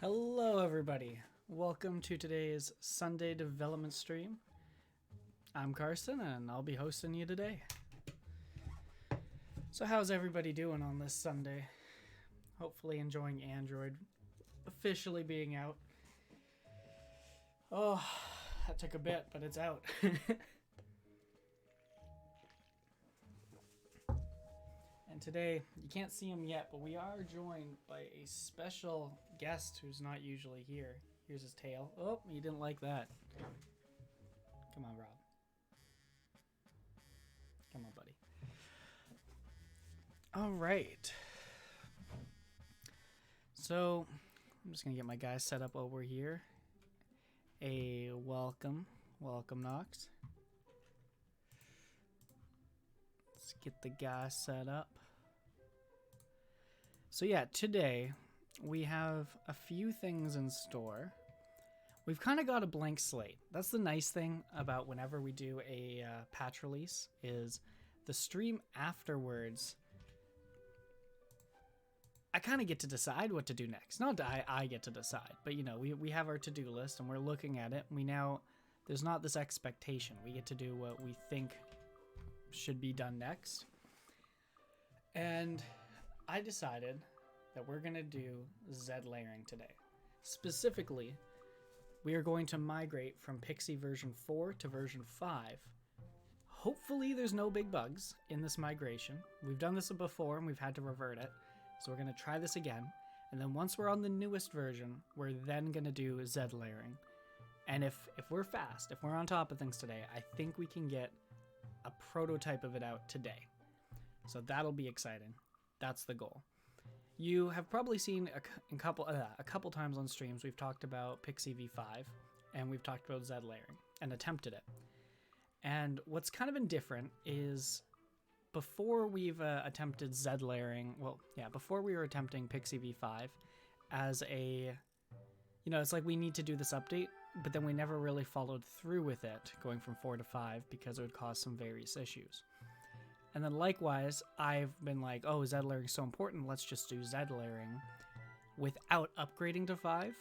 Hello everybody, welcome to today's Sunday development stream. I'm Carson and I'll be hosting you today. So how's everybody doing on this Sunday? Hopefully enjoying Android officially being out. Oh, that took a bit, but it's out. And today, you can't see him yet, but we are joined by a special guest who's not usually here. Here's his tail. Oh, he didn't like that. Come on, Rob. Come on, buddy. All right. So, I'm just going to get my guys set up over here. A welcome Knox. Let's get the guy set up. So yeah, today we have a few things in store. We've kind of got a blank slate. That's the nice thing about whenever we do a patch release is the stream afterwards. I kind of get to decide what to do next. Not that I get to decide, but you know, we have our to-do list and we're looking at it. There's not this expectation. We get to do what we think should be done next. And I decided that we're going to do Z layering today. Specifically, we are going to migrate from Pixi version 4 to version 5. Hopefully there's no big bugs in this migration. We've done this before and we've had to revert it. So we're going to try this again. And then once we're on the newest version, we're then going to do Z layering. And if we're fast, if we're on top of things today, I think we can get a prototype of it out today. So that'll be exciting. That's the goal. You have probably seen a couple times on streams we've talked about Pixi V5 and we've talked about Z layering and attempted it. And what's kind of been different is before we've attempted Z layering, before we were attempting Pixi V5 as it's like we need to do this update, but then we never really followed through with it going from 4 to 5 because it would cause some various issues. And then likewise, I've been like, oh, Z layering is so important, let's just do Z layering without upgrading to 5.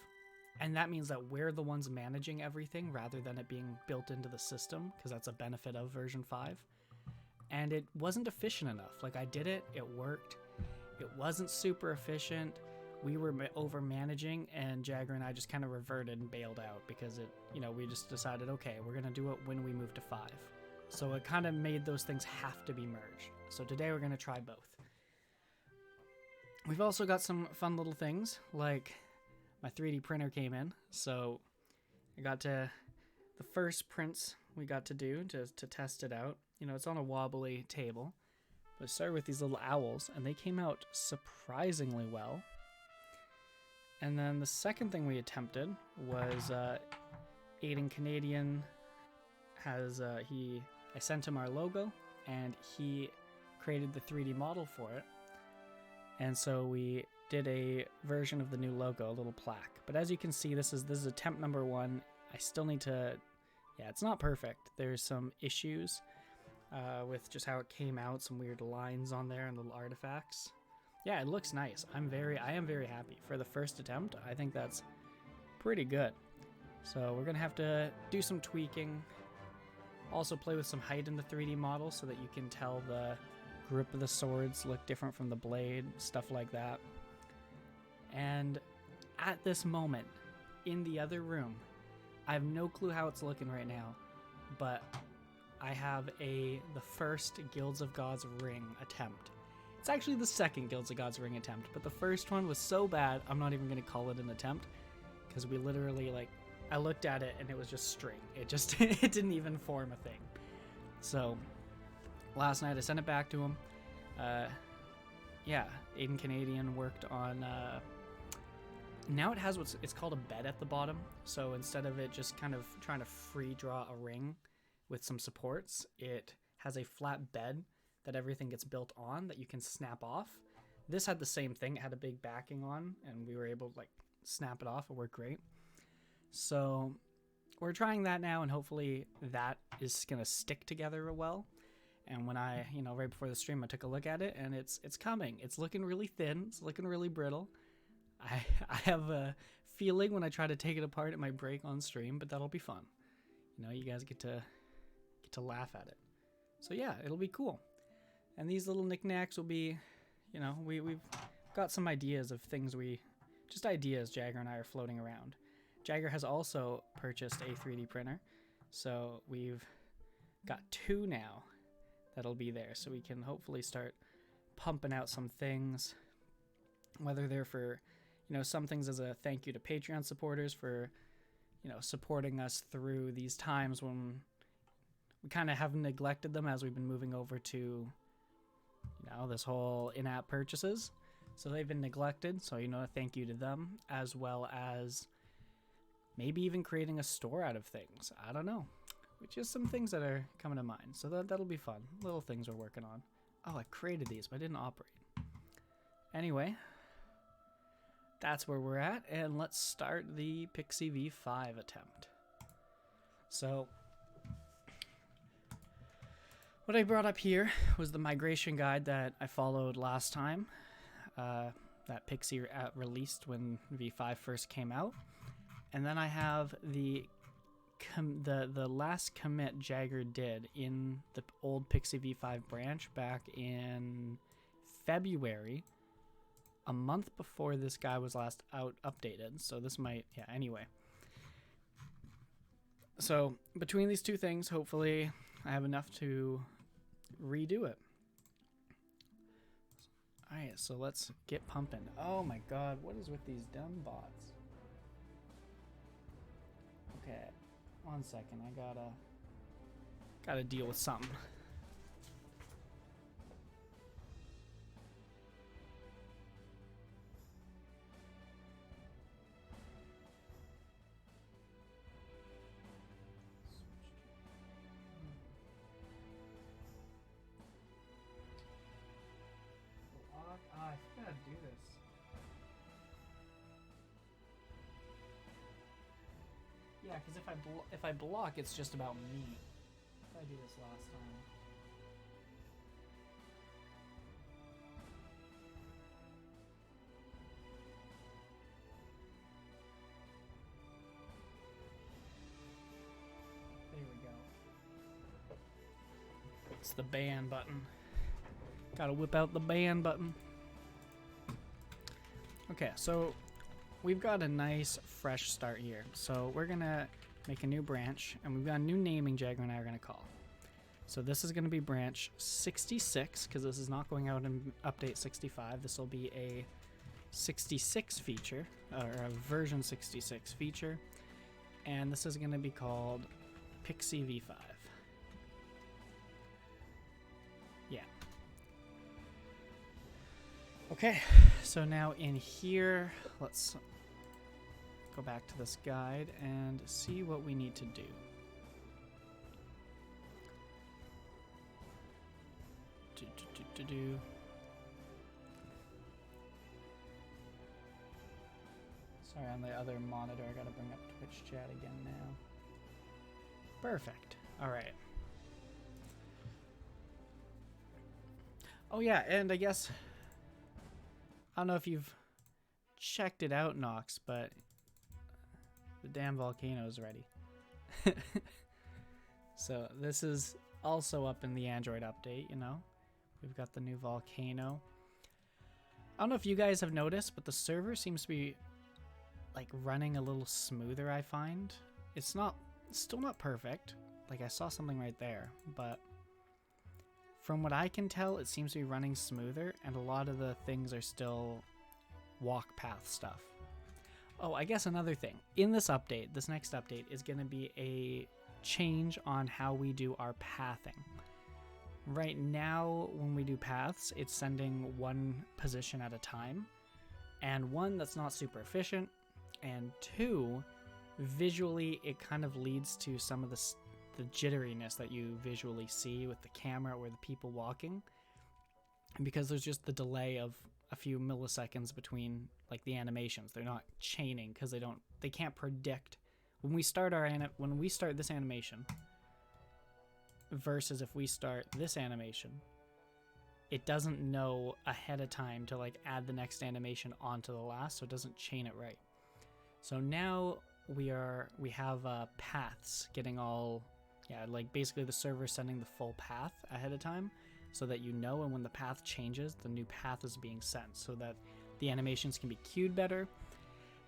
And that means that we're the ones managing everything rather than it being built into the system, because that's a benefit of version 5. And it wasn't efficient enough. Like, I did it, it worked. It wasn't super efficient. We were over managing, and Jagger and I just kind of reverted and bailed out because we just decided, okay, we're going to do it when we move to 5. So it kind of made those things have to be merged. So today we're going to try both. We've also got some fun little things, like my 3D printer came in. So I got to the first prints we got to do to test it out. It's on a wobbly table. But I started with these little owls, and they came out surprisingly well. And then the second thing we attempted was Aiden Canadian has I sent him our logo and he created the 3D model for it. And so we did a version of the new logo, a little plaque. But as you can see, this is attempt number 1. I still need to, it's not perfect. There's some issues with just how it came out, some weird lines on there and little artifacts. Yeah, it looks nice. I am very happy. For the first attempt, I think that's pretty good. So we're gonna have to do some tweaking. Also play with some height in the 3D model so that you can tell the grip of the swords look different from the blade, stuff like that. And at this moment, in the other room, I have no clue how it's looking right now, but I have the first Guilds of Gods ring attempt. It's actually the second Guilds of Gods ring attempt, but the first one was so bad, I'm not even going to call it an attempt, because we literally, I looked at it and it was just string. It didn't even form a thing. So last night I sent it back to him. Aiden Canadian worked on, now it has it's called a bed at the bottom. So instead of it just kind of trying to free draw a ring with some supports, it has a flat bed that everything gets built on that you can snap off. This had the same thing. It had a big backing on and we were able to snap it off. It worked great. So we're trying that now, and hopefully that is going to stick together well. And when I, right before the stream, I took a look at it, and it's coming. It's looking really thin. It's looking really brittle. I have feeling when I try to take it apart, it might break on stream, but that'll be fun. You know, you guys get to laugh at it. So yeah, it'll be cool. And these little knickknacks will be, you know, we've got some ideas of things just ideas Jagger and I are floating around. Jagger has also purchased a 3D printer, so we've got 2 now that'll be there, so we can hopefully start pumping out some things, whether they're for, you know, some things as a thank you to Patreon supporters for, you know, supporting us through these times when we kind of have neglected them as we've been moving over to, you know, this whole in-app purchases. So they've been neglected, so, you know, a thank you to them, as well as maybe even creating a store out of things. I don't know. Which is some things that are coming to mind. So that'll be fun. Little things we're working on. Oh, I created these, but I didn't operate. Anyway, that's where we're at, and let's start the Pixi V5 attempt. So what I brought up here was the migration guide that I followed last time, that Pixi released when V5 first came out. And then I have the last commit Jagger did in the old Pixi V5 branch back in February, a month before this guy was last updated. So this might, yeah, anyway. So between these 2 things, hopefully I have enough to redo it. All right, so let's get pumping. Oh my God, what is with these dumb bots? Okay, 1 second. I gotta deal with something. I gotta do this. Yeah, because if I block, it's just about me. If I do this last time. There we go. It's the ban button. Gotta whip out the ban button. Okay, so we've got a nice fresh start here. So we're gonna make a new branch, and we've got a new naming Jagger and I are gonna call. So this is gonna be branch 66, because this is not going out in update 65. This will be a 66 feature, or a version 66 feature. And this is gonna be called Pixi V5. Yeah. Okay, so now in here, let's go back to this guide and see what we need to do. Sorry, on the other monitor, I gotta bring up Twitch chat again now. Perfect. All right. Oh yeah, and I guess, I don't know if you've checked it out, Nox, but the damn volcano is ready. So this is also up in the Android update, you know. We've got the new volcano. I don't know if you guys have noticed, but the server seems to be like running a little smoother, I find. It's still not perfect. Like I saw something right there, but from what I can tell, it seems to be running smoother, and a lot of the things are still walk path stuff. Oh, I guess another thing. In this update, this next update is going to be a change on how we do our pathing. Right now, when we do paths, it's sending one position at a time, and one, that's not super efficient, and two, visually, it kind of leads to some of the jitteriness that you visually see with the camera or the people walking, because there's just the delay of a few milliseconds between like the animations. They're not chaining because they can't predict when we start this animation versus if we start this animation, it doesn't know ahead of time to like add the next animation onto the last, so it doesn't chain it right. So now we have paths getting all, yeah, like basically the server sending the full path ahead of time so that you know, and when the path changes, the new path is being sent so that the animations can be queued better.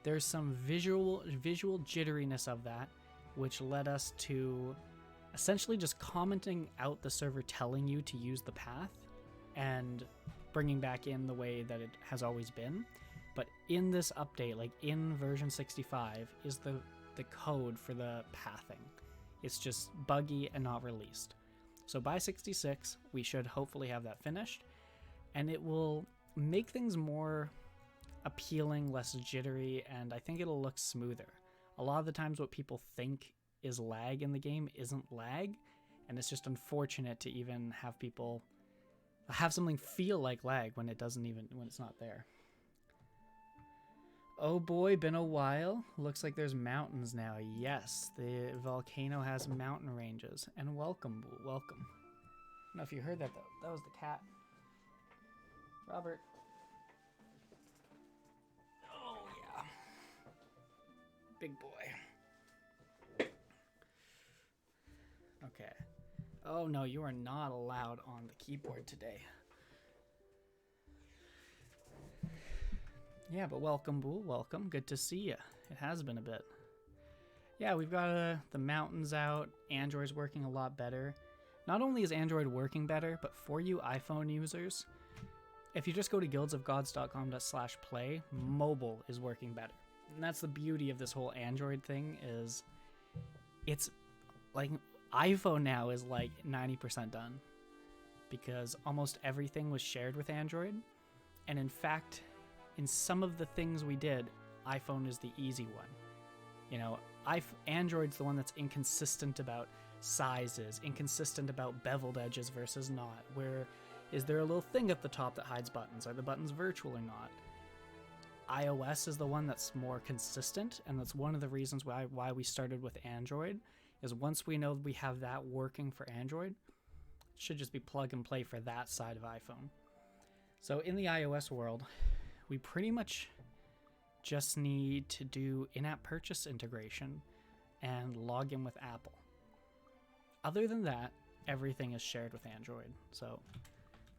There's some visual jitteriness of that, which led us to essentially just commenting out the server telling you to use the path and bringing back in the way that it has always been. But in this update, like in version 65, is the code for the pathing. It's just buggy and not released. So by 66, we should hopefully have that finished, and it will make things more appealing, less jittery, and I think it'll look smoother. A lot of the times what people think is lag in the game isn't lag, and it's just unfortunate to even have people have something feel like lag when it's not there. Oh boy, been a while. Looks like there's mountains now. Yes, the volcano has mountain ranges. And welcome, welcome. I don't know if you heard that though. That was the cat. Robert. Oh yeah. Big boy. Okay. Oh no, you are not allowed on the keyboard today. Yeah, but welcome, Boo. Welcome. Good to see you. It has been a bit. Yeah, we've got the mountains out. Android's working a lot better. Not only is Android working better, but for you iPhone users, if you just go to guildsofgods.com/play, mobile is working better. And that's the beauty of this whole Android thing is it's like iPhone now is like 90% done because almost everything was shared with Android. And in fact, in some of the things we did, iPhone is the easy one. You know, Android's the one that's inconsistent about sizes, inconsistent about beveled edges versus not. Where is there a little thing at the top that hides buttons? Are the buttons virtual or not? iOS is the one that's more consistent, and that's one of the reasons why we started with Android, is once we know we have that working for Android, it should just be plug and play for that side of iPhone. So in the iOS world, we pretty much just need to do in-app purchase integration and log in with Apple. Other than that, everything is shared with Android. So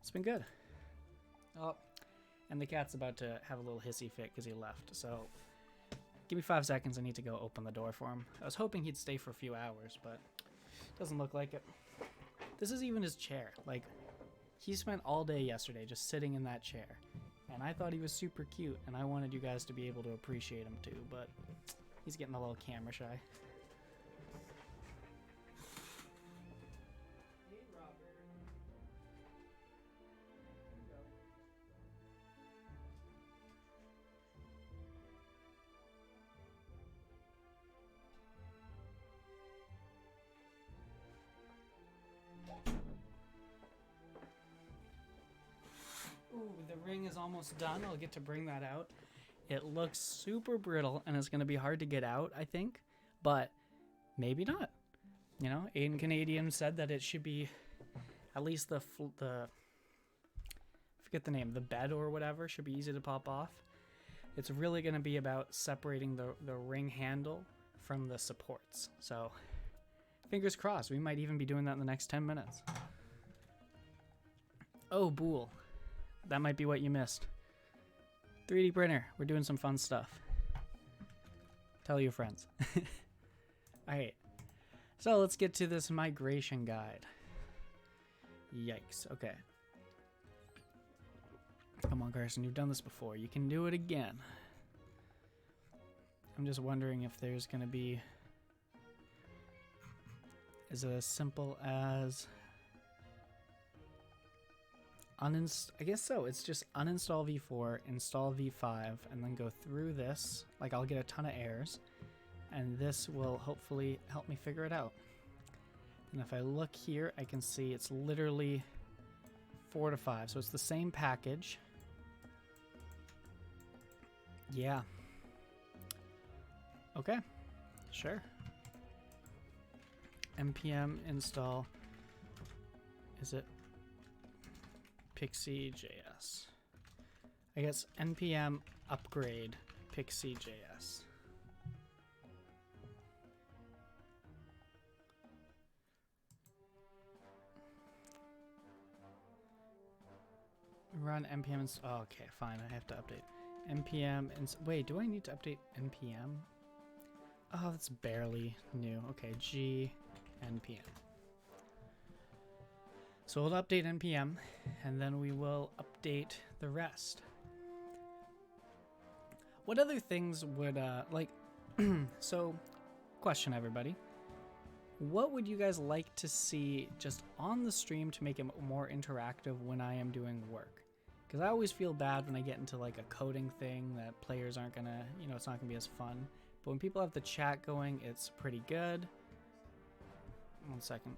it's been good. Oh, and the cat's about to have a little hissy fit because he left. So give me 5 seconds. I need to go open the door for him. I was hoping he'd stay for a few hours, but doesn't look like it. This is even his chair. Like, he spent all day yesterday just sitting in that chair. And I thought he was super cute, and I wanted you guys to be able to appreciate him too, but he's getting a little camera shy. Hey, Robert. Ooh, the ring is almost done. I'll get to bring that out. It looks super brittle, and it's going to be hard to get out, I think. But maybe not. You know, Aiden Canadian said that it should be at least the I forget the name, the bed or whatever should be easy to pop off. It's really going to be about separating the ring handle from the supports. So fingers crossed. We might even be doing that in the next 10 minutes. Oh, Bool. That might be what you missed. 3D printer. We're doing some fun stuff. Tell your friends. Alright. So let's get to this migration guide. Yikes. Okay. Come on, Carson. You've done this before. You can do it again. I'm just wondering if there's going to be... Is it as simple as... I guess so. It's just uninstall V4, install V5, and then go through this. Like, I'll get a ton of errors, and this will hopefully help me figure it out. And if I look here, I can see it's literally 4 to 5. So it's the same package. Yeah. Okay. Sure. npm install. Is it Pixi JS? I guess npm upgrade Pixi JS. Run npm. Oh, okay, fine. I have to update npm. Wait, do I need to update npm? Oh, that's barely new. Okay, g npm. So we'll update npm, and then we will update the rest. What other things would like? So, question everybody. What would you guys like to see just on the stream to make it more interactive when I am doing work? Because I always feel bad when I get into like a coding thing that players aren't gonna, you know, it's not gonna be as fun. But when people have the chat going, it's pretty good. 1 second.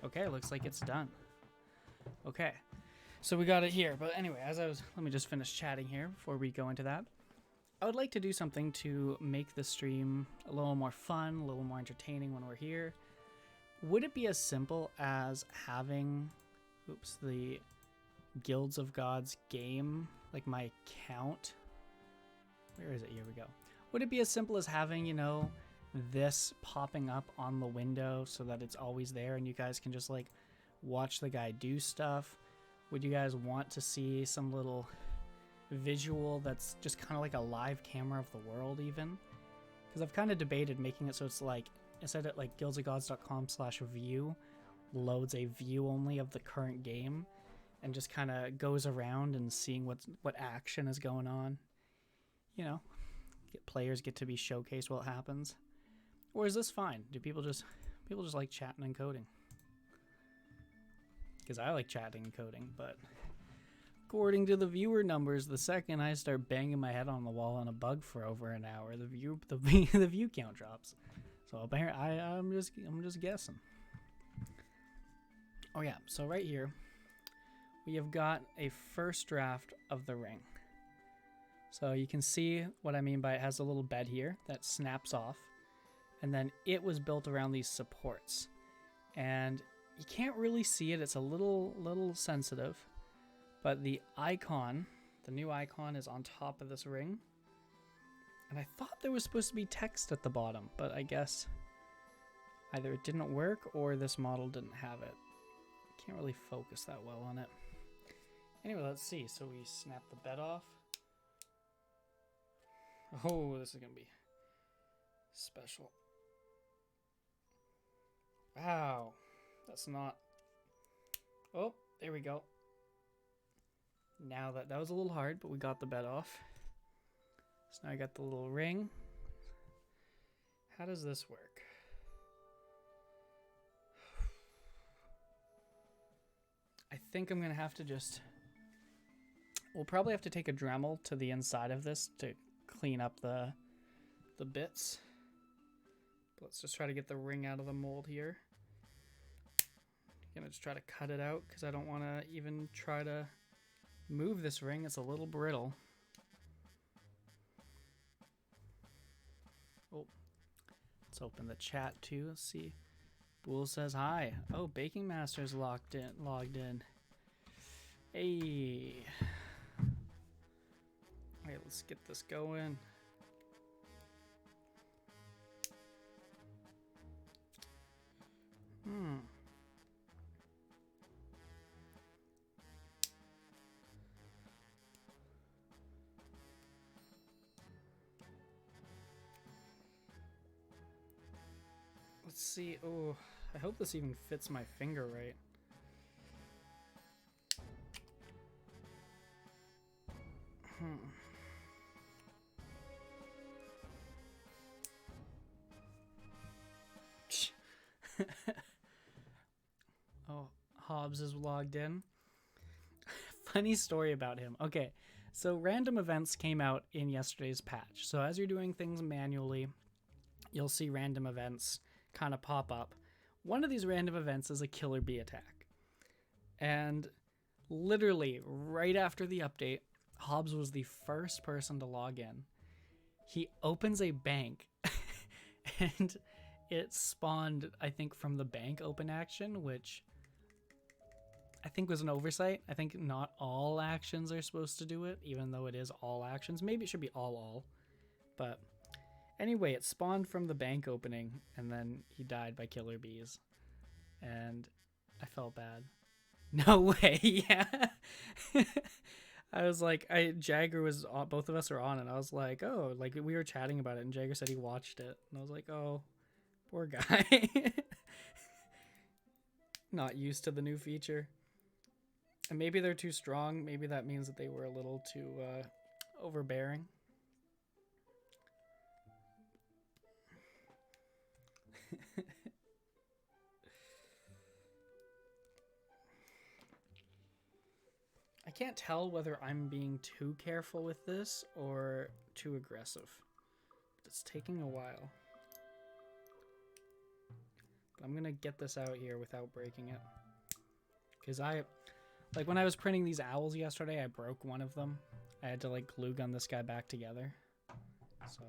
Okay, looks like it's done. Okay, so we got it here. But anyway, let me just finish chatting here before we go into that. I would like to do something to make the stream a little more fun, a little more entertaining when we're here. Would it be as simple as having, the Guilds of Gods game, like my account? Where is it? Here we go. Would it be as simple as having, you know, this popping up on the window so that it's always there and you guys can just like watch the guy do stuff? Would you guys want to see some little visual that's just kind of like a live camera of the world even? Because I've kind of debated making it so it's like, instead of like guildsofgods.com/view loads a view only of the current game and just kind of goes around and seeing what action is going on. You know, players get to be showcased while it happens. Or is this fine? Do people just like chatting and coding? Because I like chatting and coding, but according to the viewer numbers, the second I start banging my head on the wall on a bug for over an hour, the view count drops. So apparently, I'm just guessing. Oh yeah, so right here we have got a first draft of the ring. So you can see what I mean by it has a little bed here that snaps off. And then it was built around these supports. And you can't really see it. It's a little sensitive. But the icon, the new icon is on top of this ring. And I thought there was supposed to be text at the bottom. But I guess either it didn't work or this model didn't have it. Can't really focus that well on it. Anyway, let's see. So we snap the bed off. Oh, this is going to be special. Wow, that's not. Oh, there we go. Now that was a little hard, but we got the bed off. So now I got the little ring. How does this work? I think I'm gonna have to we'll probably have to take a Dremel to the inside of this to clean up the bits. But let's just try to get the ring out of the mold here. I'm gonna just try to cut it out because I don't want to even try to move this ring. It's a little brittle. Oh, let's open the chat too. Let's see. Bool says hi. Oh, Baking Master's logged in. Hey. All right, let's get this going. Let's see. Oh, I hope this even fits my finger right. Oh, Hobbs is logged in. Funny story about him. Okay, so random events came out in yesterday's patch. So as you're doing things manually, you'll see random events kind of pop up. One of these random events is a killer bee attack. And literally right after the update, Hobbs was the first person to log in. He opens a bank and it spawned, I think, from the bank open action, which I think was an oversight. I think not all actions are supposed to do it, even though it is all actions. Maybe it should be all. But anyway, it spawned from the bank opening, and then he died by killer bees. And I felt bad. No way, yeah. I was like, Jagger was on, both of us were on, and I was like, oh, like we were chatting about it, and Jagger said he watched it, and I was like, oh, poor guy. Not used to the new feature. And maybe they're too strong. Maybe that means that they were a little too overbearing. I can't tell whether I'm being too careful with this or too aggressive. It's taking a while. But I'm gonna get this out here without breaking it. Because like when I was printing these owls yesterday, I broke one of them. I had to like glue gun this guy back together. So,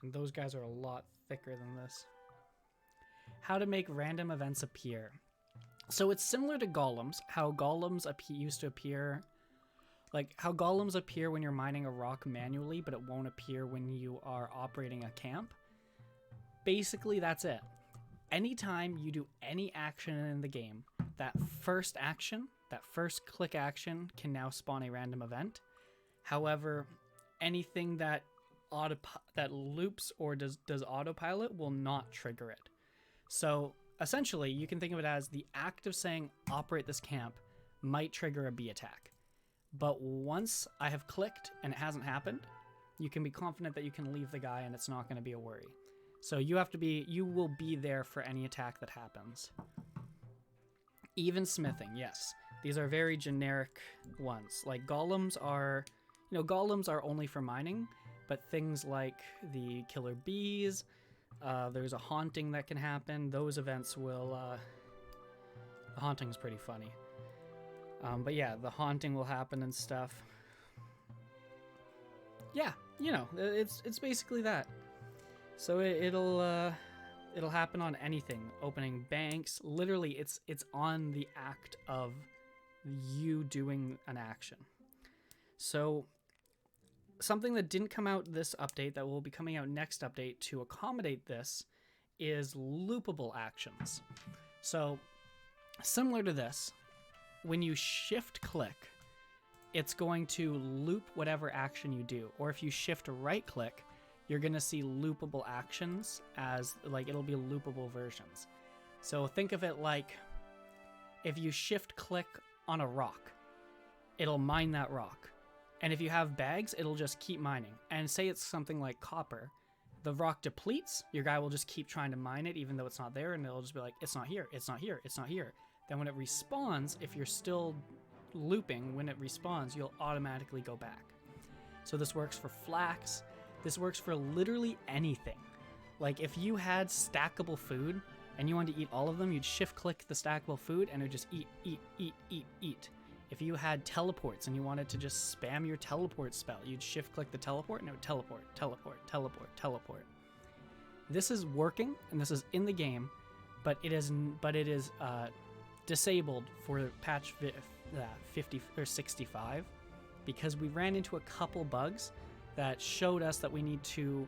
and those guys are a lot thicker than this. How to make random events appear. So it's similar to golems, how golems used to appear, like how golems appear when you're mining a rock manually, but it won't appear when you are operating a camp. Basically, that's it. Anytime you do any action in the game, that first action, that first click action can now spawn a random event. However, anything that loops or does autopilot will not trigger it. So essentially, you can think of it as the act of saying operate this camp might trigger a bee attack. But once I have clicked and it hasn't happened, you can be confident that you can leave the guy and it's not going to be a worry. So you will be there for any attack that happens. Even smithing, yes. These are very generic ones. Like golems are only for mining, but things like the killer bees, there's a haunting that can happen. Those events will, the haunting's pretty funny. But yeah, the haunting will happen and stuff. Yeah, you know, it's basically that. So it'll happen on anything. Opening banks, literally it's on the act of you doing an action. So something that didn't come out this update that will be coming out next update to accommodate this is loopable actions. So similar to this, when you shift click, it's going to loop whatever action you do. Or if you shift right click, you're going to see loopable actions as like it'll be loopable versions. So think of it like if you shift click on a rock, it'll mine that rock. And if you have bags, it'll just keep mining. And say it's something like copper, the rock depletes, your guy will just keep trying to mine it even though it's not there, and it'll just be like, it's not here, it's not here, it's not here. Then when it respawns, if you're still looping, when it respawns, you'll automatically go back. So this works for flax. This works for literally anything. Like if you had stackable food and you wanted to eat all of them, you'd shift click the stackable food and it would just eat, eat, eat, eat, eat. If you had teleports and you wanted to just spam your teleport spell, you'd shift click the teleport and it would teleport, teleport, teleport, teleport. This is working and this is in the game, but it is disabled for patch 50 or 65 because we ran into a couple bugs that showed us that we need to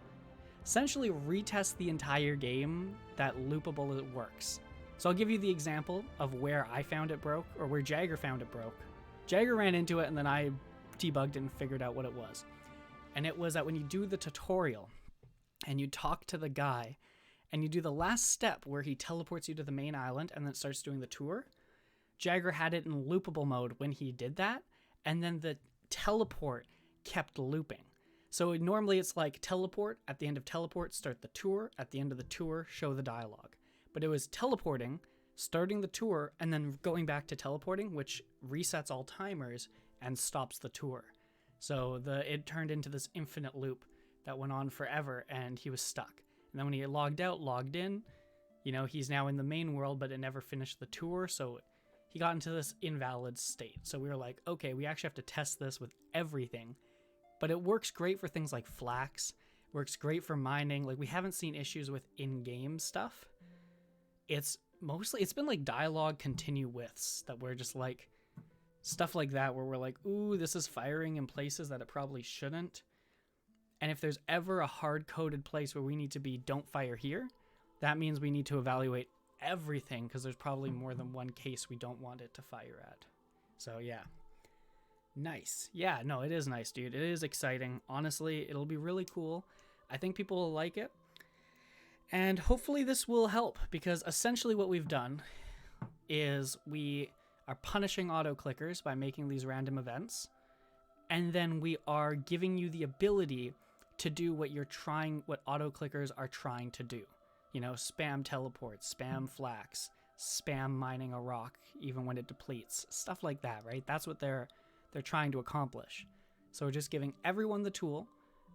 essentially retest the entire game that loopable it works. So I'll give you the example of where I found it broke, or where Jagger found it broke. Jagger ran into it and then I debugged it and figured out what it was. And it was that when you do the tutorial and you talk to the guy and you do the last step where he teleports you to the main island and then starts doing the tour, Jagger had it in loopable mode when he did that, and then the teleport kept looping. So normally it's like teleport, at the end of teleport, start the tour, at the end of the tour, show the dialogue. But it was teleporting, starting the tour, and then going back to teleporting, which resets all timers and stops the tour. So it turned into this infinite loop that went on forever, and he was stuck. And then when he logged out, logged in, you know, he's now in the main world, but it never finished the tour, so he got into this invalid state. So we were like, okay, we actually have to test this with everything. But it works great for things like flax, works great for mining. Like, we haven't seen issues with in-game stuff. It's mostly it's been like dialogue continue withs that we're just like stuff like that where we're like, ooh, this is firing in places that it probably shouldn't. And if there's ever a hard-coded place where we need to be don't fire here, that means we need to evaluate everything because there's probably more than one case we don't want it to fire at. So yeah. Nice. Yeah, no, it is nice, dude. It is exciting. Honestly, it'll be really cool. I think people will like it. And hopefully this will help because essentially what we've done is we are punishing auto-clickers by making these random events. And then we are giving you the ability to do what auto-clickers are trying to do. You know, spam teleports, spam flax, spam mining a rock even when it depletes. Stuff like that, right? That's what they're trying to accomplish. So we're just giving everyone the tool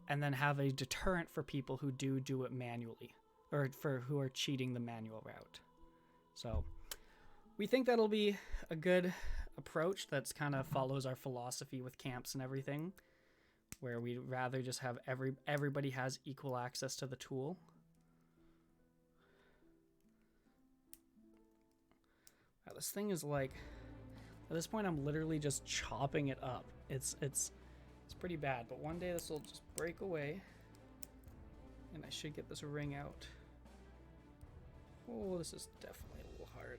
and then have a deterrent for people who do it manually or for who are cheating the manual route. So we think that'll be a good approach that's kind of follows our philosophy with camps and everything, where we'd rather just have everybody has equal access to the tool. Wow, this thing is like, at this point I'm literally just chopping it up. It's pretty bad, but one day this will just break away and I should get this ring out. Oh, this is definitely a little hard.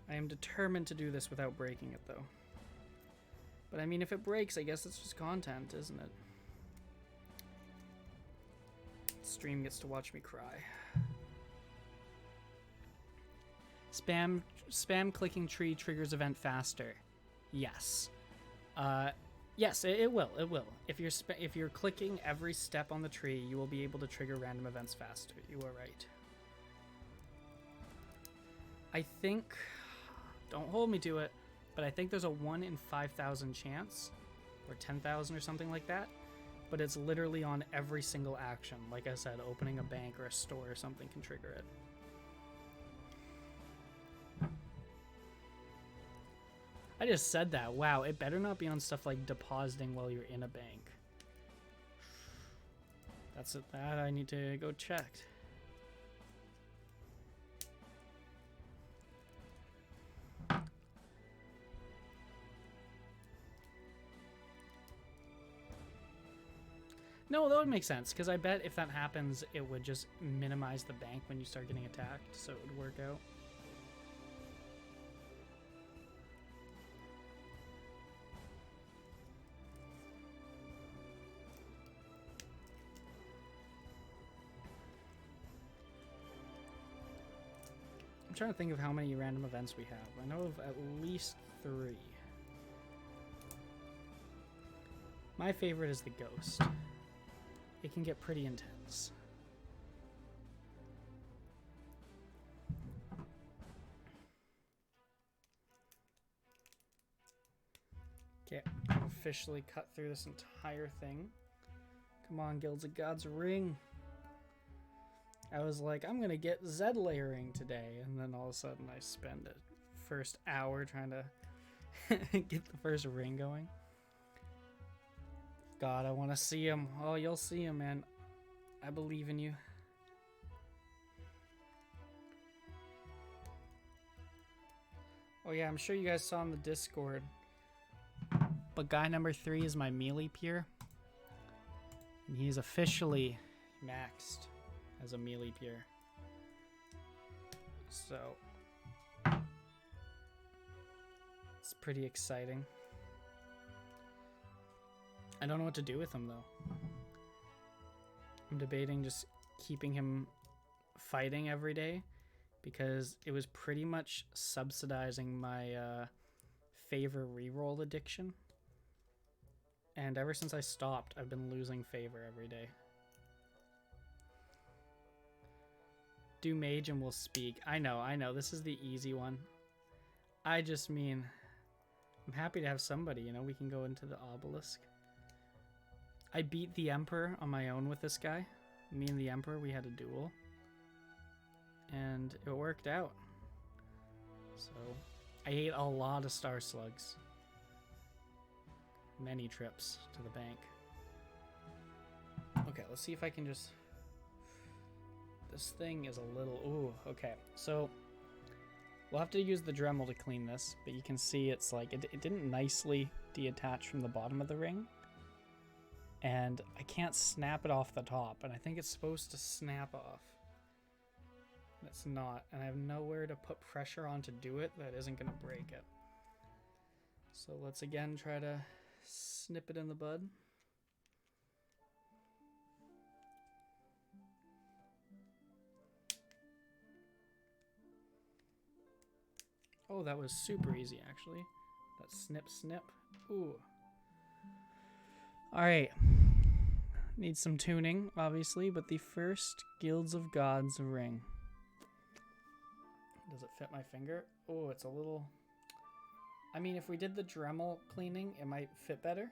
I am determined to do this without breaking it though. But I mean, if it breaks, I guess it's just content, isn't it? Stream gets to watch me cry. Spam clicking tree triggers event faster. Yes. Yes, it will. It will. If you're clicking every step on the tree, you will be able to trigger random events faster. You are right. I think, don't hold me to it, but I think there's a 1 in 5,000 chance, or 10,000 or something like that. But it's literally on every single action. Like I said, opening a bank or a store or something can trigger it. I just said that. Wow, it better not be on stuff like depositing while you're in a bank. That's it. That I need to go check. No, that would make sense, because I bet if that happens, it would just minimize the bank when you start getting attacked, so it would work out. I'm trying to think of how many random events we have. I know of at least 3. My favorite is the ghost. It can get pretty intense. Okay, officially cut through this entire thing. Come on, Guilds of Gods ring. I was like, I'm gonna get Zed layering today, and then all of a sudden I spend the first hour trying to get the first ring going. God, I want to see him. Oh, you'll see him, man. I believe in you. Oh yeah, I'm sure you guys saw in the Discord. But guy number 3 is my melee peer. And he's officially maxed as a melee peer. So it's pretty exciting. I don't know what to do with him though. I'm debating just keeping him fighting every day because it was pretty much subsidizing my favor reroll addiction. And ever since I stopped, I've been losing favor every day. Do mage and we'll speak. I know, this is the easy one. I just mean, I'm happy to have somebody, you know, we can go into the obelisk. I beat the Emperor on my own with this guy. Me and the Emperor, we had a duel. And it worked out. So, I ate a lot of star slugs. Many trips to the bank. Okay, let's see if I can just This thing is a little... Ooh, okay. So we'll have to use the Dremel to clean this, but you can see it's like it didn't nicely detach from the bottom of the ring. And I can't snap it off the top, and I think it's supposed to snap off. It's not, and I have nowhere to put pressure on to do it that isn't going to break it. So let's again try to snip it in the bud. Oh, that was super easy, actually. That snip, snip. Ooh. Alright. Need some tuning, obviously, but the first Guilds of Gods ring. Does it fit my finger? Oh, it's a little... I mean, if we did the Dremel cleaning, it might fit better.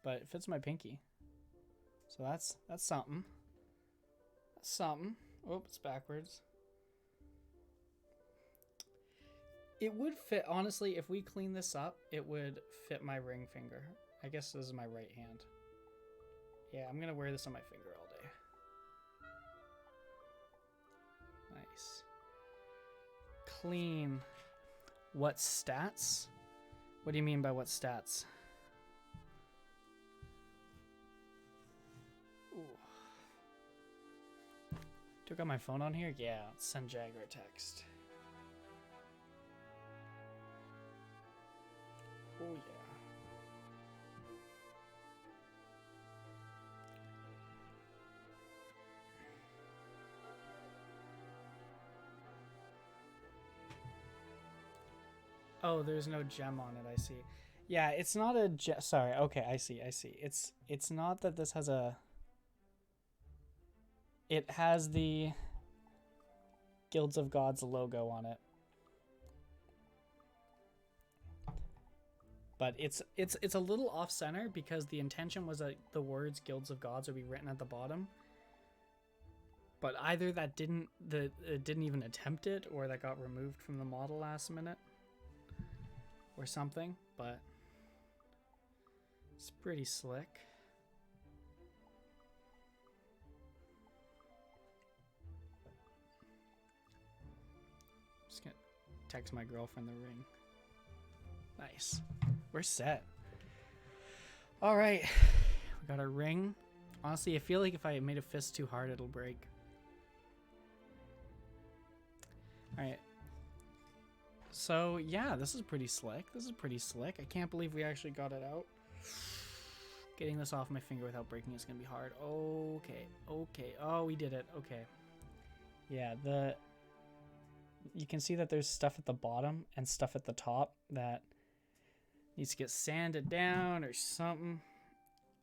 But it fits my pinky. So that's something. That's something. Oh, it's backwards. It would fit, honestly, if we clean this up, it would fit my ring finger. I guess this is my right hand. Yeah, I'm going to wear this on my finger all day. Nice. Clean. What stats? What do you mean by what stats? Ooh. Do I got my phone on here? Yeah, let's send Jagger a text. Oh yeah. Oh, there's no gem on it, I see. Yeah, it's not a gem. Sorry, okay, I see. It's not that this has a... It has the Guilds of Gods logo on it. But it's a little off-center because the intention was that the words Guilds of Gods would be written at the bottom. But either that it didn't even attempt it, or that got removed from the model last minute. Or something, but it's pretty slick. Just gonna text my girlfriend the ring. Nice. We're set. All right, we got our ring. Honestly, I feel like if I made a fist too hard, it'll break. All right. So, yeah, this is pretty slick. I can't believe we actually got it out. Getting this off my finger without breaking is going to be hard. Okay. Oh, we did it. Okay. Yeah, you can see that there's stuff at the bottom and stuff at the top that needs to get sanded down or something.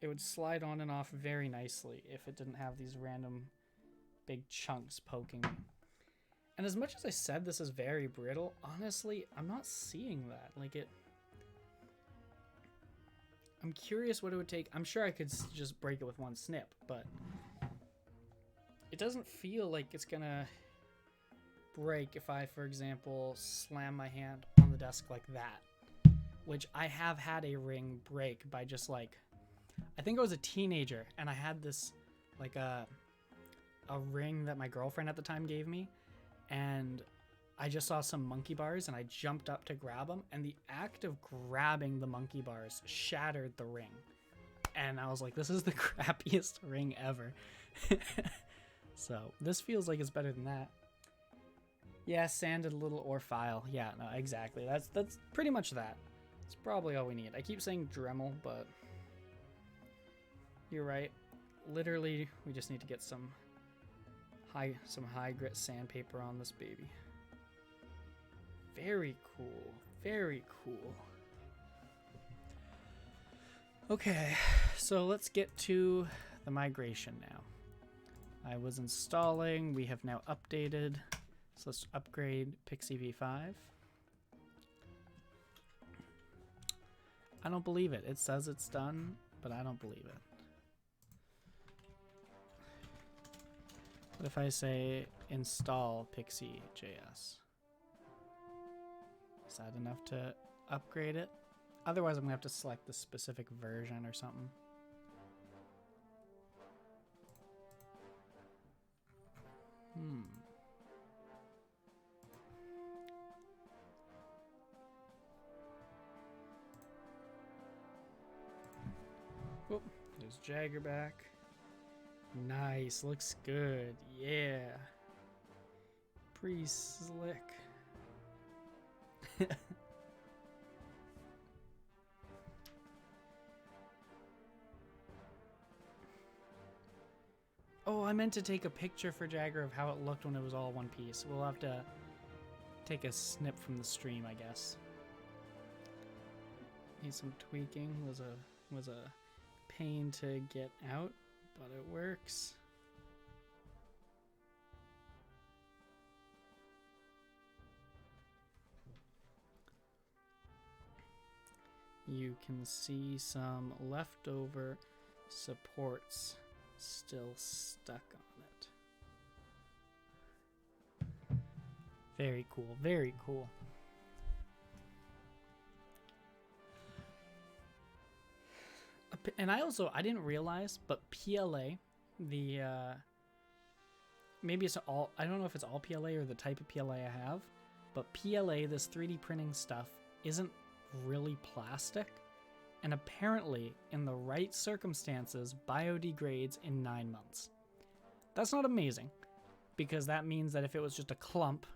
It would slide on and off very nicely if it didn't have these random big chunks poking me. And as much as I said this is very brittle, honestly, I'm not seeing that. Like I'm curious what it would take. I'm sure I could just break it with one snip, but it doesn't feel like it's gonna break if I, for example, slam my hand on the desk like that. Which I have had a ring break by just like, I think I was a teenager and I had this like a ring that my girlfriend at the time gave me. And I just saw some monkey bars and I jumped up to grab them, and the act of grabbing the monkey bars shattered the ring. And I was like, this is the crappiest ring ever. So this feels like it's better than that. Yeah, sanded a little or file. Yeah, no, exactly. That's pretty much that. It's probably all we need. I keep saying Dremel, but you're right. Literally, we just need to get some high grit sandpaper on this baby. Very cool. Very cool. Okay, so let's get to the migration now. I was installing. We have now updated. So let's upgrade Pixi V5. I don't believe it. It says it's done, but I don't believe it. What if I say install Pixi.js? Is that enough to upgrade it? Otherwise, I'm going to have to select the specific version or something. Whoop, there's Jagger back. Nice, looks good. Yeah. Pretty slick. Oh, I meant to take a picture for Jagger of how it looked when it was all one piece. We'll have to take a snip from the stream, I guess. Need some tweaking. Was a pain to get out, but it works. You can see some leftover supports still stuck on it. Very cool, very cool. And I didn't realize, but PLA, the maybe it's all, I don't know if it's all PLA or the type of PLA I have, but PLA, this 3D printing stuff, isn't really plastic, and apparently in the right circumstances biodegrades in 9 months. That's not amazing, because that means that if it was just a clump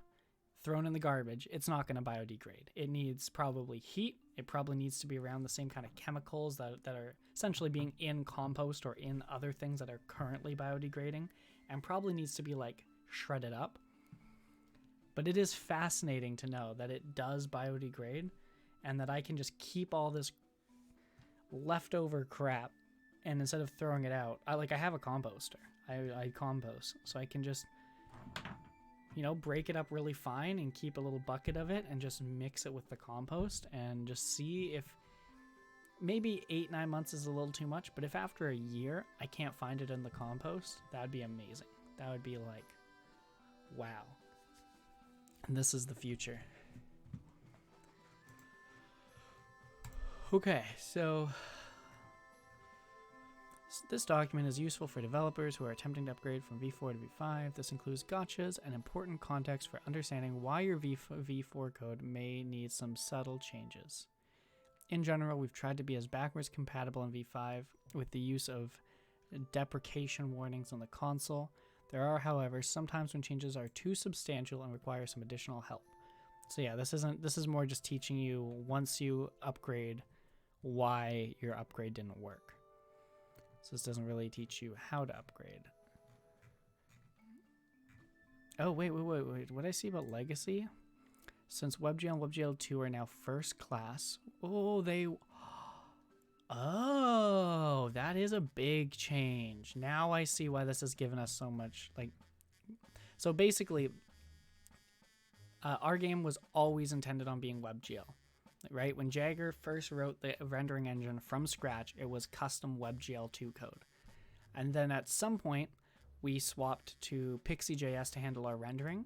thrown in the garbage, it's not going to biodegrade. It needs probably heat. It probably needs to be around the same kind of chemicals that are essentially being in compost or in other things that are currently biodegrading, and probably needs to be like shredded up. But it is fascinating to know that it does biodegrade, and that I can just keep all this leftover crap, and instead of throwing it out, I have a composter. I compost, so I can just, break it up really fine and keep a little bucket of it and just mix it with the compost and just see if maybe 8-9 months is a little too much, but if after a year I can't find it in the compost, that'd be amazing. That would be like, wow. And this is the future. Okay, so this document is useful for developers who are attempting to upgrade from V4 to V5. This includes gotchas and important context for understanding why your V4 code may need some subtle changes. In general, we've tried to be as backwards compatible in V5 with the use of deprecation warnings on the console. There are, however, sometimes when changes are too substantial and require some additional help. So yeah, this is more just teaching you once you upgrade why your upgrade didn't work. So this doesn't really teach you how to upgrade. Oh, wait. What did I see about legacy? Since WebGL and WebGL 2 are now first class. Oh, that is a big change. Now I see why this has given us so much. So basically, our game was always intended on being WebGL. Right? When Jagger first wrote the rendering engine from scratch, it was custom WebGL 2 code. And then at some point, we swapped to Pixi JS to handle our rendering.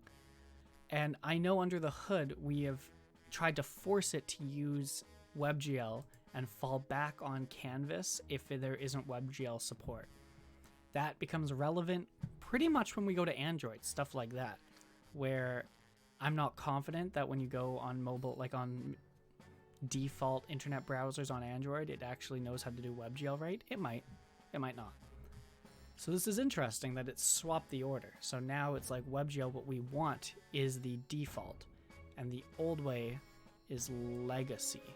And I know under the hood, we have tried to force it to use WebGL and fall back on Canvas if there isn't WebGL support. That becomes relevant pretty much when we go to Android, stuff like that, where I'm not confident that when you go on mobile, like on default internet browsers on Android, it actually knows how to do WebGL right. It might not. So this is interesting that it swapped the order. So now it's like WebGL, what we want is the default, and the old way is legacy.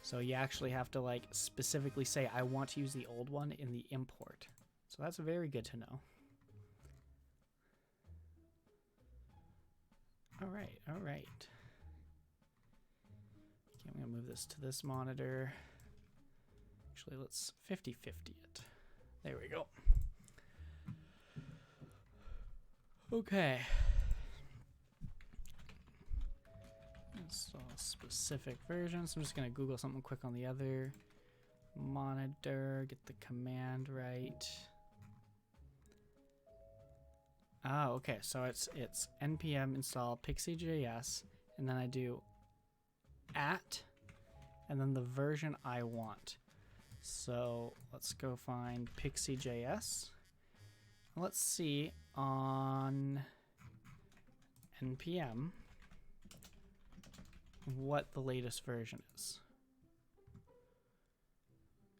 So you actually have to specifically say, I want to use the old one in the import. So that's very good to know. All right. Okay, I'm gonna move this to this monitor. Actually, let's 50-50 it. There we go. Okay. Install specific version. So I'm just gonna Google something quick on the other monitor, get the command right. Ah, okay. So it's npm install Pixi.js, and then I do and then the version I want. So let's go find Pixi.js. Let's see on npm what the latest version is.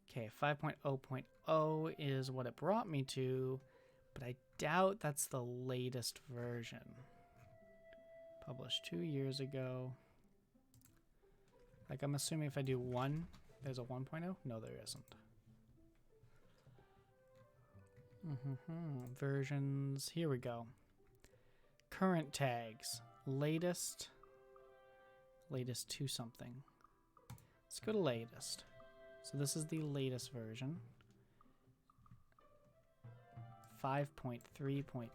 Okay, 5.0.0 is what it brought me to, but I doubt that's the latest version. Published 2 years ago. Like, I'm assuming if I do 1, there's a 1.0? No, there isn't. Versions, here we go. Current tags, latest to something. Let's go to latest. So this is the latest version. 5.3.3.3.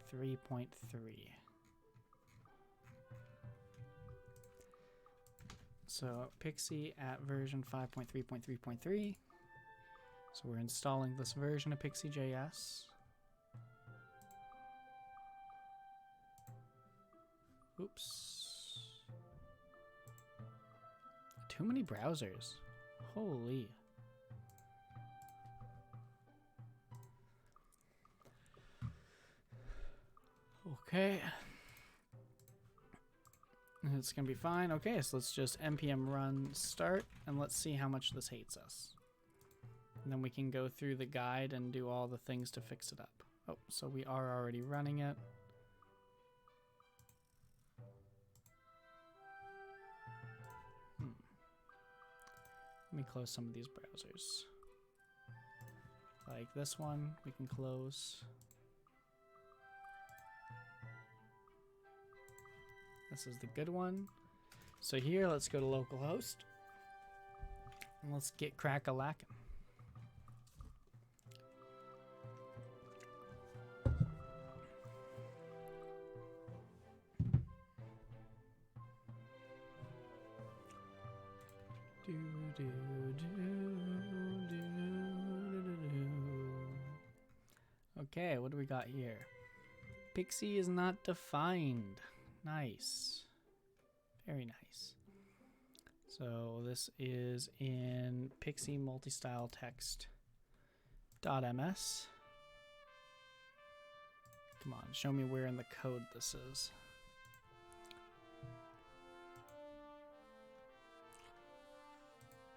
So Pixi at version 5.3.3.3. So we're installing this version of Pixi.js. Oops. Too many browsers. Holy. Okay. It's gonna be fine. Okay, so let's just npm run start and let's see how much this hates us. And then we can go through the guide and do all the things to fix it up. Oh, so we are already running it. Let me close some of these browsers. Like this one, we can close. This is the good one. So here, let's go to localhost. And let's get crack-a-lackin'. Okay, what do we got here? Pixi is not defined. Nice. Very nice. So this is in Pixi multi-style text .ms. Come on, show me where in the code this is.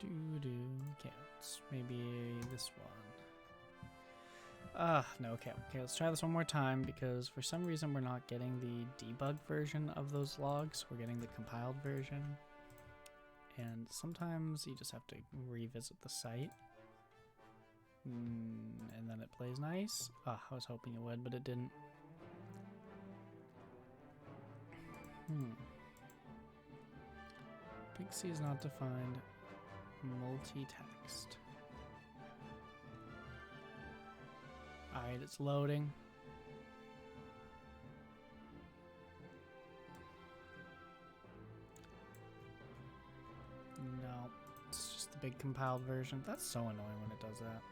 Okay, it's maybe this one. No, okay, let's try this one more time because for some reason we're not getting the debug version of those logs. We're getting the compiled version. And sometimes you just have to revisit the site. And then it plays nice. I was hoping it would, but it didn't. Pixi is not defined. Multi-text. Alright, it's loading. No, it's just the big compiled version. That's so annoying when it does that.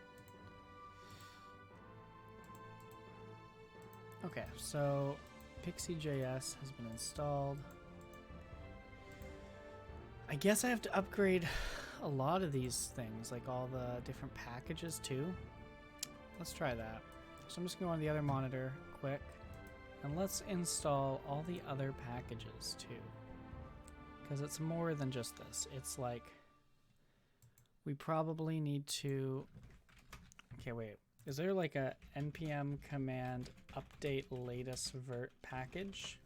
Okay, so Pixi.js has been installed. I guess I have to upgrade a lot of these things, like all the different packages too. Let's try that. So I'm just going to go on the other monitor quick, and let's install all the other packages too. Because it's more than just this. It's like, we probably need to, okay, wait. Is there like a npm command update latest vert package?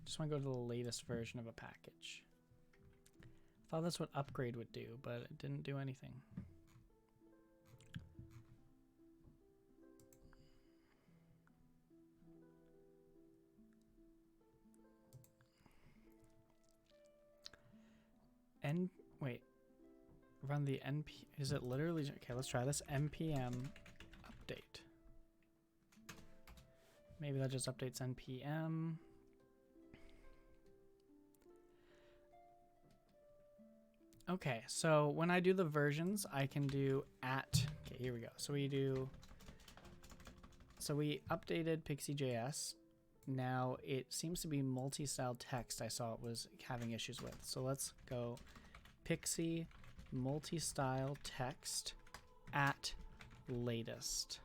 Just want to go to the latest version of a package. I thought that's what upgrade would do, but it didn't do anything. Wait, run the np, is it literally, okay, let's try this, npm update. Maybe that just updates npm. Okay, so when I do the versions, I can do at, okay, here we go. So we updated Pixi.js. Now it seems to be multi-style text I saw it was having issues with. So let's go Pixi multi-style text at latest.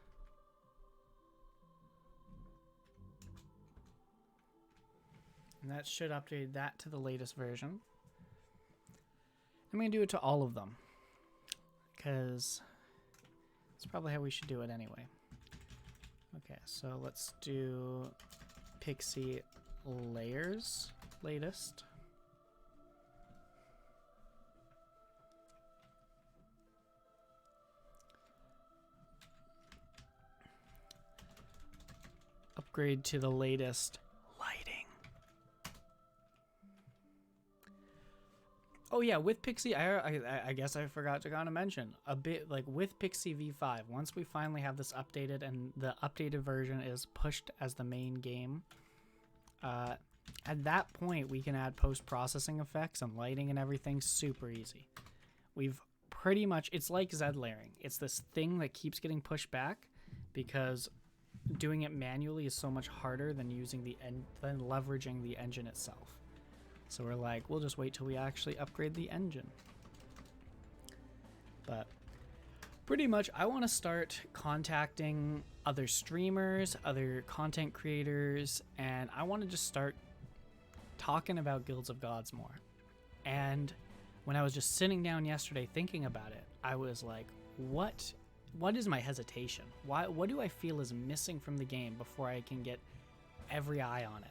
And that should update that to the latest version. I'm going to do it to all of them, because it's probably how we should do it anyway. Okay, so let's do Pixi layers latest. Upgrade to the latest lighting. Oh yeah, with Pixi, I guess I forgot to kind of mention a bit, like with Pixi V5, once we finally have this updated and the updated version is pushed as the main game, at that point we can add post-processing effects and lighting and everything super easy. We've pretty much, it's like Z layering. It's this thing that keeps getting pushed back because doing it manually is so much harder than than leveraging the engine itself. So we're like, we'll just wait till we actually upgrade the engine. But pretty much, I want to start contacting other streamers, other content creators, and I want to just start talking about Guilds of Gods more. And when I was just sitting down yesterday thinking about it, I was like, what is my hesitation? What do I feel is missing from the game before I can get every eye on it?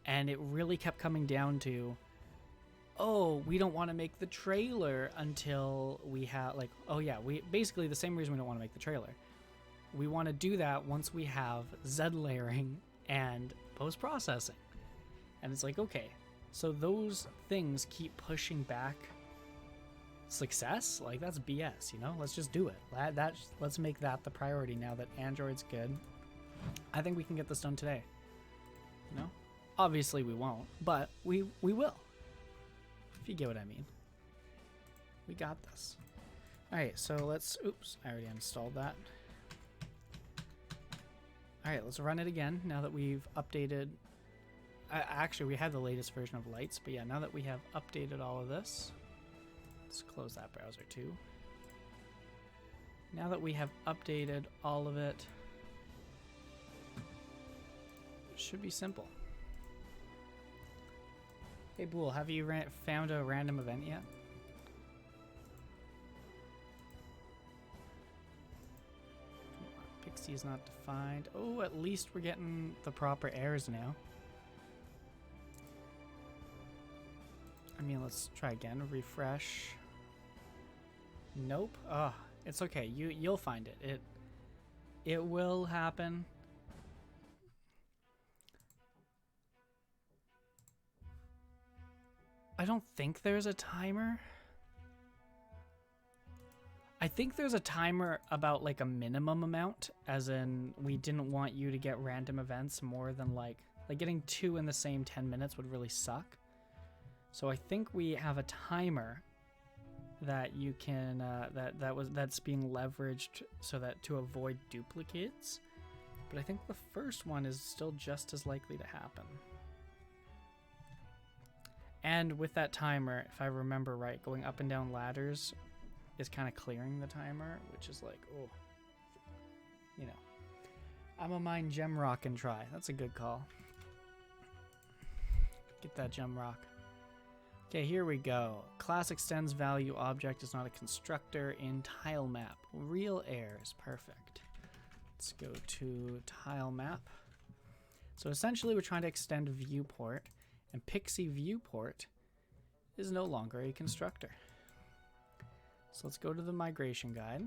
And it really kept coming down to, oh, we don't want to make the trailer until we have, like, oh yeah, we basically the same reason we don't want to make the trailer. We want to do that once we have Z layering and post-processing. And it's like, okay, so those things keep pushing back success? Like, that's BS, you know? Let's just do it. Let's make that the priority now that Android's good. I think we can get this done today, you know? Obviously we won't, but we will. If you get what I mean. We got this. Alright, so let's... Oops, I already installed that. Alright, let's run it again now that we've updated... actually, we had the latest version of lights, but yeah, now that we have updated all of this... Let's close that browser too. Now that we have updated all of it... It should be simple. Hey Bool, have you found a random event yet? Pixi is not defined. Oh, at least we're getting the proper errors now. I mean, let's try again. Refresh. Nope. Oh, it's okay. You'll find it. It will happen. I don't think there's a timer. I think there's a timer about like a minimum amount, as in we didn't want you to get random events more than like getting 2 in the same 10 minutes would really suck. So I think we have a timer that you can that's being leveraged so that to avoid duplicates. But I think the first one is still just as likely to happen. And with that timer, if I remember right, going up and down ladders is kind of clearing the timer, which is like, oh, you know. I'm a mine gem rock and try. That's a good call. Get that gem rock. Okay, here we go. Class extends value object is not a constructor in tile map. Real errors, perfect. Let's go to tile map. So essentially we're trying to extend viewport. And Pixi viewport is no longer a constructor. So let's go to the migration guide.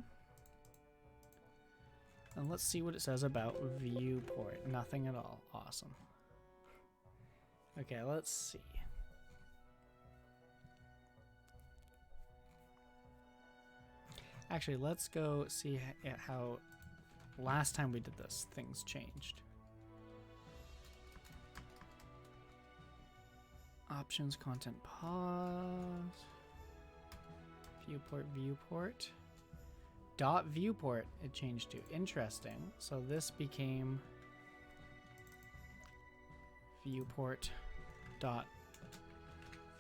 And let's see what it says about viewport. Nothing at all. Awesome. Okay, let's see. Actually, let's go see how last time we did this, things changed. Options, content pause, viewport, dot viewport it changed to. Interesting. So this became viewport dot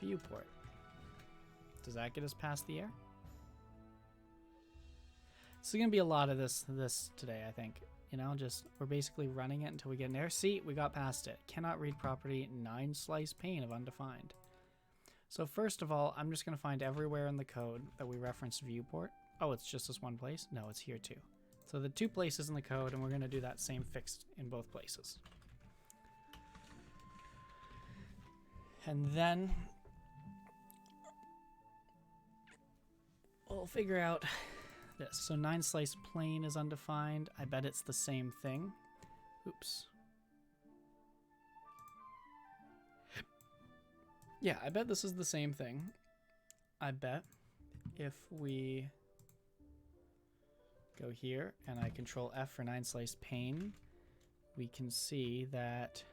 viewport. Does that get us past the air? So there's gonna be a lot of this today, I think, You know, just we're basically running it until we get an error. See, we got past it. Cannot read property 9 slice pane of undefined. So first of all, I'm just going to find everywhere in the code that we reference viewport. Oh, it's just this one place? No, it's here too. So the 2 places in the code, and we're going to do that same fix in both places. And then we'll figure out this. So 9 slice plane is undefined. I bet it's the same thing. Oops. Yeah, I bet this is the same thing. I bet if we go here and I control F for 9 slice pane, we can see that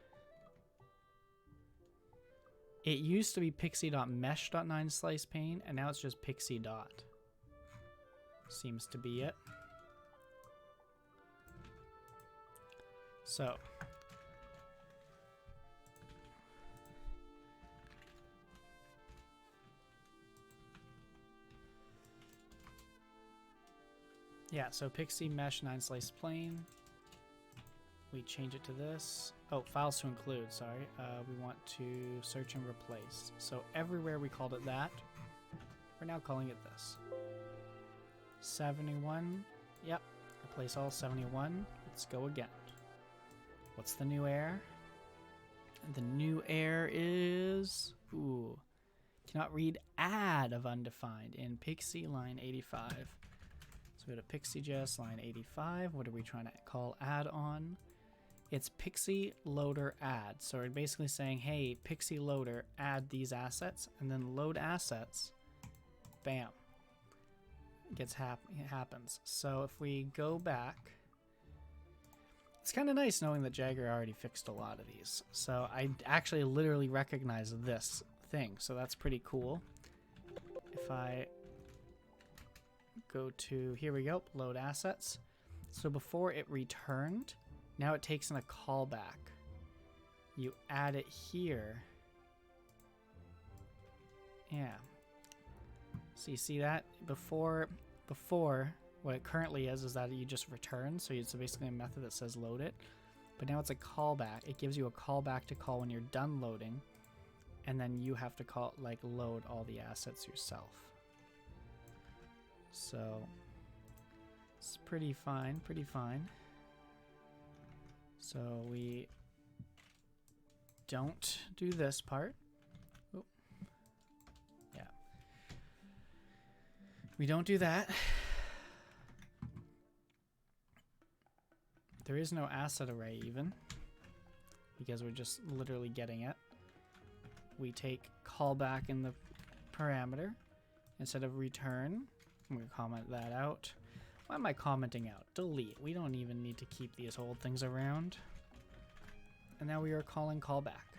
it used to be pixie.mesh.9 slice pane, and now it's just pixie dot. Seems to be it. So yeah, so Pixi mesh 9 slice plane. We change it to this. Oh, files to include, sorry. We want to search and replace. So everywhere we called it that, we're now calling it this. 71. Yep, replace all 71. Let's go again. What's the new error? The new error is, ooh, cannot read add of undefined in Pixi line 85. So we go to Pixi.js line 85. What are we trying to call add on? It's Pixi loader add. So we're basically saying, hey, Pixi loader, add these assets, and then load assets. Bam. It happens. So if we go back, it's kind of nice knowing that Jagger already fixed a lot of these. So I actually literally recognize this thing. So that's pretty cool. If I go to, here we go, load assets. So before it returned, now it takes in a callback. You add it here. Yeah. So you see that? Before what it currently is that you just return. So it's basically a method that says load it. But now it's a callback. It gives you a callback to call when you're done loading. And then you have to call, like, load all the assets yourself. So it's pretty fine, pretty fine. So we don't do this part. Oop. Yeah. We don't do that. There is no asset array even, because we're just literally getting it. We take callback in the parameter instead of return. I'm going to comment that out. Why am I commenting out? Delete. We don't even need to keep these old things around. And now we are calling callback.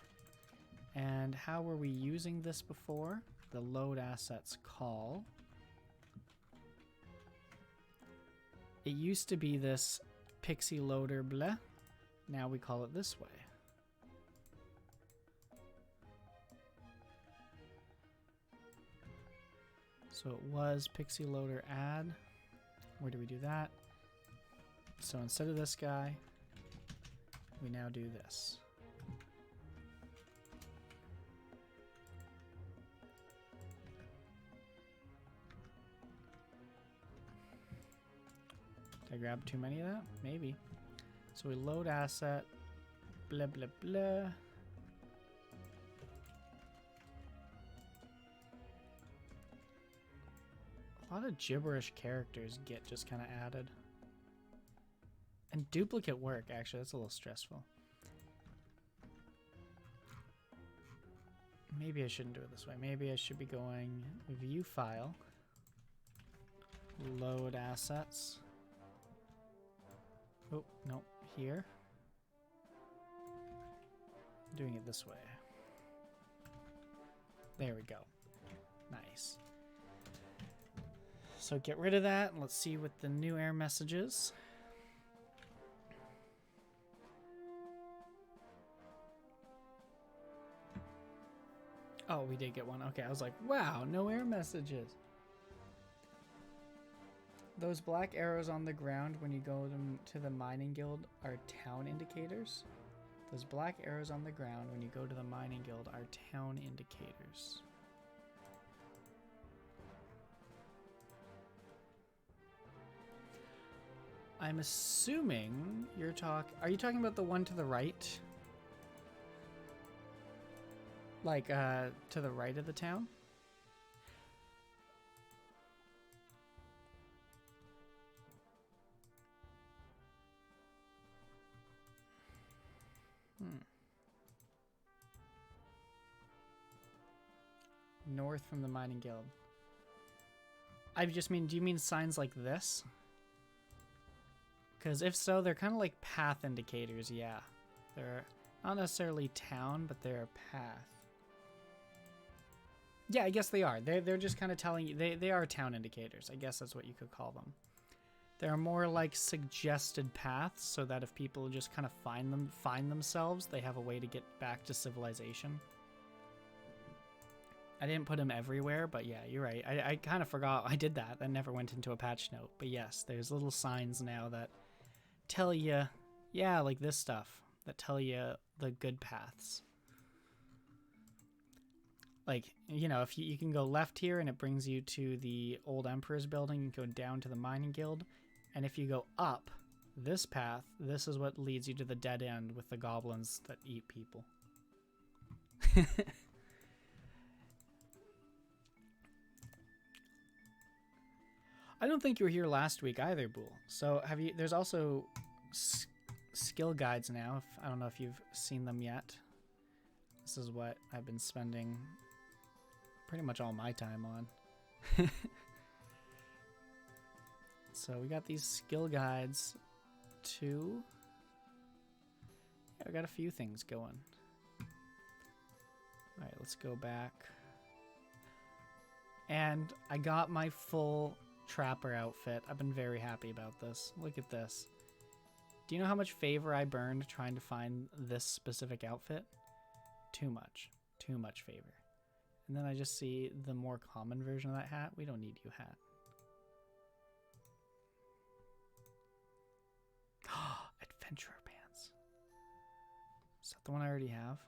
And how were we using this before? The load assets call. It used to be this Pixi loader blah. Now we call it this way. So it was Pixi loader add. Where do we do that? So instead of this guy, we now do this. Did I grab too many of that? Maybe. So we load asset, blah, blah, blah. A lot of gibberish characters get just kind of added. And duplicate work, actually, that's a little stressful. Maybe I shouldn't do it this way. Maybe I should be going view file, load assets. Oh, no, here. I'm doing it this way. There we go. Nice. So get rid of that, and let's see what the new error message is. Oh, we did get one. Okay, I was like, wow, no error messages. Those black arrows on the ground when you go to the mining guild are town indicators. Those black arrows on the ground when you go to the mining guild are town indicators. I'm assuming you're are you talking about the one to the right? Like, to the right of the town? North from the mining guild. I just mean, do you mean signs like this? Because if so, they're kind of like path indicators, yeah. They're not necessarily town, but they're a path. Yeah, I guess they are. They're just kind of telling you, they are town indicators. I guess that's what you could call them. They're more like suggested paths, so that if people just kind of find themselves, they have a way to get back to civilization. I didn't put them everywhere, but yeah, you're right. I kind of forgot I did that. That never went into a patch note. But yes, there's little signs now that tell you, yeah, like this stuff, that tell you the good paths. Like, you know, if you can go left here and it brings you to the old Emperor's building, you can go down to the mining guild. And if you go up this path, this is what leads you to the dead end with the goblins that eat people. I don't think you were here last week either, Bool. So have you? There's also skill guides now. I don't know if you've seen them yet. This is what I've been spending pretty much all my time on. So we got these skill guides too. Yeah, we got a few things going. All right, let's go back. And I got my full trapper outfit. I've been very happy about this. Look at this. Do you know how much favor I burned trying to find this specific outfit? Too much. Too much favor. And then I just see the more common version of that hat. We don't need you, hat. Adventurer pants. Is that the one I already have?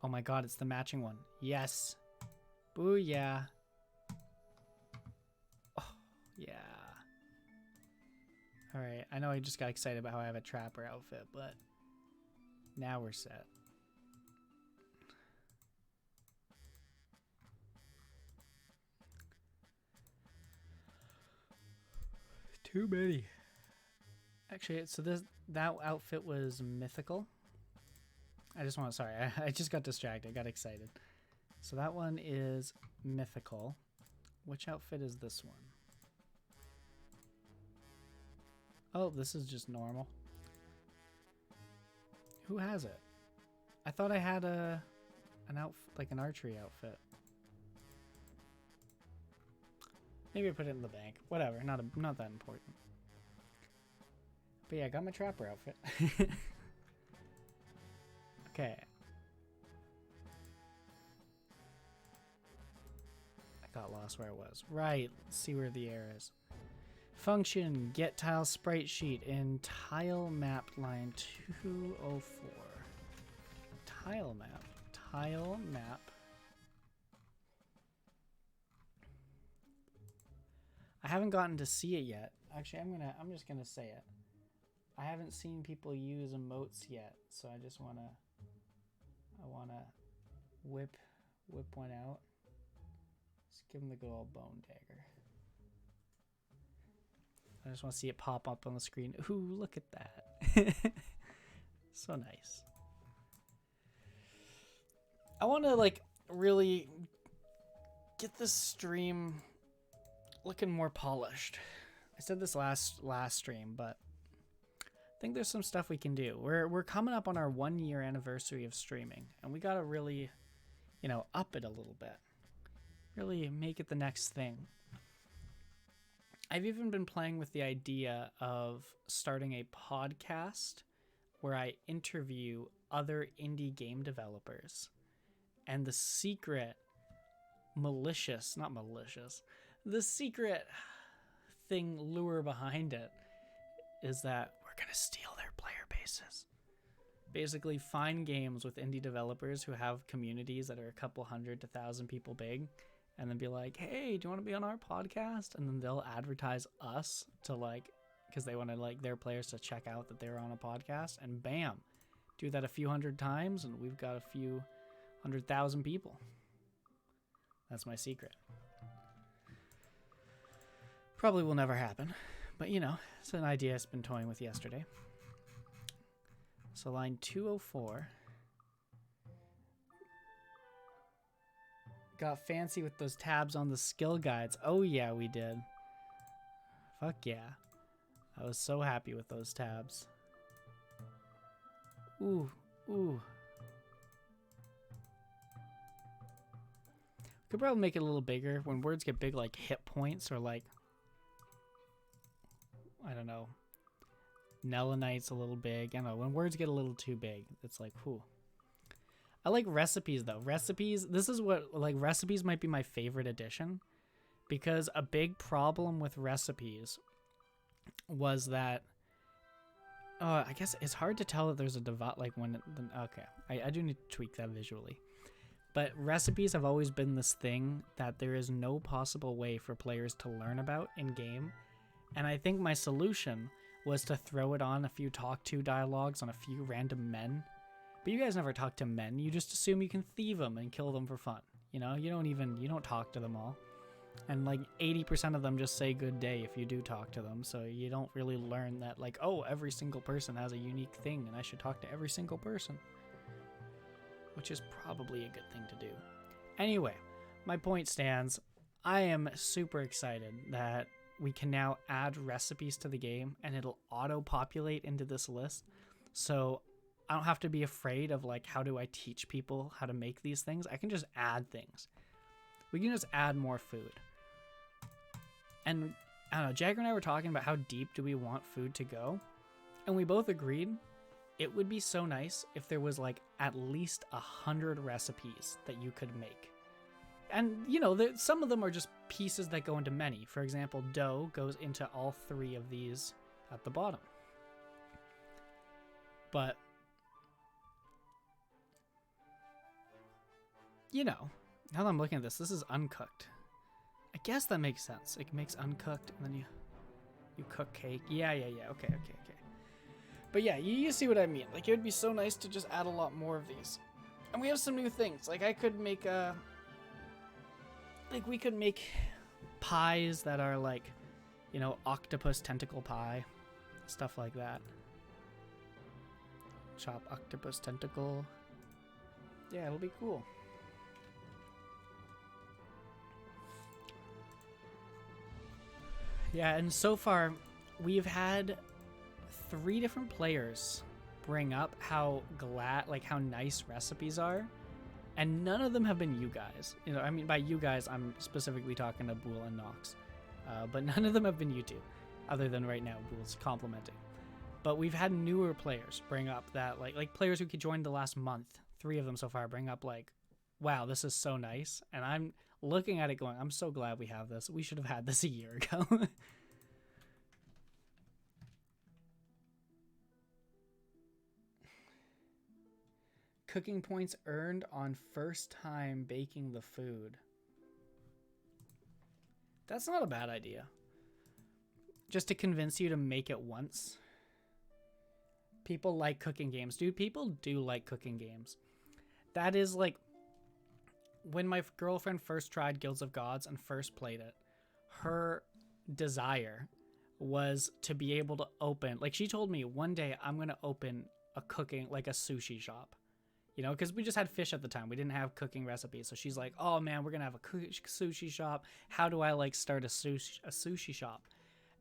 Oh my god, it's the matching one. Yes. Booyah. Oh, yeah. Alright, I know I just got excited about how I have a trapper outfit, but now we're set. Too many. Actually, so that outfit was mythical. I just got distracted. I got excited. So that one is mythical. Which outfit is this one? Oh, this is just normal. Who has it? I thought I had an archery outfit. Maybe I put it in the bank. Whatever, not that important. But yeah, I got my trapper outfit. Okay. I got lost where I was. Right, let's see where the air is. Function, get tile sprite sheet in tile map line 204. Tile map. I haven't gotten to see it yet. Actually, I'm just gonna say it. I haven't seen people use emotes yet, so I wanna whip one out. Just give him the good old bone dagger. I just want to see it pop up on the screen. Ooh, look at that. So nice. I want to really get this stream looking more polished. I said this last stream, but I think there's some stuff we can do. We're coming up on our 1-year anniversary of streaming, and we got to really, up it a little bit. Really make it the next thing. I've even been playing with the idea of starting a podcast where I interview other indie game developers. And the secret the secret thing lure behind it is that we're gonna steal their player bases. Basically, find games with indie developers who have communities that are a couple hundred to 1,000 people big, and then be like, hey, do you want to be on our podcast? And then they'll advertise us to like, because they want to like their players to check out that they're on a podcast, and bam, do that a few hundred times and we've got a few 100,000 people. That's my secret. Probably will never happen, but you know, it's an idea I've been toying with yesterday. So line 204. Got fancy with those tabs on the skill guides. Oh yeah, we did. Fuck yeah. I was so happy with those tabs. Ooh, ooh. Could probably make it a little bigger. When words get big, like hit points or like, I don't know, Nelonite's a little big. I don't know, when words get a little too big, it's like, whew. I like recipes though. Recipes, this is what, like, recipes might be my favorite addition, because a big problem with recipes was that, I guess it's hard to tell that there's a divide, like when, okay, I do need to tweak that visually. But recipes have always been this thing that there is no possible way for players to learn about in game. And I think my solution was to throw it on a few talk to dialogues on a few random men. But you guys never talk to men. You just assume you can thieve them and kill them for fun. You know, you don't talk to them all. And like 80% of them just say good day if you do talk to them. So you don't really learn that, like, oh, every single person has a unique thing and I should talk to every single person. Which is probably a good thing to do. Anyway, my point stands. I am super excited that we can now add recipes to the game and it'll auto-populate into this list. So I don't have to be afraid of like, how do I teach people how to make these things? I can just add things. We can just add more food. And I don't know, Jagger and I were talking about how deep do we want food to go? And we both agreed it would be so nice if there was like at least 100 recipes that you could make. And you know, some of them are just pieces that go into many. For example, dough goes into all 3 of these at the bottom. But you know, now that I'm looking at this is uncooked. I guess that makes sense. It makes uncooked and then you cook cake. Yeah. Okay. But yeah, you see what I mean. Like, it would be so nice to just add a lot more of these. And we have some new things. Like, I could make we could make pies that are like, you know, octopus tentacle pie. Stuff like that. Chop octopus tentacle. Yeah, it'll be cool. Yeah, and so far, we've had 3 different players bring up how nice recipes are, and none of them have been you guys. You know, I mean, by you guys, I'm specifically talking to Bool and Nox, but none of them have been you two, other than right now, Bool's complimenting. But we've had newer players bring up that, like players who could join the last month, 3 of them so far bring up like, wow, this is so nice, and I'm looking at it going, I'm so glad we have this. We should have had this a year ago. Cooking points earned on first time baking the food. That's not a bad idea. Just to convince you to make it once. People like cooking games. Dude, people do like cooking games. That is like, when my girlfriend first tried Guilds of Gods and first played it, her desire was to be able to open, like, she told me one day I'm going to open a cooking, like a sushi shop, you know, because we just had fish at the time. We didn't have cooking recipes. So she's like, oh man, we're going to have a sushi shop. How do I like start a sushi shop?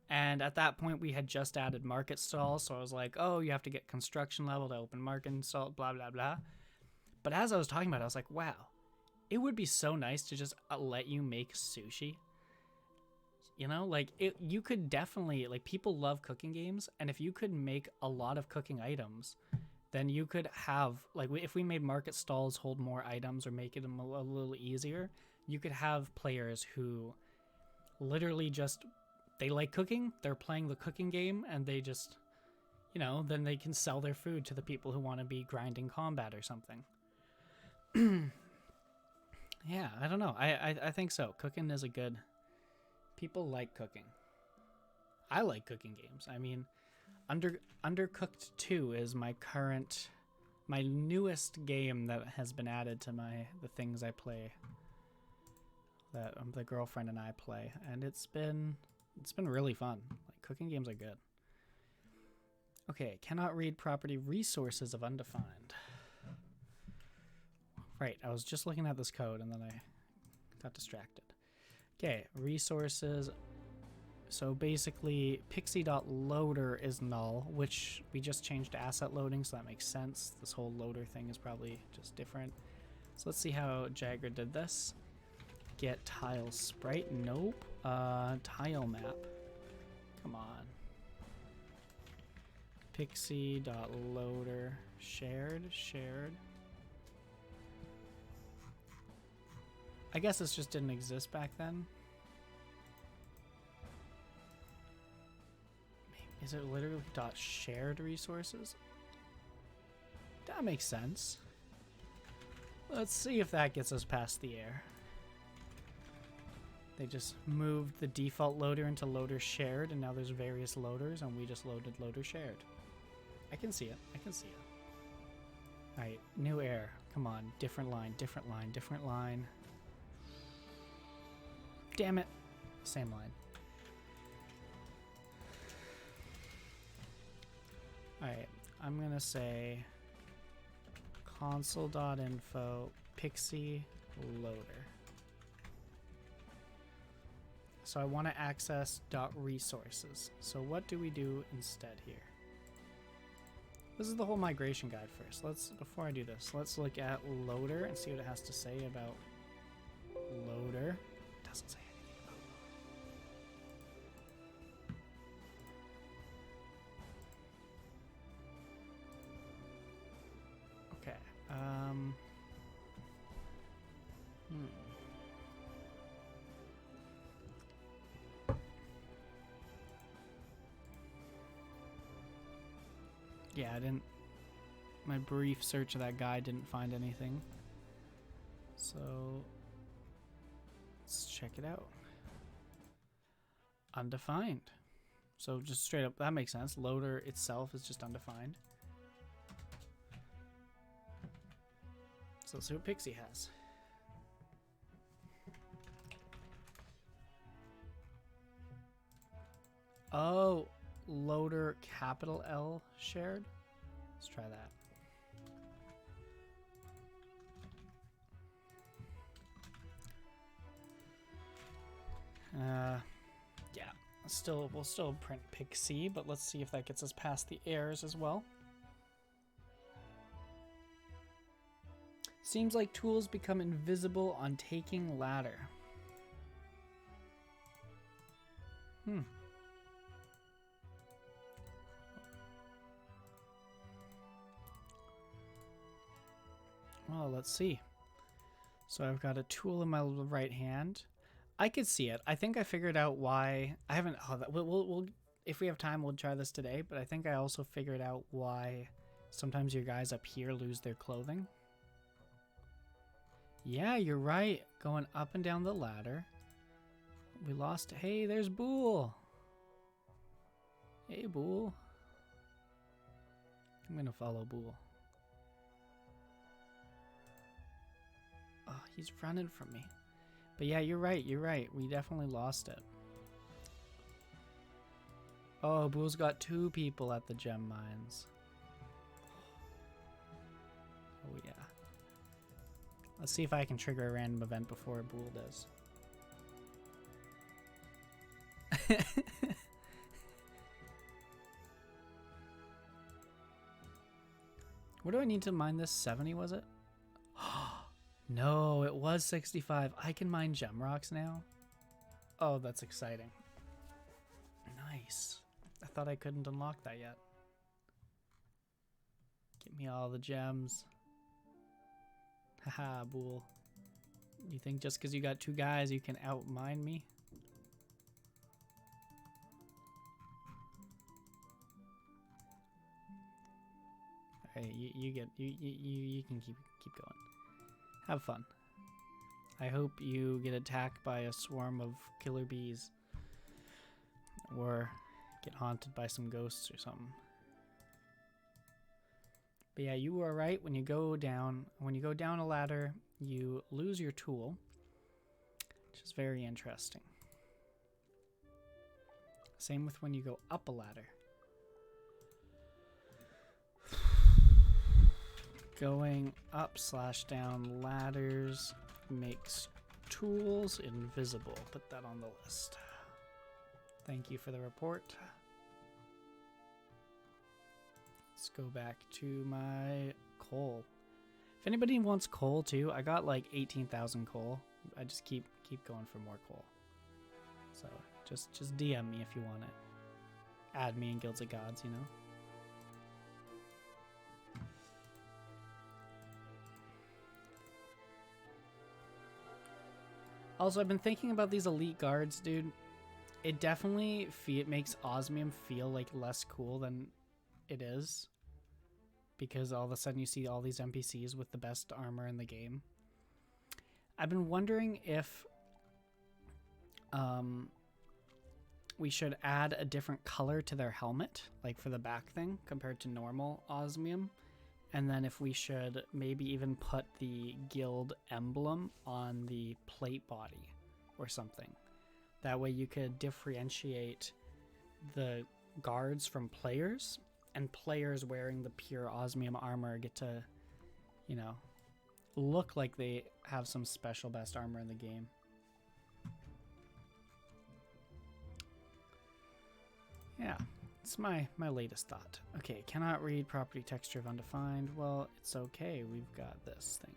And at that point we had just added market stalls. So I was like, oh, you have to get construction level to open market stall, blah, blah, blah. But as I was talking about it, I was like, wow, it would be so nice to just let you make sushi. You know, like, you could definitely, like, people love cooking games, and if you could make a lot of cooking items, then you could have, like, if we made market stalls hold more items or make it a little easier, you could have players who literally just, they like cooking, they're playing the cooking game, and they just, you know, then they can sell their food to the people who want to be grinding combat or something. Yeah, I don't know. I think so. Cooking is a good... People like cooking. I like cooking games. I mean, Undercooked 2 is my newest game that has been added to the things I play. That the girlfriend and I play, and it's been really fun. Like, cooking games are good. Okay, cannot read property resources of undefined. Right, I was just looking at this code and then I got distracted. Okay, resources. So basically, Pixi.loader is null, which we just changed to asset loading, so that makes sense. This whole loader thing is probably just different. So let's see how Jagger did this. Get tile sprite. Nope. Tile map. Come on. Pixi.loader. Shared. I guess this just didn't exist back then. Is it literally .shared resources? That makes sense. Let's see if that gets us past the air. They just moved the default loader into loader shared, and now there's various loaders, and we just loaded loader shared. I can see it. Alright, new air. Come on. Different line. Damn it. Same line. Alright, I'm gonna say console.info Pixi loader. So I want to access .resources. So what do we do instead here? This is the whole migration guide first. Before I do this, let's look at loader and see what it has to say about loader. It doesn't say anything about loader. Okay. Yeah, my brief search of that guide didn't find anything. So let's check it out. Undefined. So just straight up, that makes sense. Loader itself is just undefined. So let's see what Pixi has. Oh, loader capital L shared. Let's try that. Yeah, we'll still print Pixi, but let's see if that gets us past the errors as well. Seems like tools become invisible on taking ladder. Well, let's see. So I've got a tool in my right hand. I could see it. I think I figured out why. I haven't. We'll if we have time, we'll try this today. But I think I also figured out why sometimes your guys up here lose their clothing. Yeah, you're right. Going up and down the ladder. We lost. Hey, there's Bool. Hey, Bool. I'm gonna follow Bool. Oh, he's running from me. But yeah, you're right. We definitely lost it. Oh, Bool's got 2 people at the gem mines. Oh yeah. Let's see if I can trigger a random event before Bool does. What do I need to mine this? 70, was it? No, it was 65. I can mine gem rocks now. Oh, that's exciting. Nice. I thought I couldn't unlock that yet. Give me all the gems. Haha, Bool. You think just because you got 2 guys you can outmine me? Hey, you can keep going. Have fun. I hope you get attacked by a swarm of killer bees, or get haunted by some ghosts or something. But yeah, you were right. When you go down a ladder, you lose your tool, which is very interesting. Same with when you go up a ladder. Going up / down ladders makes tools invisible. Put that on the list. Thank you for the report. Let's go back to my coal. If anybody wants coal too, I got like 18,000 coal. I just keep going for more coal. So just DM me if you want it. Add me in Guilds of Gods, you know. Also, I've been thinking about these elite guards, dude. It definitely makes Osmium feel like less cool than it is, because all of a sudden you see all these NPCs with the best armor in the game. I've been wondering if we should add a different color to their helmet, like for the back thing, compared to normal Osmium. And then if we should maybe even put the guild emblem on the plate body or something. That way you could differentiate the guards from players, and players wearing the pure Osmium armor get to, you know, look like they have some special best armor in the game. Yeah. It's my latest thought. Okay, cannot read property texture of undefined. Well, it's okay. We've got this thing.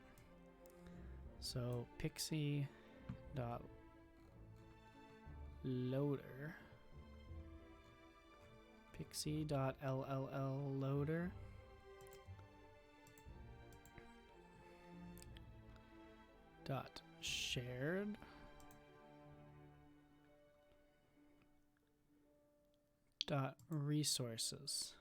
So Pixi dot loader. Pixi dot LLL loader. Dot shared. Dot resources.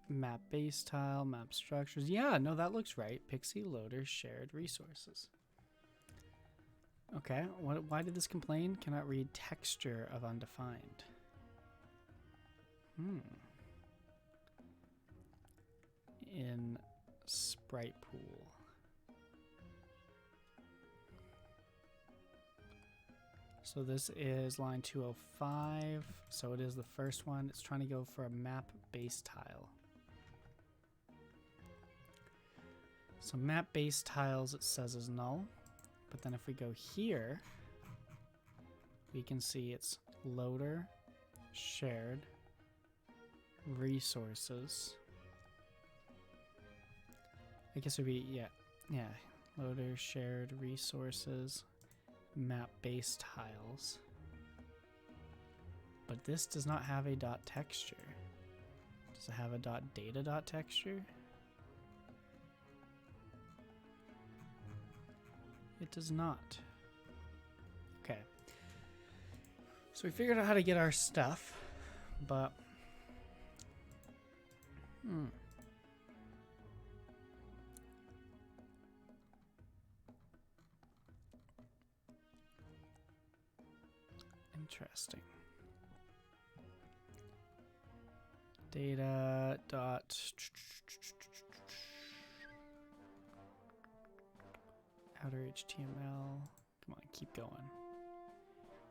Map base tile, map structures. Yeah, no, that looks right. Pixi loader shared resources. Okay, why did this complain? Cannot read texture of undefined. In sprite pool. So this is line 205. So it is the first one. It's trying to go for a map base tile. So map base tiles, it says, is null. But then if we go here, we can see it's loader, shared, resources. I guess it would be, yeah. Loader, shared, resources. Map base tiles, but this does not have a dot texture. Does it have a dot data dot texture? It does not. Okay, so we figured out how to get our stuff, but interesting. Data dot outer HTML. Come on, keep going.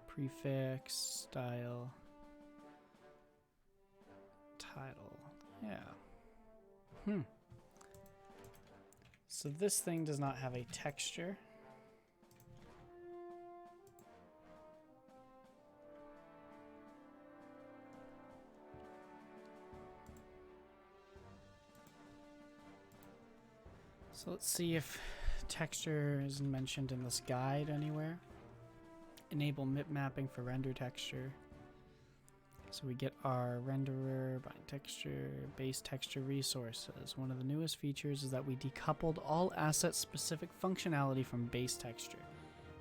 Prefix, style, title. Yeah. So this thing does not have a texture. So let's see if texture is mentioned in this guide anywhere. Enable MIP mapping for render texture. So we get our renderer, bind texture, base texture resources. One of the newest features is that we decoupled all asset-specific functionality from base texture.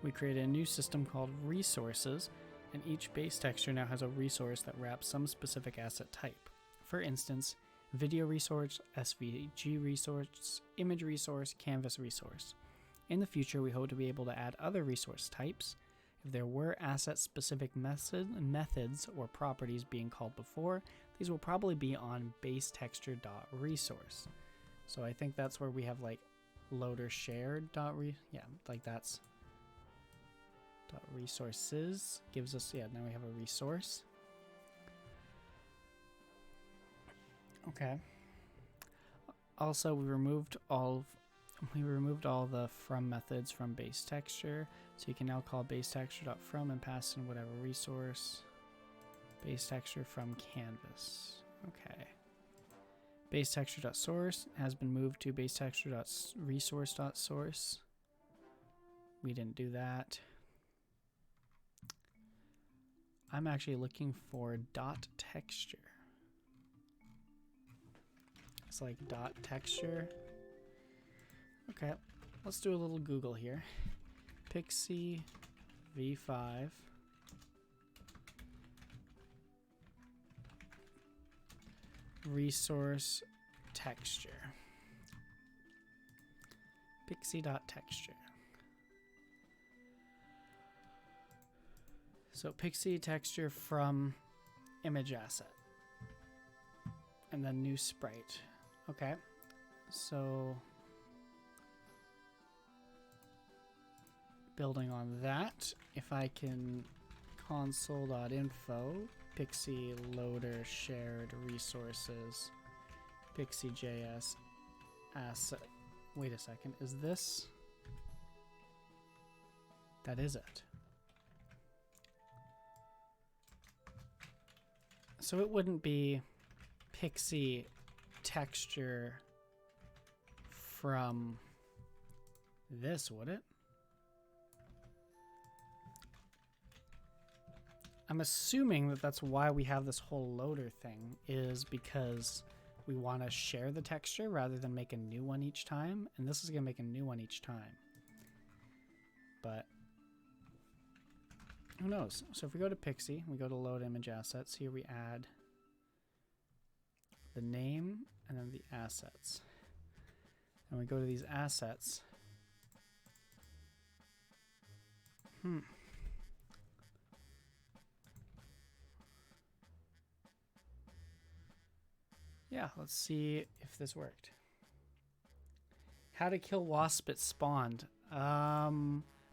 We created a new system called resources, and each base texture now has a resource that wraps some specific asset type. for instance, video resource, SVG resource, image resource, canvas resource. In the future, we hope to be able to add other resource types. If there were asset-specific methods or properties being called before, these will probably be on baseTexture.resource. So I think that's where we have like loader shared yeah, like that's .resources gives us, yeah, now we have a resource. Okay. Also, we removed all the from methods from base texture, so you can now call base texture.from and pass in whatever resource. Base texture from canvas. Okay. Base texture.source has been moved to base texture.resource.source. We didn't do that. I'm actually looking for dot texture. It's like dot texture. Okay, let's do a little Google here. Pixi V5. Resource texture. Pixi.texture. So Pixi texture from image asset. And then new sprite. Okay. So building on that, if I can console.info, Pixi loader shared resources, Pixi.js asset. Wait a second, is this? That is it. So it wouldn't be Pixi texture from this, would it? I'm assuming that that's why we have this whole loader thing, is because we want to share the texture rather than make a new one each time. And this is going to make a new one each time. But who knows? So if we go to Pixi, we go to load image assets. Here we add the name and then the assets. And we go to these assets. Yeah, let's see if this worked. How to kill wasp at spawned. I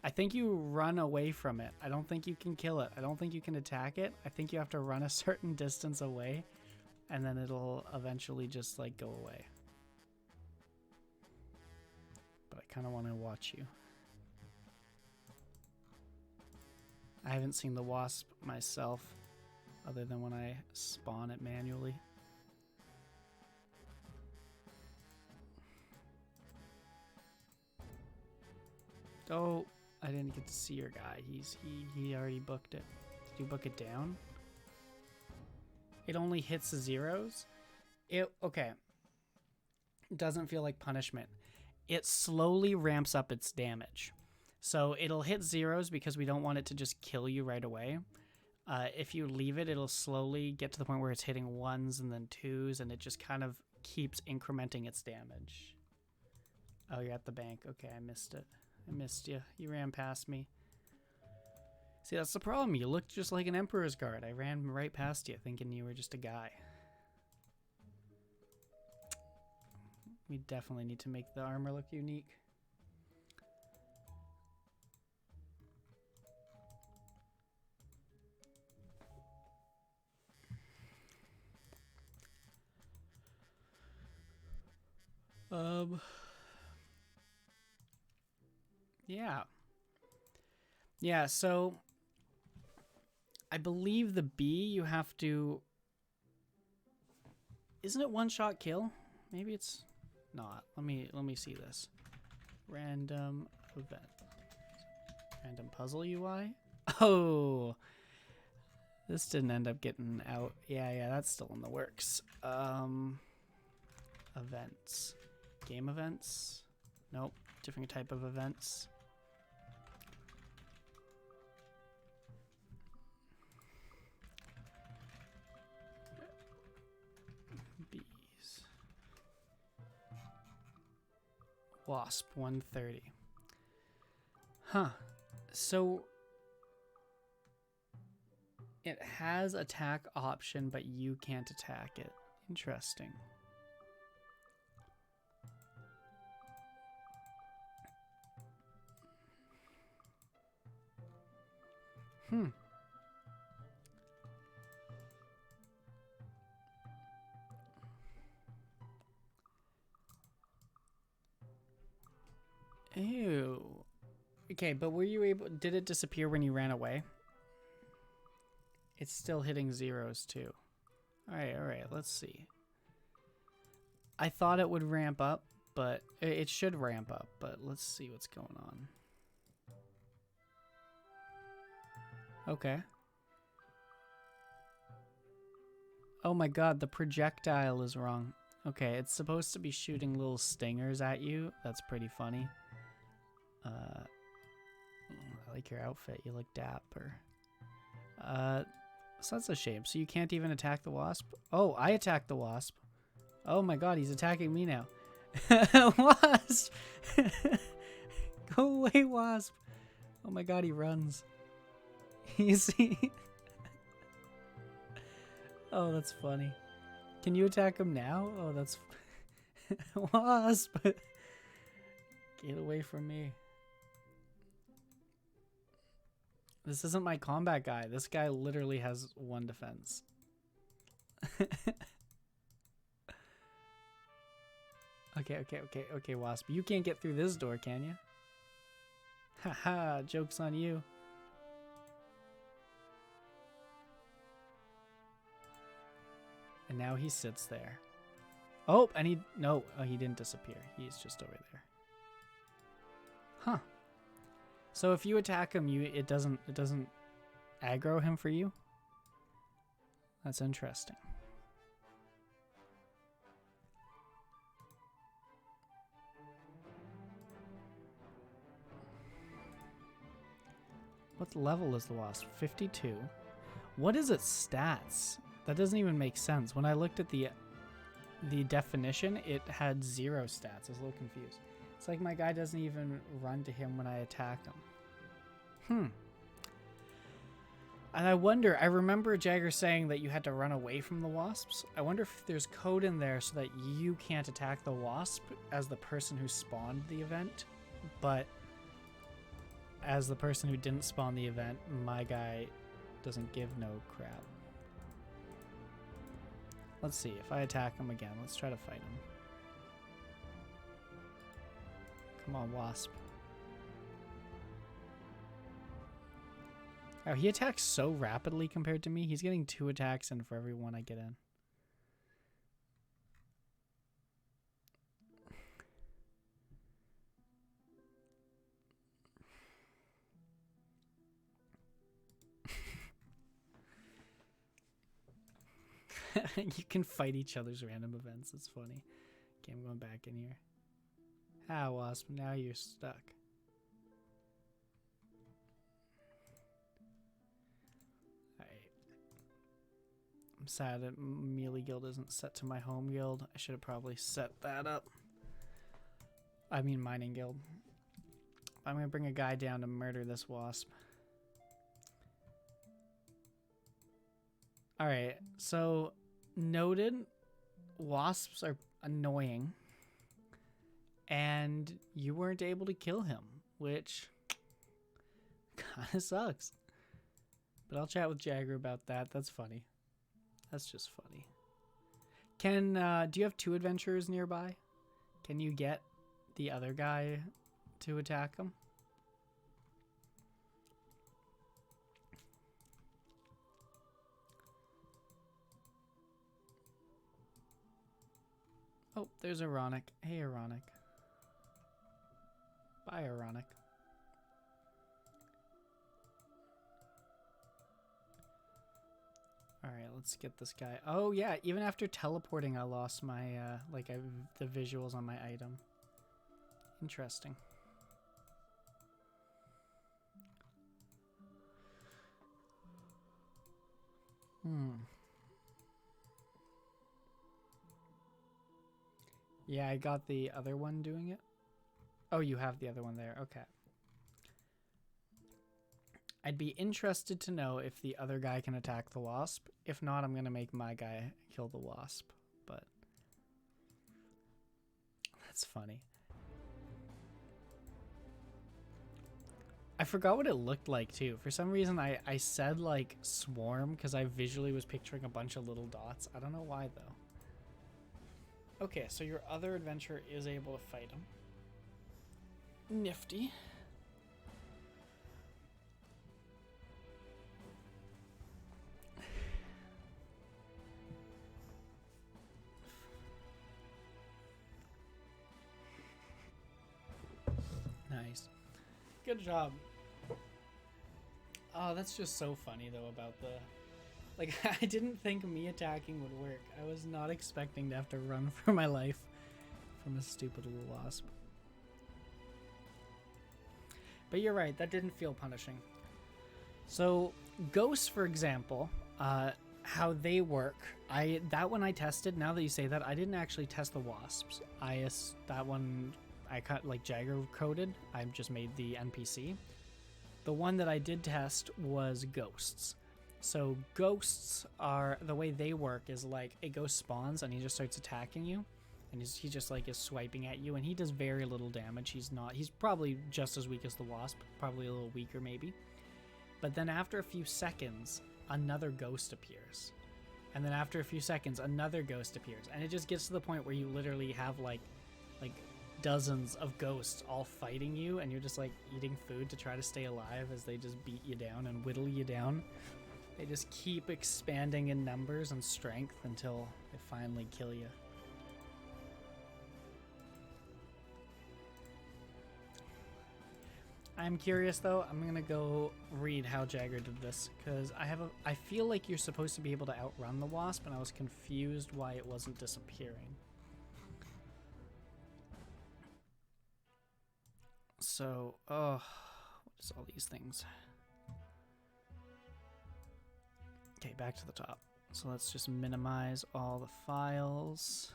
think you run away from it. I don't think you can kill it. I don't think you can attack it. I think you have to run a certain distance away, and then it'll eventually just like go away. But I kind of want to watch you. I haven't seen the wasp myself, other than when I spawn it manually. Oh, I didn't get to see your guy. He already booked it. Did you book it down? It only hits the zeros? Okay. It doesn't feel like punishment. It slowly ramps up its damage. So it'll hit zeros because we don't want it to just kill you right away. If you leave it, it'll slowly get to the point where it's hitting ones and then twos, and it just kind of keeps incrementing its damage. Oh, you're at the bank. Okay, I missed it. I missed you. You ran past me. See, that's the problem. You looked just like an Emperor's Guard. I ran right past you thinking you were just a guy. We definitely need to make the armor look unique. Yeah, so I believe the bee you have to... Isn't it one-shot kill? Maybe it's not. Let me see this. Random event. Random puzzle UI? Oh! This didn't end up getting out. Yeah, that's still in the works. Events. Game events? Nope. Different type of events. Wasp 130. Huh. So it has attack option, but you can't attack it. Interesting. Ew. Okay, but were you able... Did it disappear when you ran away? It's still hitting zeros, too. Alright, let's see. I thought it would ramp up, but... It should ramp up, but let's see what's going on. Okay. Oh my god, the projectile is wrong. Okay, it's supposed to be shooting little stingers at you. That's pretty funny. I like your outfit. You look dapper. So that's a shame. So you can't even attack the wasp? Oh, I attacked the wasp. Oh my god, he's attacking me now. Wasp! Go away, wasp. Oh my god, he runs. You see? Oh, that's funny. Can you attack him now? Oh, that's... Wasp! Get away from me. This isn't my combat guy. This guy literally has 1 defense. Okay, Wasp. You can't get through this door, can you? Haha, joke's on you. And now he sits there. Oh, and he... No, oh, he didn't disappear. He's just over there. Huh. So if you attack him, it doesn't aggro him for you? That's interesting. What level is the wasp? 52. What is its stats? That doesn't even make sense. When I looked at the definition, it had 0 stats. I was a little confused. It's like my guy doesn't even run to him when I attack him. And I wonder, I remember Jagger saying that you had to run away from the wasps. I wonder if there's code in there so that you can't attack the wasp as the person who spawned the event, but as the person who didn't spawn the event, my guy doesn't give no crap. Let's see, if I attack him again, let's try to fight him. Come on, wasp. Oh, he attacks so rapidly compared to me. He's getting 2 attacks in for every 1 I get in. You can fight each other's random events. It's funny. Okay, I'm going back in here. Ah, wasp, now you're stuck. I'm sad that Melee Guild isn't set to my home guild. I should have probably set that up. I mean Mining Guild. I'm going to bring a guy down to murder this wasp. Alright, so noted wasps are annoying. And you weren't able to kill him, which kind of sucks. But I'll chat with Jagger about that. That's funny. That's just funny. Can do you have 2 adventurers nearby? Can you get the other guy to attack him? Oh, there's Ironic. Hey, Ironic. Bye, Ironic. Alright, let's get this guy. Oh, yeah, even after teleporting, I lost my, the visuals on my item. Interesting. Yeah, I got the other one doing it. Oh, you have the other one there. Okay. I'd be interested to know if the other guy can attack the wasp. If not, I'm going to make my guy kill the wasp. But that's funny. I forgot what it looked like, too. For some reason, I said, like, swarm because I visually was picturing a bunch of little dots. I don't know why, though. Okay, so your other adventurer is able to fight him. Nifty. Nice. Good job. Oh, that's just so funny, though, about the... Like, I didn't think me attacking would work. I was not expecting to have to run for my life from a stupid little wasp. But you're right, that didn't feel punishing. So, ghosts, for example, how they work. That one I tested. Now that you say that, I didn't actually test the wasps. That one I cut like Jagger coded. I just made the NPC. The one that I did test was ghosts. So ghosts are, the way they work is like a ghost spawns and he just starts attacking you, and he just like is swiping at you, and he does very little damage. He's probably just as weak as the wasp, probably a little weaker maybe. But then after a few seconds, another ghost appears. And then after a few seconds, another ghost appears. And it just gets to the point where you literally have like dozens of ghosts all fighting you, and you're just like eating food to try to stay alive as they just beat you down and whittle you down. They just keep expanding in numbers and strength until they finally kill you. I'm curious though. I'm gonna go read how Jagger did this, because I feel like you're supposed to be able to outrun the wasp, and I was confused why it wasn't disappearing. So, what is all these things? Okay, back to the top. So let's just minimize all the files.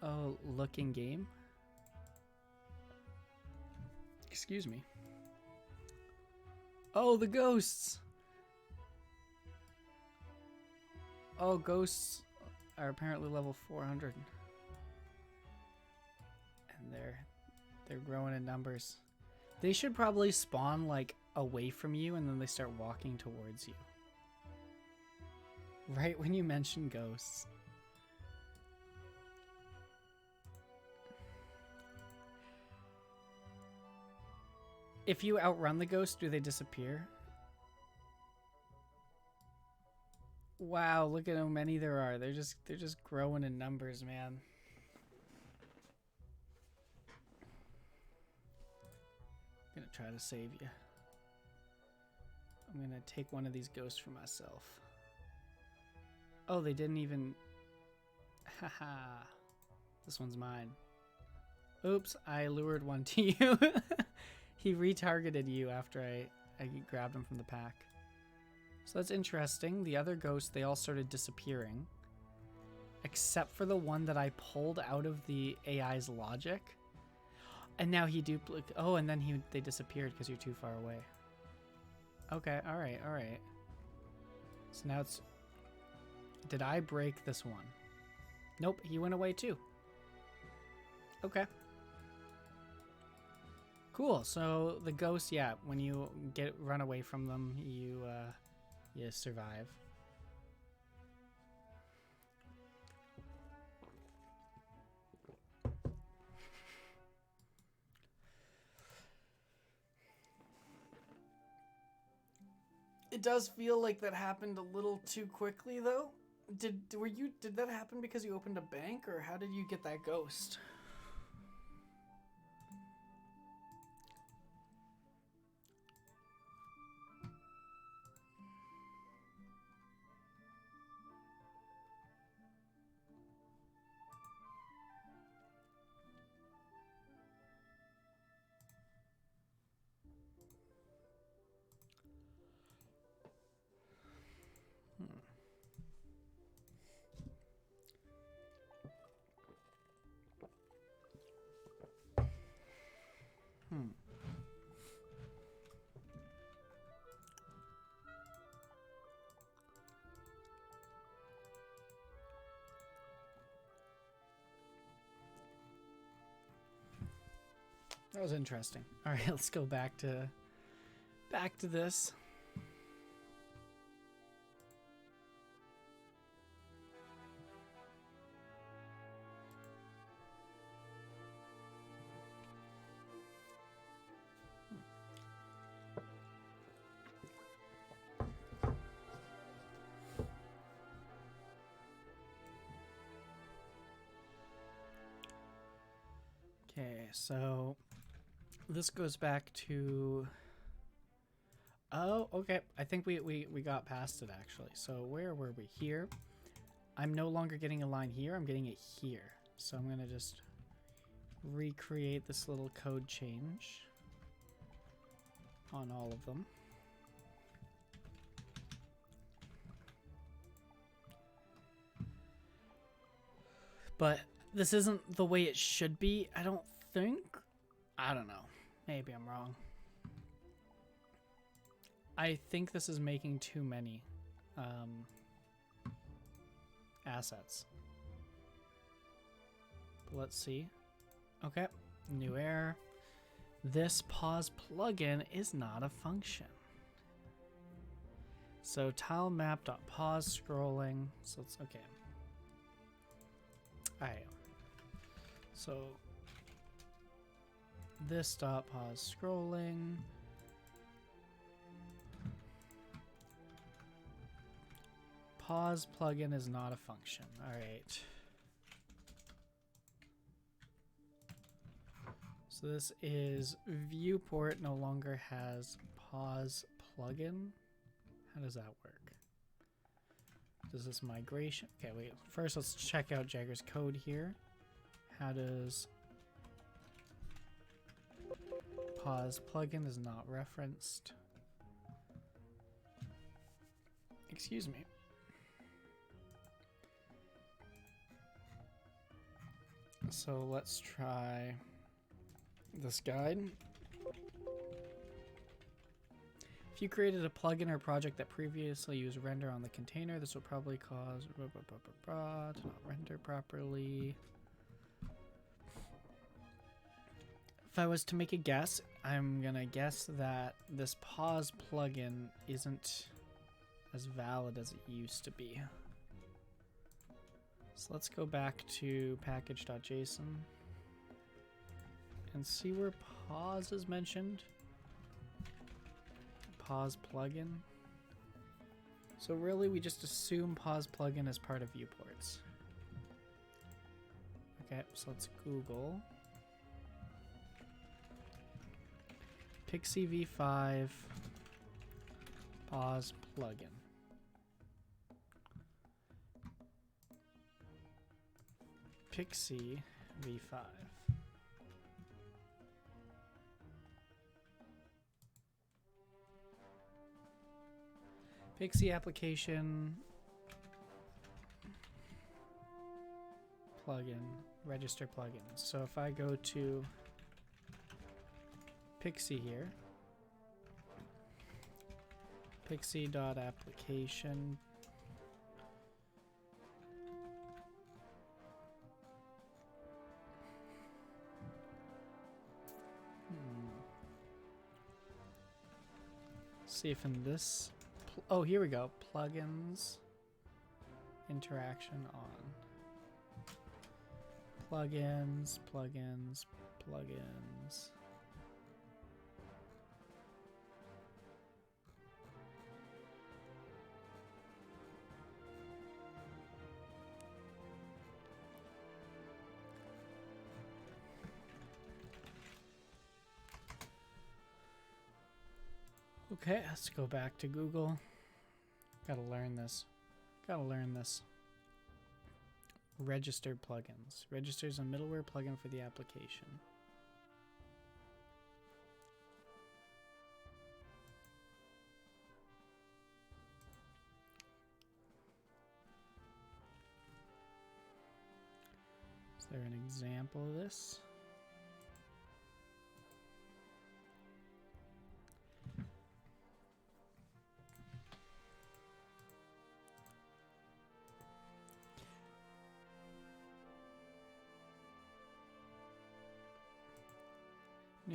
Oh, look in game. Excuse me. Oh, the ghosts. Oh, ghosts are apparently level 400. And they're growing in numbers. They should probably spawn like away from you, and then they start walking towards you. Right when you mention ghosts. If you outrun the ghost, do they disappear? Wow, look at how many there are. They're just growing in numbers, man. I'm gonna try to save you. I'm gonna take one of these ghosts for myself. Oh, they didn't even... Haha. This one's mine. Oops, I lured one to you. He retargeted you after I grabbed him from the pack. So that's interesting. The other ghosts, they all started disappearing. Except for the one that I pulled out of the AI's logic. And now he oh, and then they disappeared because you're too far away. Okay, alright, alright. So now it's... Did I break this one? Nope, he went away too. Okay. Cool, so the ghosts, yeah, when you run away from them, you survive. It does feel like that happened a little too quickly, though. Did that happen because you opened a bank, or how did you get that ghost? That was interesting. All right, let's go back to this. Okay, so this goes back to... Oh, okay. I think we got past it, actually. So where were we? Here. I'm no longer getting a line here. I'm getting it here. So I'm going to just recreate this little code change on all of them. But this isn't the way it should be, I don't think. I don't know. Maybe I'm wrong. I think this is making too many assets. But let's see. Okay, new error. This pause plugin is not a function. So tile map.pause scrolling. So it's okay. Alright. So this dot pause scrolling. Pause plugin is not a function. Alright. So this is viewport no longer has pause plugin. How does that work? Does this migration? Okay, wait. First, let's check out Jagger's code here. How does pause plugin is not referenced? Excuse me. So let's try this guide. If you created a plugin or project that previously used render on the container, this will probably cause to not render properly. If I was to make a guess, I'm gonna guess that this pause plugin isn't as valid as it used to be. So let's go back to package.json and see where pause is mentioned. Pause plugin. So really we just assume pause plugin is part of viewports. Okay, so let's Google Pixi V5 pause plugin. Pixi V5. Pixi application plugin, register plugins. So if I go to Pixi here, Pixi.application, see if in this, oh, here we go, plugins, interaction on, plugins, plugins, plugins. Okay, let's go back to Google. Gotta learn this. Gotta learn this. Registered plugins. Registers a middleware plugin for the application. Is there an example of this?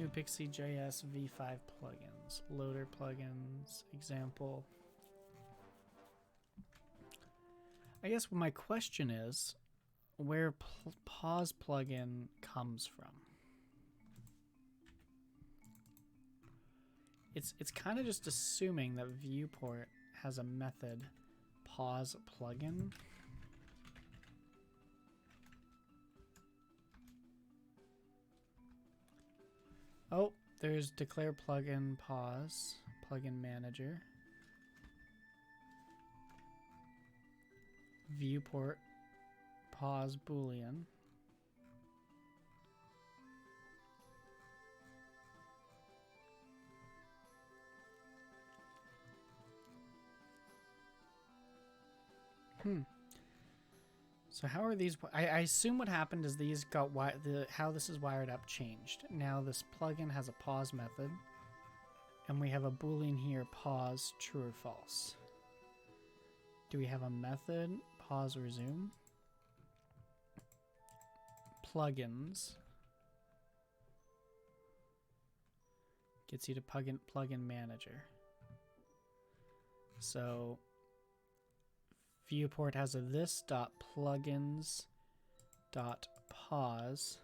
New Pixi V5 plugins. Loader plugins. Example. I guess my question is where pause plugin comes from. It's kind of just assuming that viewport has a method pause plugin. Oh, there's declare plugin pause, plugin manager, viewport pause boolean. So how are these? I assume what happened is these got how this is wired up changed. Now this plugin has a pause method, and we have a boolean here: pause, true or false. Do we have a method pause resume? Plugins gets you to plugin manager. So viewport has a this dot plugins dot pause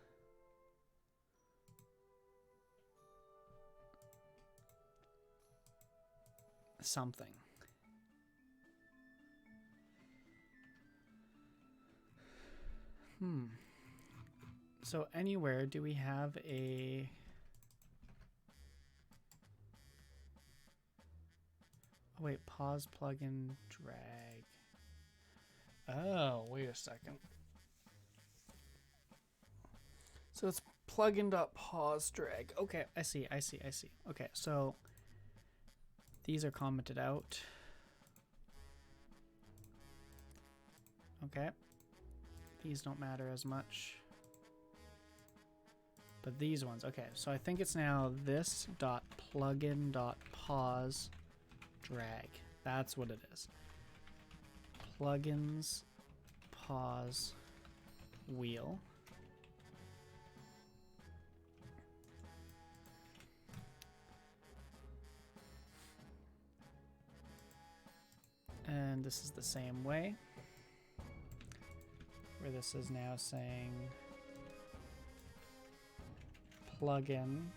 something. So anywhere do we have a pause plugin drag. Oh, wait a second. So it's plugin.pause drag. Okay, I see. Okay, so these are commented out. Okay. These don't matter as much. But these ones, okay. So I think it's now this dot plugin dot pause drag. That's what it is. Plugins pause wheel. And this is the same way, where this is now saying plugin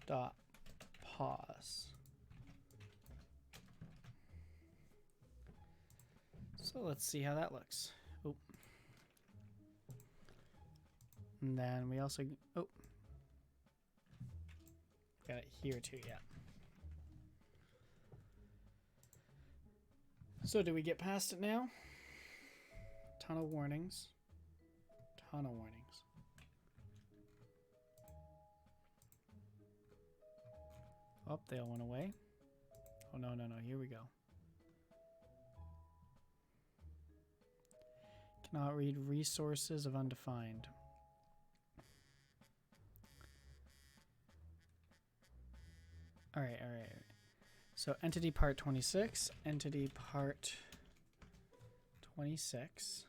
dot pause. So let's see how that looks. Oh. And then we also, oh, got it here too, yeah. So do we get past it now? Ton of warnings. Ton of warnings. Oh, they all went away. Oh, no, here we go. Cannot read resources of undefined. All right. So entity part 26, entity part 26.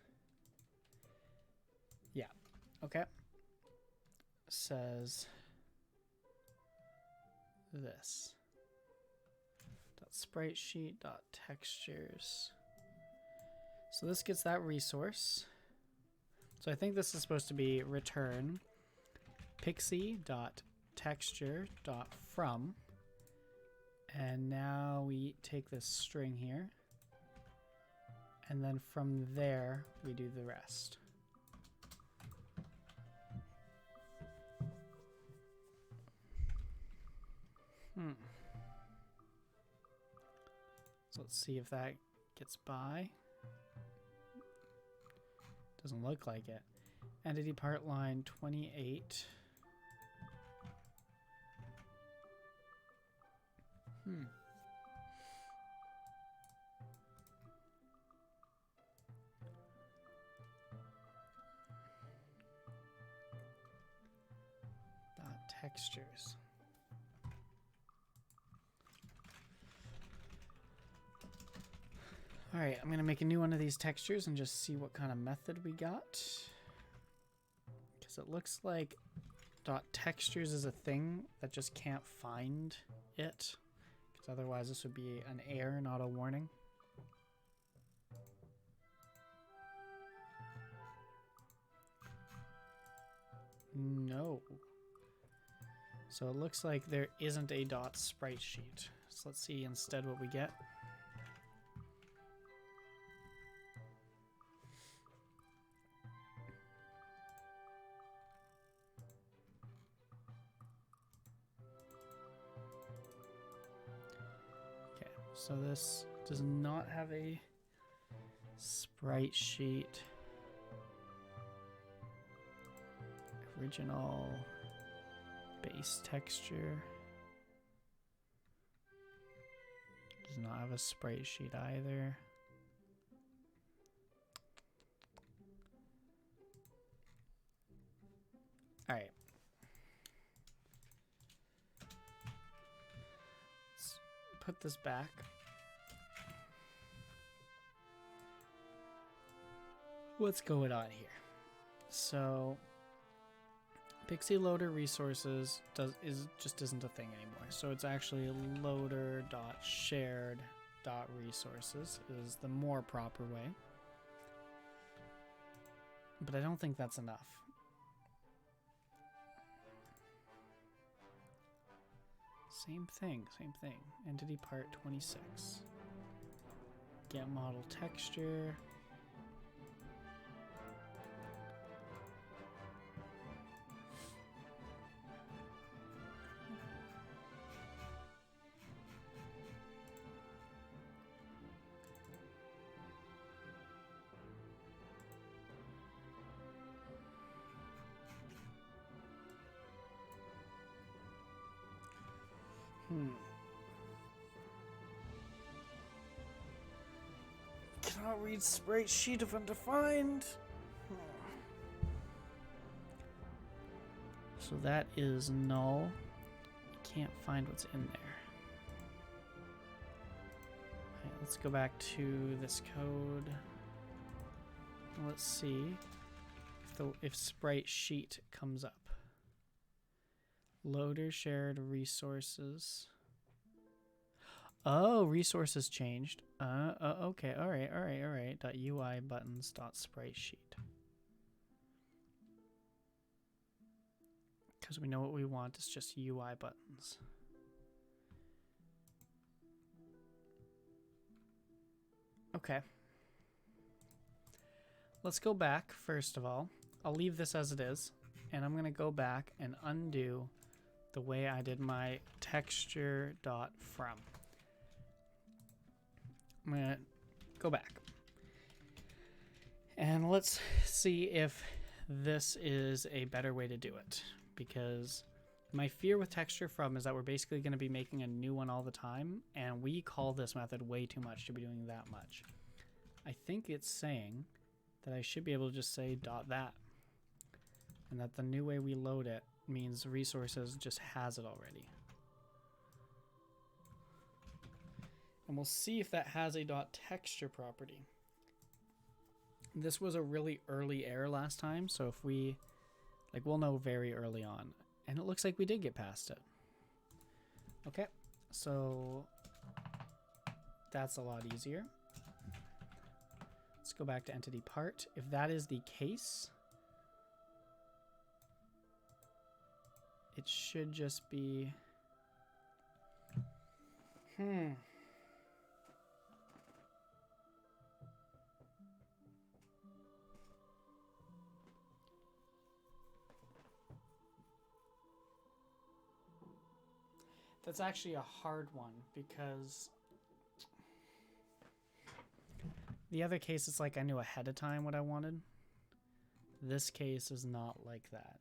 Yeah, okay. Says this. Dot sprite sheet, dot textures. So this gets that resource. So I think this is supposed to be return pixi.texture.from. And now we take this string here. And then from there, we do the rest. So let's see if that gets by. Doesn't look like it. Entity part line 28. Dot textures. All right, I'm gonna make a new one of these textures and just see what kind of method we got. Because it looks like dot textures is a thing that just can't find it, because otherwise this would be an error, not a warning. No. So it looks like there isn't a dot sprite sheet. So let's see instead what we get. Okay, so this does not have a sprite sheet. Original base texture. Does not have a sprite sheet either. All right. Let's put this back. What's going on here? So Pixi loader resources just isn't a thing anymore. So it's actually loader.shared.resources is the more proper way. But I don't think that's enough. Same thing. Entity part 26. Get model texture. Cannot read sprite sheet of undefined. So that is null. Can't find what's in there. Alright, let's go back to this code. Let's see if sprite sheet comes up. Loader shared resources. Oh, resources changed. Okay, all right. .ui buttons .sprite sheet. Because we know what we want. It's just UI buttons. Okay. Let's go back first of all. I'll leave this as it is, and I'm gonna go back and undo the way I did my texture.from. I'm gonna go back and let's see if this is a better way to do it, because my fear with texture from is that we're basically going to be making a new one all the time, and we call this method way too much to be doing that much. I think it's saying that I should be able to just say dot that, and that the new way we load it means resources just has it already. And we'll see if that has a .texture property. This was a really early error last time, so if we, we'll know very early on. And it looks like we did get past it. Okay, so that's a lot easier. Let's go back to entity part. If that is the case, it should just be, That's actually a hard one, because the other case, it's like I knew ahead of time what I wanted. This case is not like that.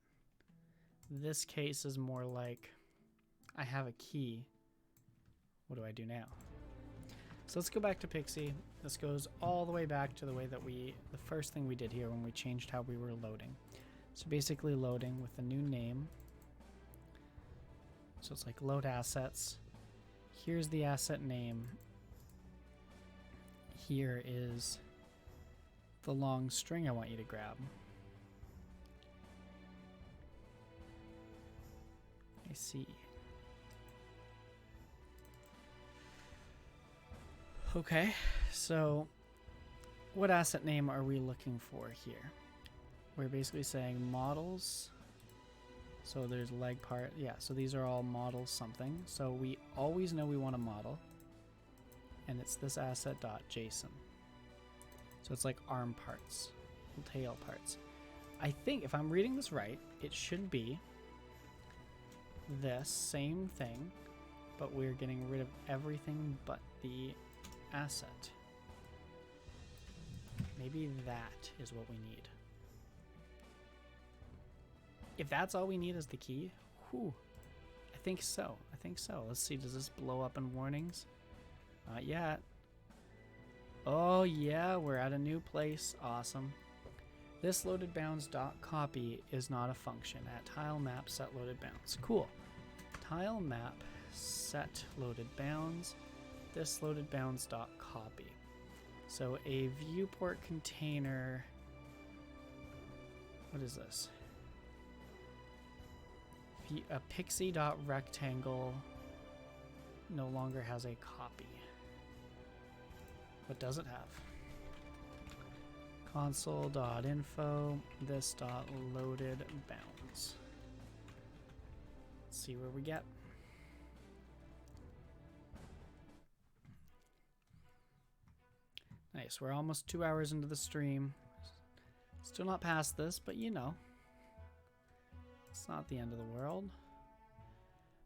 This case is more like I have a key. What do I do now? So let's go back to Pixi. This goes all the way back to the way that the first thing we did here when we changed how we were loading. So basically loading with a new name. So it's like load assets. Here's the asset name. Here is the long string I want you to grab. I see. Okay, so what asset name are we looking for here? We're basically saying models. So there's leg part. Yeah, so these are all models something. So we always know we want a model. And it's this asset.json. So it's like arm parts, tail parts. I think if I'm reading this right, it should be this same thing, but we're getting rid of everything but the asset. Maybe that is what we need. If that's all we need as the key, whew, I think so. I think so. Let's see, does this blow up in warnings? Not yet. Oh yeah, we're at a new place. Awesome. This loaded bounds dot copy is not a function at tile map set loaded bounds. Cool. Tile map set loaded bounds. This loaded bounds dot copy. So a viewport container. What is this? A Pixi rectangle no longer has a copy. What does it have? Console.info, this.loaded bounds. Let's see where we get. Nice, we're almost 2 hours into the stream. Still not past this, but you know. It's not the end of the world.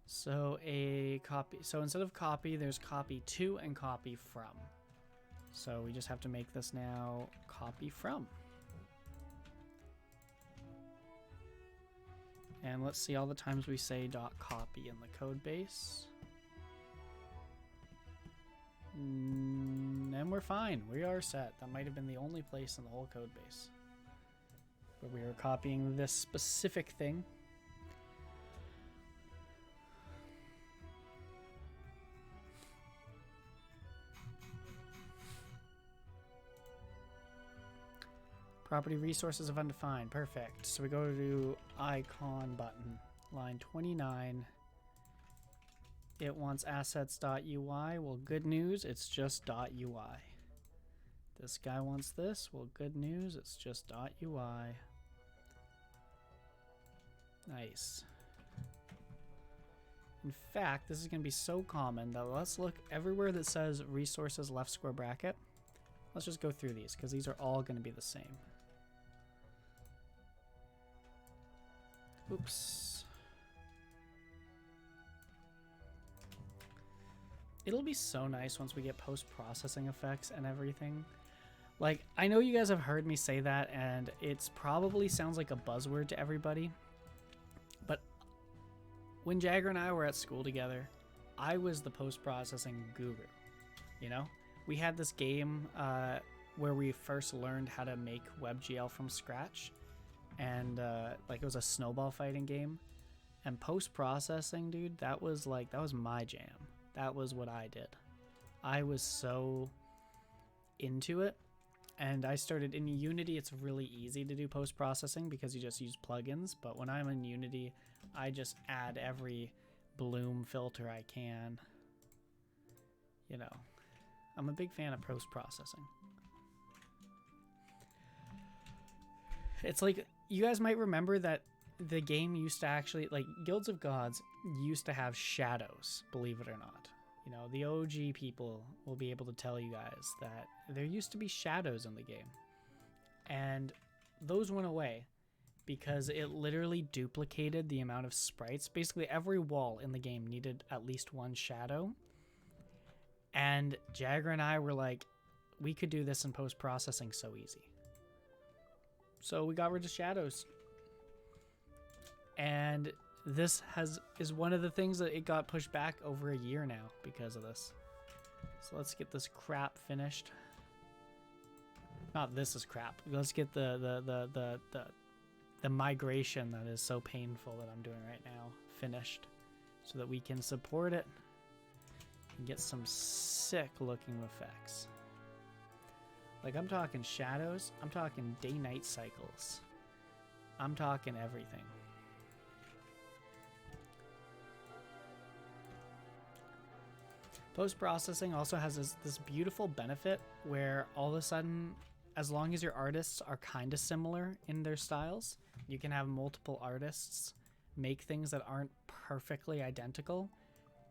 So a copy. So instead of copy, there's copy to and copy from. So we just have to make this now copy from. And let's see all the times we say .copy in the code base. And we're fine. We are set. That might have been the only place in the whole code base where we were copying this specific thing. Property resources of undefined. Perfect. So we go to icon button. Line 29. It wants assets.ui. Well, good news. It's just .ui. This guy wants this. Well, good news. It's just .ui. Nice. In fact, this is going to be so common that let's look everywhere that says resources left square bracket. Let's just go through these because these are all going to be the same. Oops. It'll be so nice once we get post-processing effects and everything. Like, I know you guys have heard me say that, and it's probably sounds like a buzzword to everybody. But when Jagger and I were at school together, I was the post-processing guru. You know? We had this game where we first learned how to make WebGL from scratch. And like it was a snowball fighting game, and post-processing, dude, that was my jam. That was what I did. I was so into it, and I started in Unity. It's really easy to do post-processing because you just use plugins, but when I'm in Unity, I just add every bloom filter I can. You know, I'm a big fan of post-processing. It's like, you guys might remember that the game used to actually, like, Guilds of Gods used to have shadows, believe it or not. You know, the OG people will be able to tell you guys that there used to be shadows in the game. And those went away because it literally duplicated the amount of sprites. Basically, every wall in the game needed at least one shadow. And Jagger and I were like, we could do this in post-processing so easy. So we got rid of shadows. And this is one of the things that it got pushed back over a year now because of this. So let's get this crap finished. Not this is crap. Let's get the migration that is so painful that I'm doing right now finished so that we can support it and get some sick looking effects. Like, I'm talking shadows, I'm talking day-night cycles, I'm talking everything. Post-processing also has this beautiful benefit where all of a sudden, as long as your artists are kind of similar in their styles, you can have multiple artists make things that aren't perfectly identical,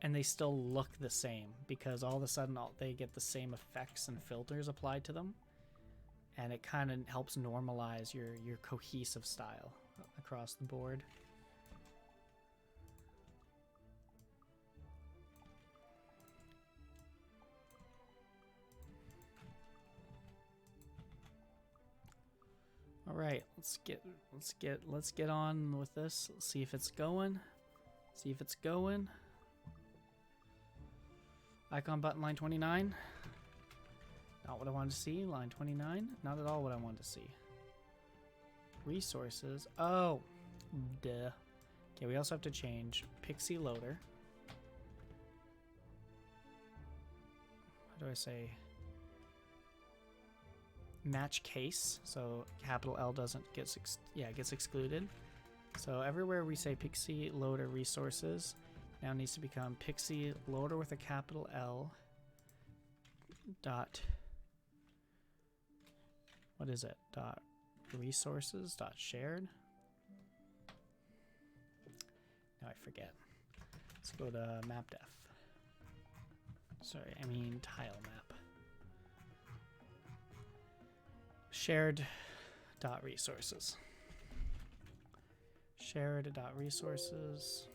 and they still look the same because all of a sudden they get the same effects and filters applied to them, and it kind of helps normalize your cohesive style across the board. All right, let's get on with this. Let's see if it's going. See if it's going. Icon button line 29. Not what I wanted to see. Line 29. Not at all what I wanted to see. Resources. Oh, duh. Okay, we also have to change Pixi loader. How do I say? Match case, so capital L doesn't gets excluded. So everywhere we say Pixi loader resources now needs to become Pixi loader with a capital L dot, what is it, dot resources dot shared. Now I forget. Let's go to map def. Sorry, I mean tile map. Shared dot resources. Shared dot resources.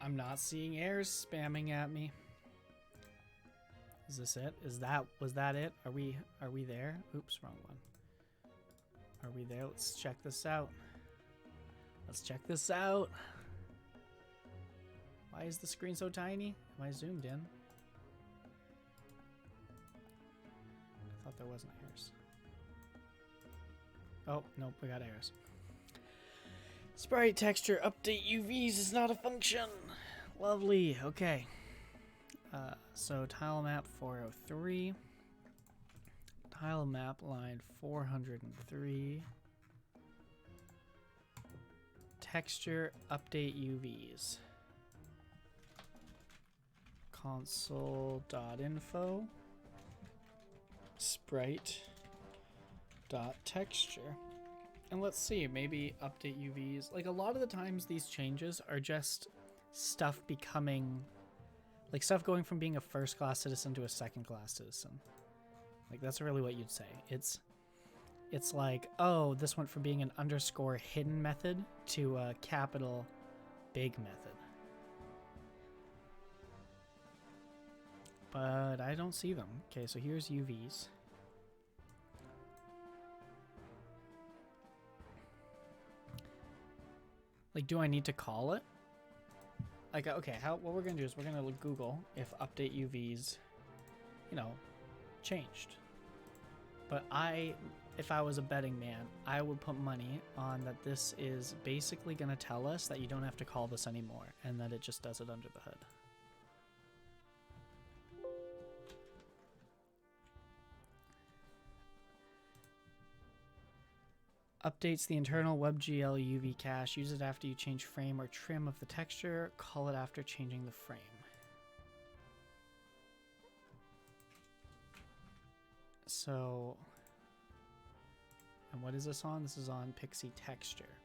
I'm not seeing errors spamming at me. Is this it? Was that it? Are we there? Oops, wrong one. Are we there? Let's check this out. Let's check this out. Why is the screen so tiny? Am I zoomed in? I thought there wasn't errors. Oh, nope, we got errors. Sprite texture update UVs is not a function. Lovely. Okay. So tile map 403. Tile map line 403. Texture update UVs. Console.info. Sprite.texture. And let's see, maybe update UVs. Like a lot of the times these changes are just stuff becoming, like stuff going from being a first class citizen to a second class citizen. Like that's really what you'd say. It's like, oh, this went from being an underscore hidden method to a capital big method. But I don't see them. Okay, so here's UVs. Like, do I need to call it? Like, okay, what we're gonna do is we're gonna Google if update UVs, you know, changed. But if I was a betting man, I would put money on that this is basically gonna tell us that you don't have to call this anymore, and that it just does it under the hood. Updates the internal WebGL UV cache. Use it after you change frame or trim of the texture. Call it after changing the frame. So, and what is this on? This is on Pixi texture.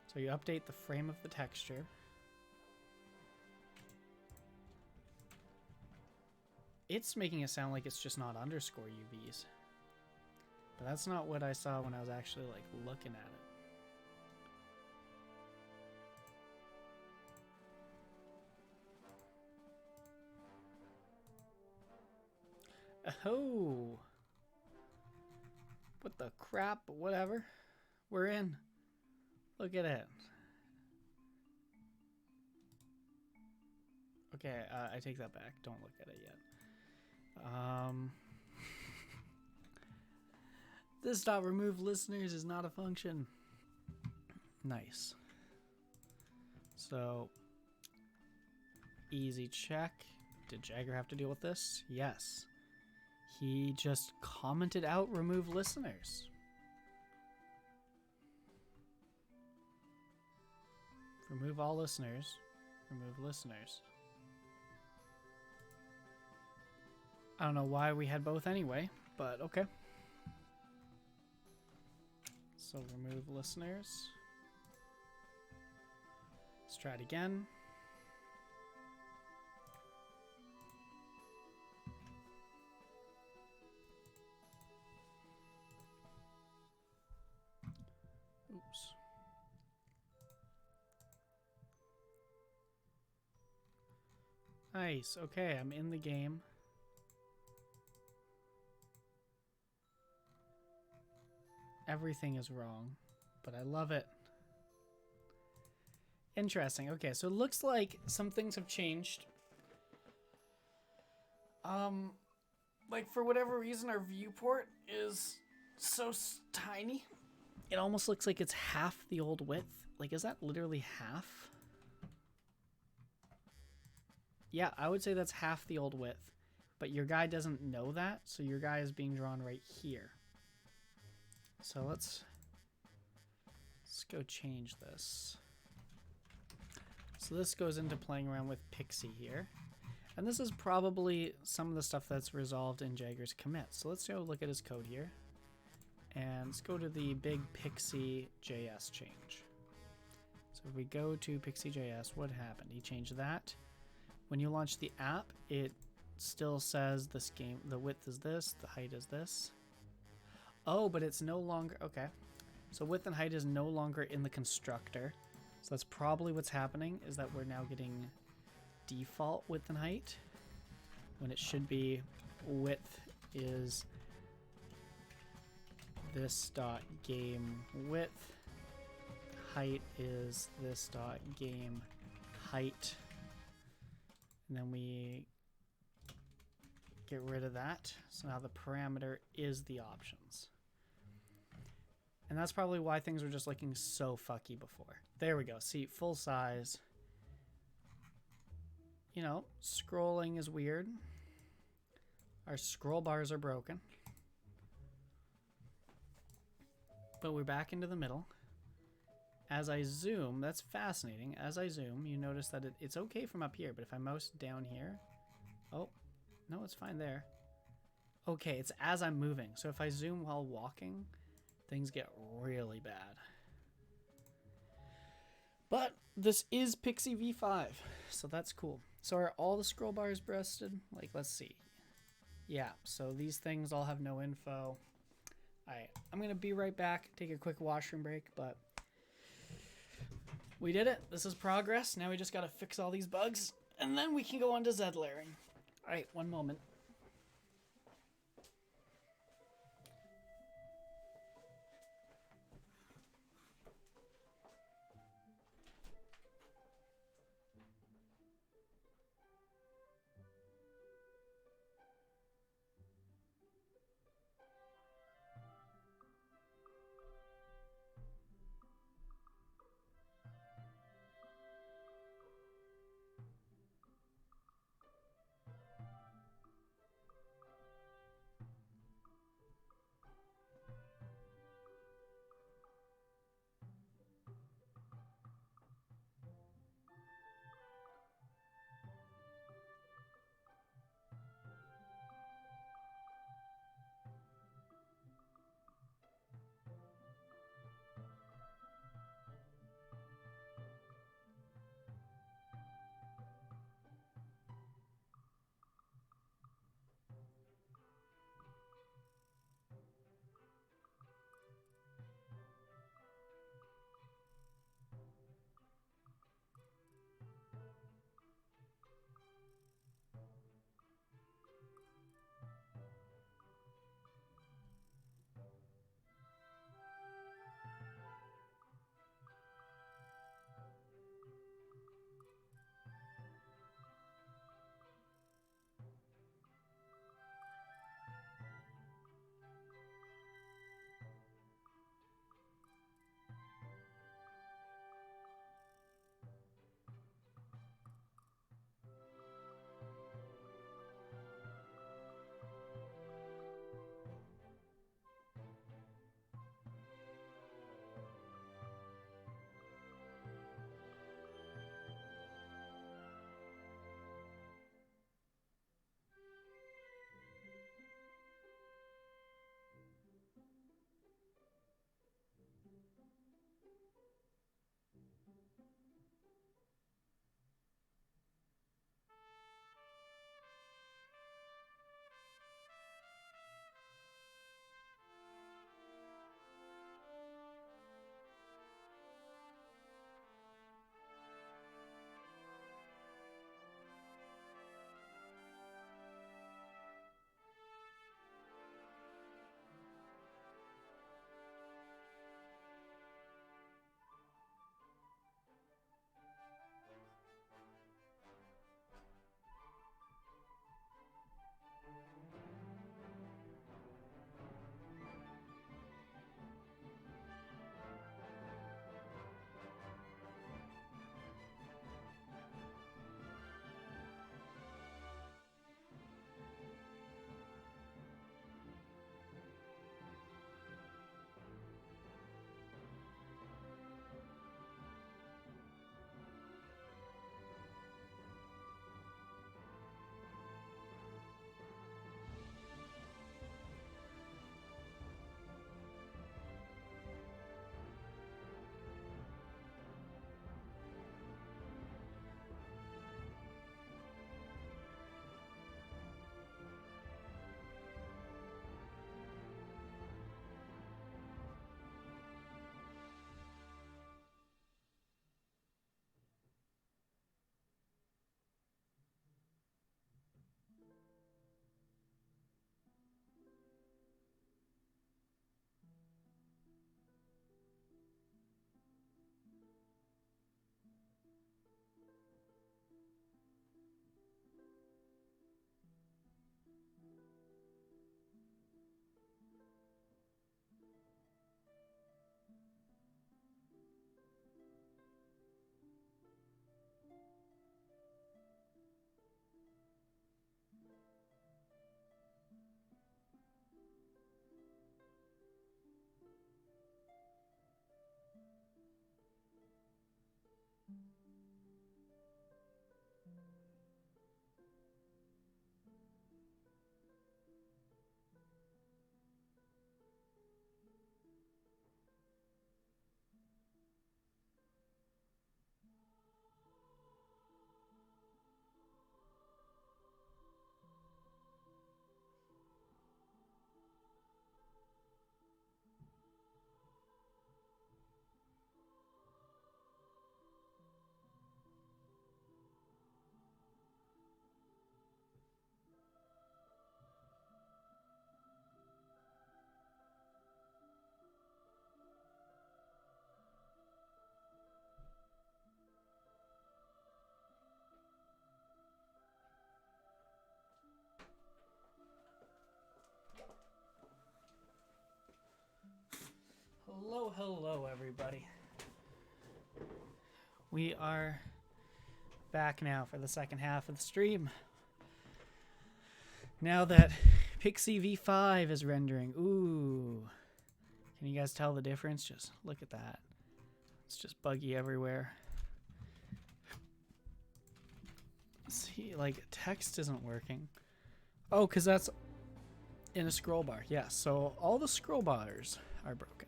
So you update the frame of the texture. It's making it sound like it's just not underscore UVs. But that's not what I saw when I was actually like looking at it. Oh, what the crap? Whatever. We're in. Look at it. Okay, I take that back. Don't look at it yet. This dot remove listeners is not a function. Nice. So, easy check. Did Jagger have to deal with this? Yes. He just commented out remove listeners. Remove all listeners. Remove listeners. I don't know why we had both anyway, but okay. So remove listeners. Let's try it again. Oops. Nice. Okay, I'm in the game. Everything is wrong, but I love it. Interesting. Okay, so it looks like some things have changed. Like for whatever reason, our viewport is so tiny. It almost looks like it's half the old width. Like, is that literally half? Yeah, I would say that's half the old width. But your guy doesn't know that, so your guy is being drawn right here. So let's go change this. So this goes into playing around with Pixi here. And this is probably some of the stuff that's resolved in Jagger's commit. So let's go look at his code here. And let's go to the big Pixi JS change. So if we go to Pixi JS, what happened? He changed that. When you launch the app, it still says this game, the width is this, the height is this. Oh, but it's no longer, okay. So width and height is no longer in the constructor. So that's probably what's happening, is that we're now getting default width and height when it should be width is this dot game width, height is this dot game height, and then we get rid of that. So now the parameter is the options. And that's probably why things were just looking so fucky before. There we go. See, full size. You know, scrolling is weird. Our scroll bars are broken. But we're back into the middle. As I zoom, that's fascinating. As I zoom, you notice that it's okay from up here, but if I mouse down here, oh, no, it's fine there. Okay, it's as I'm moving. So if I zoom while walking, things get really bad. But this is Pixi V5, so that's cool. So are all the scroll bars breasted? Like, let's see. Yeah, so these things all have no info. Alright, I'm going to be right back, take a quick washroom break, but we did it. This is progress. Now we just got to fix all these bugs, and then we can go on to Zed layering. Alright, one moment. Hello, hello, everybody. We are back now for the second half of the stream. Now that Pixi V5 is rendering. Ooh. Can you guys tell the difference? Just look at that. It's just buggy everywhere. See, like, text isn't working. Oh, because that's in a scroll bar. Yeah, so all the scroll bars are broken.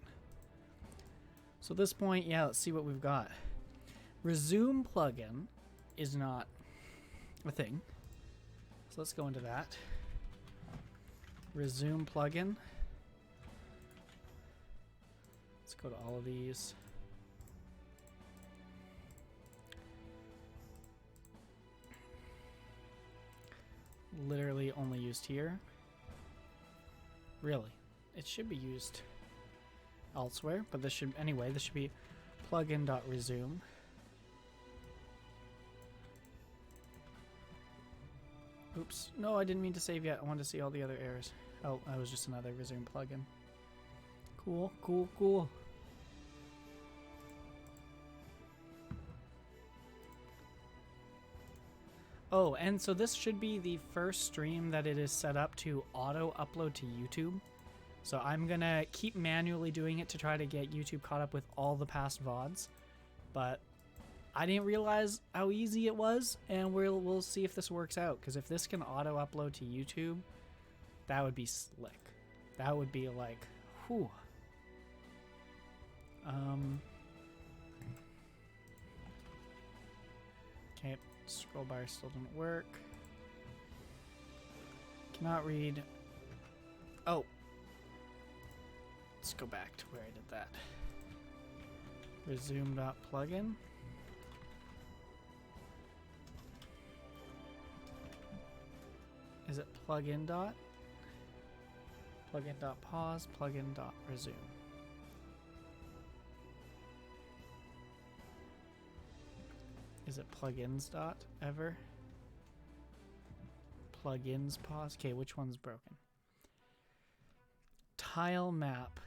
So at this point, yeah, let's see what we've got. Resume plugin is not a thing. So let's go into that. Resume plugin. Let's go to all of these. Literally only used here. Really, it should be used elsewhere, but this should, anyway, this should be plugin.resume. Oops, no, I didn't mean to save yet. I wanted to see all the other errors. Oh, that was just another resume plugin. Cool, cool, cool. Oh, and so this should be the first stream that it is set up to auto upload to YouTube. So I'm gonna keep manually doing it to try to get YouTube caught up with all the past VODs. But I didn't realize how easy it was, and we'll see if this works out. Because if this can auto upload to YouTube, that would be slick. That would be like, whew. Okay. Scroll bar still didn't work. Cannot read. Oh. Let's go back to where I did that. Resume.plugin. Is it plugin dot? Plugin.pause, plugin.resume. Is it plugins dot ever? Plugins pause. Okay, which one's broken? Tile map.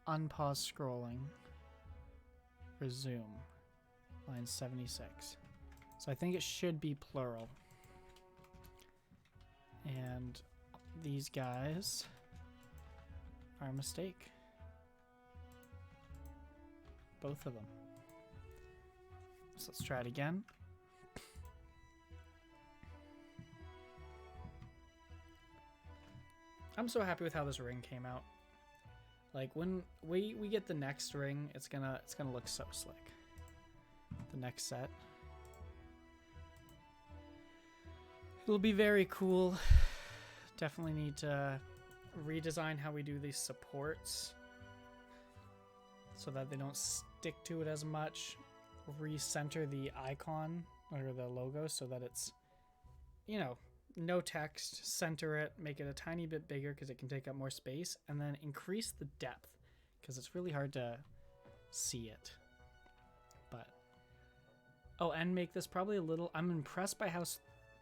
Unpause scrolling. Resume. Line 76. So I think it should be plural. And these guys are a mistake. Both of them. So let's try it again. I'm so happy with how this ring came out. Like when we get the next ring, it's gonna look so slick. The next set. It'll be very cool. Definitely need to redesign how we do these supports so that they don't stick to it as much. Recenter the icon or the logo so that it's, you know, no text. Center it, make it a tiny bit bigger because it can take up more space, and then increase the depth because it's really hard to see it. But oh, and make this probably a little, I'm impressed by how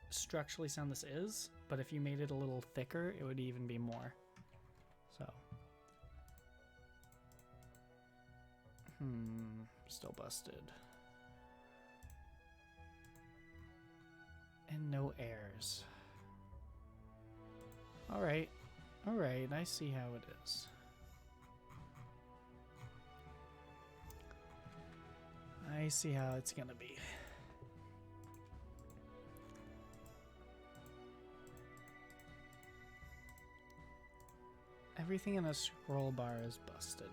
structurally sound this is, but if you made it a little thicker, it would even be more. So still busted. And no errors. Alright. Alright, I see how it is. I see how it's gonna be. Everything in a scroll bar is busted.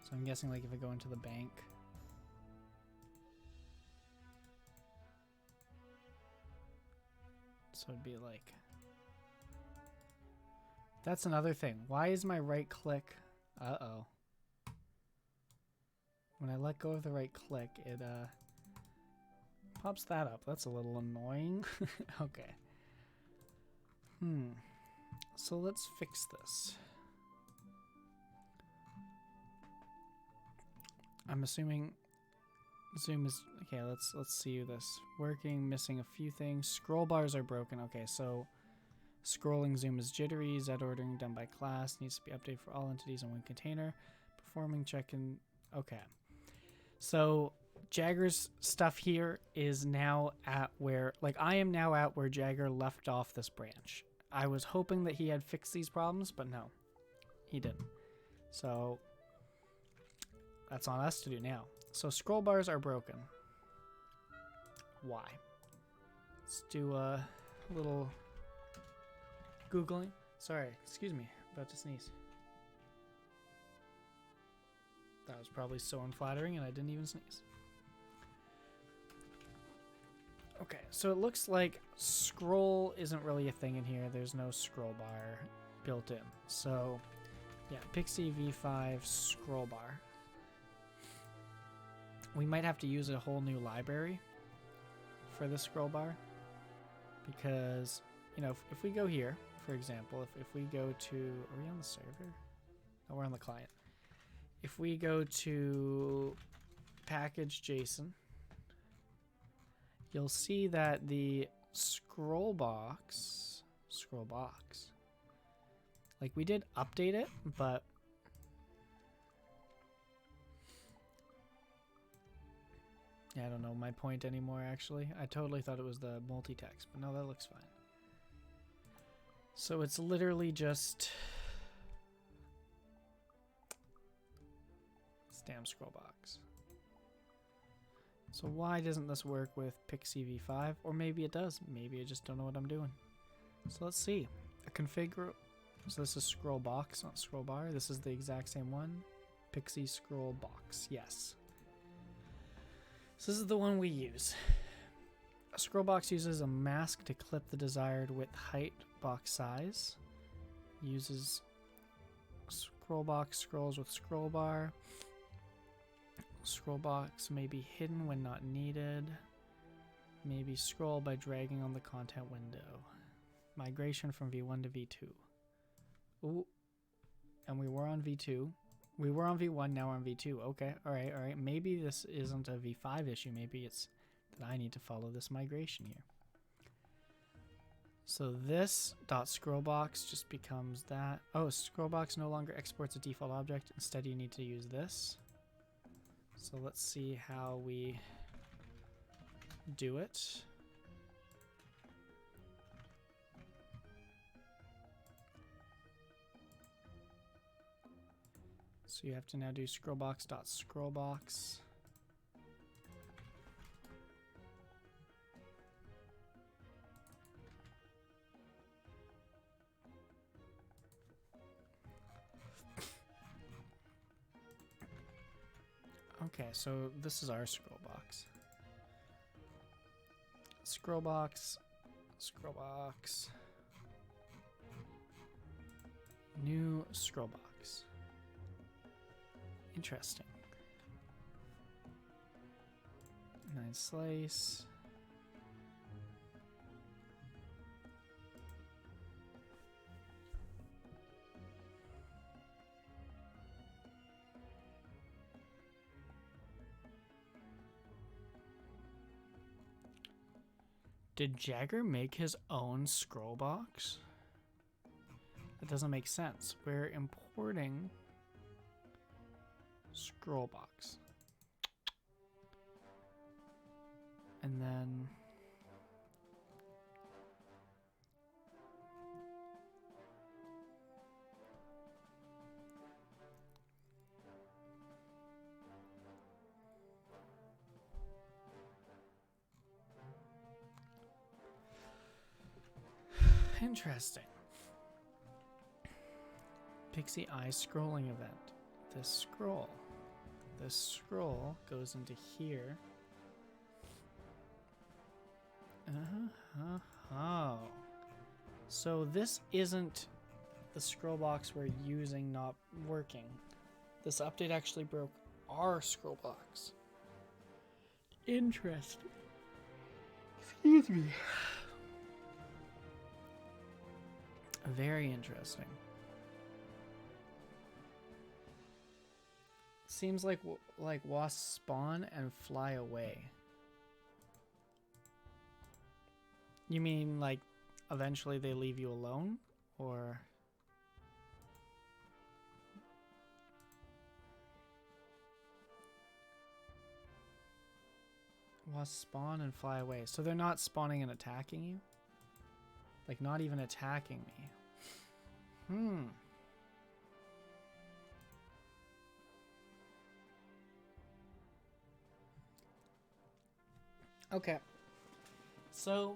So I'm guessing like if I go into the bank. So it'd be like, that's another thing. Why is my right click? Uh-oh. When I let go of the right click, it pops that up. That's a little annoying. Okay. So let's fix this. I'm assuming Zoom is okay. Let's see this working. Missing a few things. Scroll bars are broken. Okay, so Scrolling zoom is jittery. Z ordering done by class needs to be updated for all entities in one container. Performing check in. Okay. So Jagger's stuff here is now at where, like, I am now at where Jagger left off this branch. I was hoping that he had fixed these problems, but no, he didn't. So that's on us to do now. So scroll bars are broken. Why? Let's do a little Googling. Sorry, excuse me, about to sneeze. That was probably so unflattering and I didn't even sneeze. Okay, so it looks like scroll isn't really a thing in here. There's no scroll bar built in. So yeah, Pixi V5 scroll bar. We might have to use a whole new library for the scroll bar because, you know, if we go here, for example, if we go to, are we on the server? No, we're on the client. If we go to package JSON, you'll see that the scroll box, like we did update it, but yeah, I don't know my point anymore actually. I totally thought it was the multi-text, but no, that looks fine. So it's literally just damn scroll box. So why doesn't this work with Pixi V5? Or maybe it does. Maybe I just don't know what I'm doing. So let's see. A configure. So this is scroll box, not scroll bar. This is the exact same one. Pixi scroll box. Yes. So this is the one we use. A scroll box uses a mask to clip the desired width, height, box size. Uses scroll box scrolls with scroll bar. Scroll box may be hidden when not needed. Maybe scroll by dragging on the content window. Migration from V1 to V2. Ooh. And we were on V2. We were on V1, now we're on V2. Okay, alright, alright. Maybe this isn't a V5 issue. Maybe it's that I need to follow this migration here. So this dot scroll box just becomes that. Oh, scroll box no longer exports a default object. Instead, you need to use this. So let's see how we do it. So you have to now do scrollbox.scrollbox. Okay, so this is our scroll box. Scroll box, new scroll box. Interesting. 9 slice. Did Jagger make his own scroll box? That doesn't make sense. We're importing scroll box. And then interesting. Pixi Eye scrolling event. This scroll goes into here. Oh. So this isn't the scroll box we're using not working. This update actually broke our scroll box. Interesting. Excuse me. Very interesting. Seems like wasps spawn and fly away. You mean like eventually they leave you alone, or... Wasps spawn and fly away. So they're not spawning and attacking you? Like, not even attacking me. Okay. So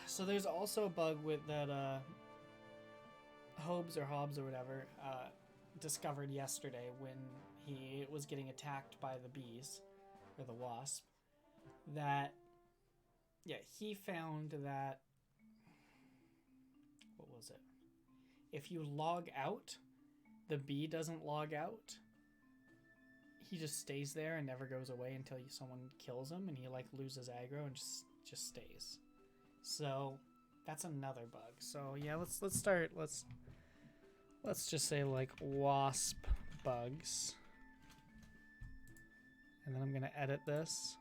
so there's also a bug with that Hobbs or whatever discovered yesterday when he was getting attacked by the bees or the wasp, that he found that, what was it, if you log out, the bee doesn't log out. He just stays there and never goes away until someone kills him, and he like loses aggro and just stays. So that's another bug. So yeah, let's start. Let's just say like wasp bugs, and then I'm gonna edit this.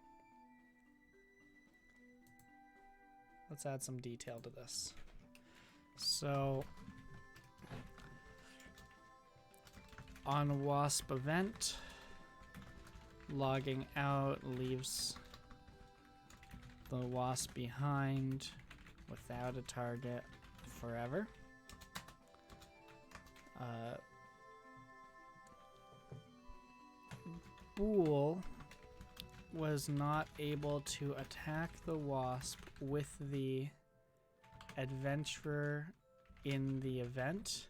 Let's add some detail to this. So on wasp event, logging out leaves the wasp behind without a target forever. Bool was not able to attack the wasp with the adventurer in the event.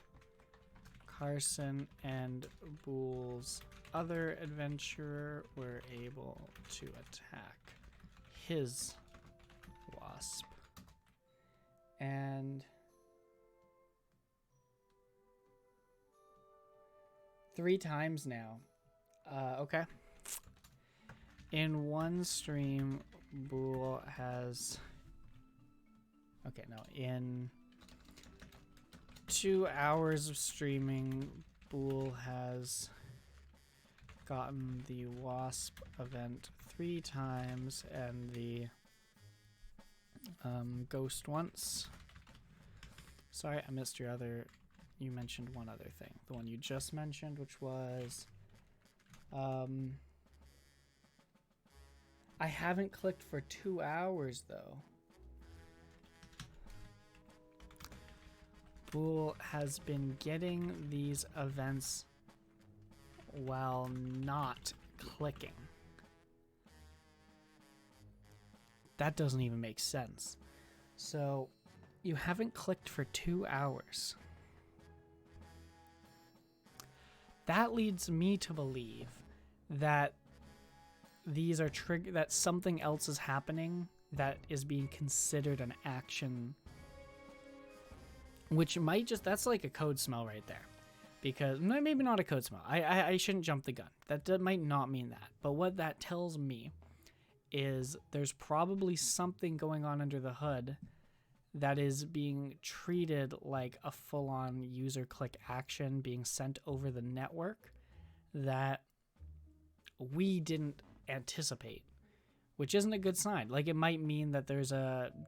Carson and Bool's other adventurer were able to attack his wasp. And 3 times now. Okay. In one stream, Bool has... Okay, no. In 2 hours of streaming, Bool has gotten the wasp event 3 times and the ghost once. Sorry, I missed your other... You mentioned one other thing. The one you just mentioned, which was... I haven't clicked for 2 hours, though. Bool has been getting these events while not clicking. That doesn't even make sense. So, you haven't clicked for 2 hours. That leads me to believe that these are that something else is happening that is being considered an action, which might just, that's like a code smell right there. Because, maybe not a code smell. I shouldn't jump the gun. That might not mean that. But what that tells me is there's probably something going on under the hood that is being treated like a full-on user click action being sent over the network that we didn't anticipate, which isn't a good sign. Like, it might mean that there's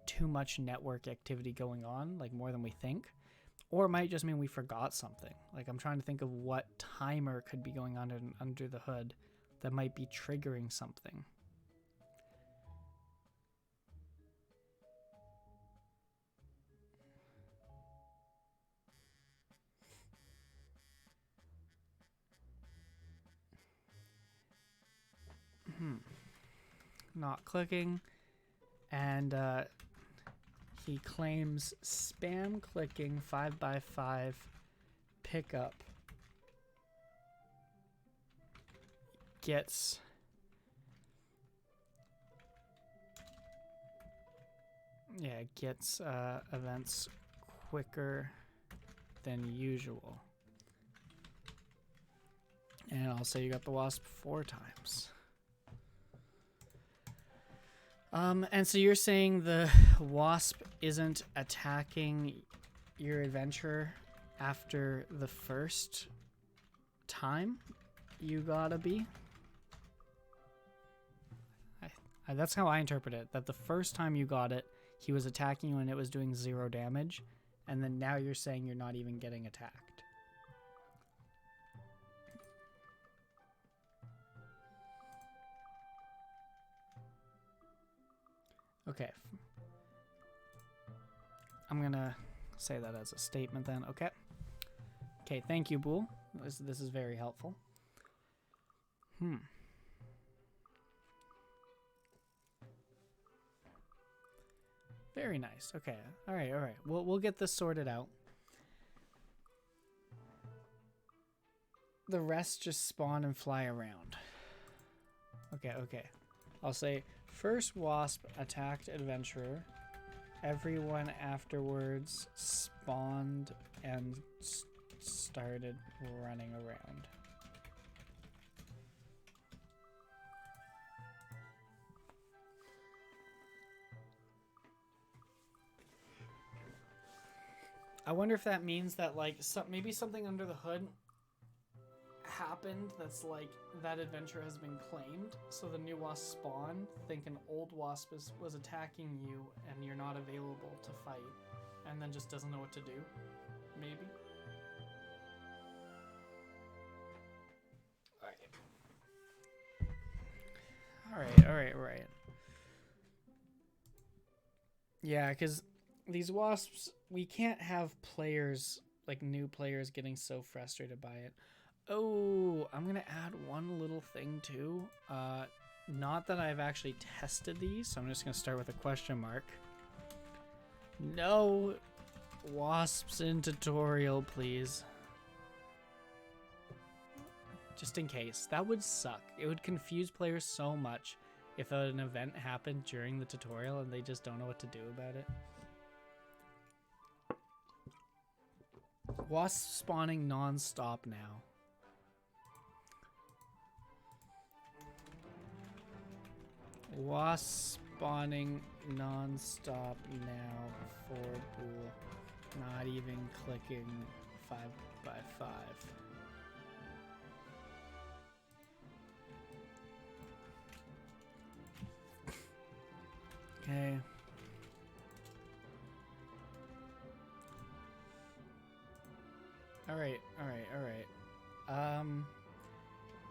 too much network activity going on, like more than we think, or it might just mean we forgot something. Like, I'm trying to think of what timer could be going on under the hood that might be triggering something. Not clicking, and he claims spam clicking 5x5 pickup gets events quicker than usual. And I'll say you got the wasp 4 times. And so you're saying the wasp isn't attacking your adventurer after the first time you got a bee? That's how I interpret it. That the first time you got it, he was attacking you and it was doing 0 damage. And then now you're saying you're not even getting attacked. Okay. I'm gonna say that as a statement then. Okay. Okay, thank you, Bool. This is very helpful. Very nice. Okay. All right. We'll get this sorted out. The rest just spawn and fly around. Okay. I'll say first wasp attacked adventurer. Everyone afterwards spawned and started running around. I wonder if that means that like maybe something under the hood happened that's like that adventure has been claimed, so the new wasp spawn think an old wasp was attacking you and you're not available to fight, and then just doesn't know what to do. Maybe. All right. Yeah, because these wasps, we can't have players, like new players, getting so frustrated by it. Oh, I'm gonna add one little thing too. Not that I've actually tested these, so I'm just gonna start with a question mark. No wasps in tutorial, please. Just in case. That would suck. It would confuse players so much if an event happened during the tutorial and they just don't know what to do about it. Wasp spawning non-stop now. Wasp spawning non-stop now for Bool. Not even clicking 5x5. Okay. All right.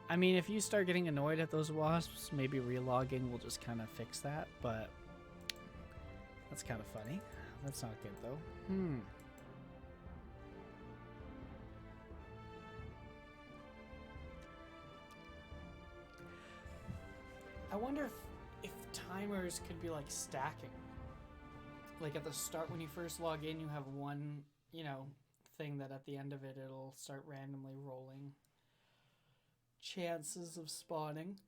I mean, if you start getting annoyed at those wasps, maybe relogging will just kind of fix that, but that's kind of funny. That's not good, though. I wonder if timers could be like stacking. Like at the start, when you first log in, you have one, thing that at the end of it, it'll start randomly rolling chances of spawning.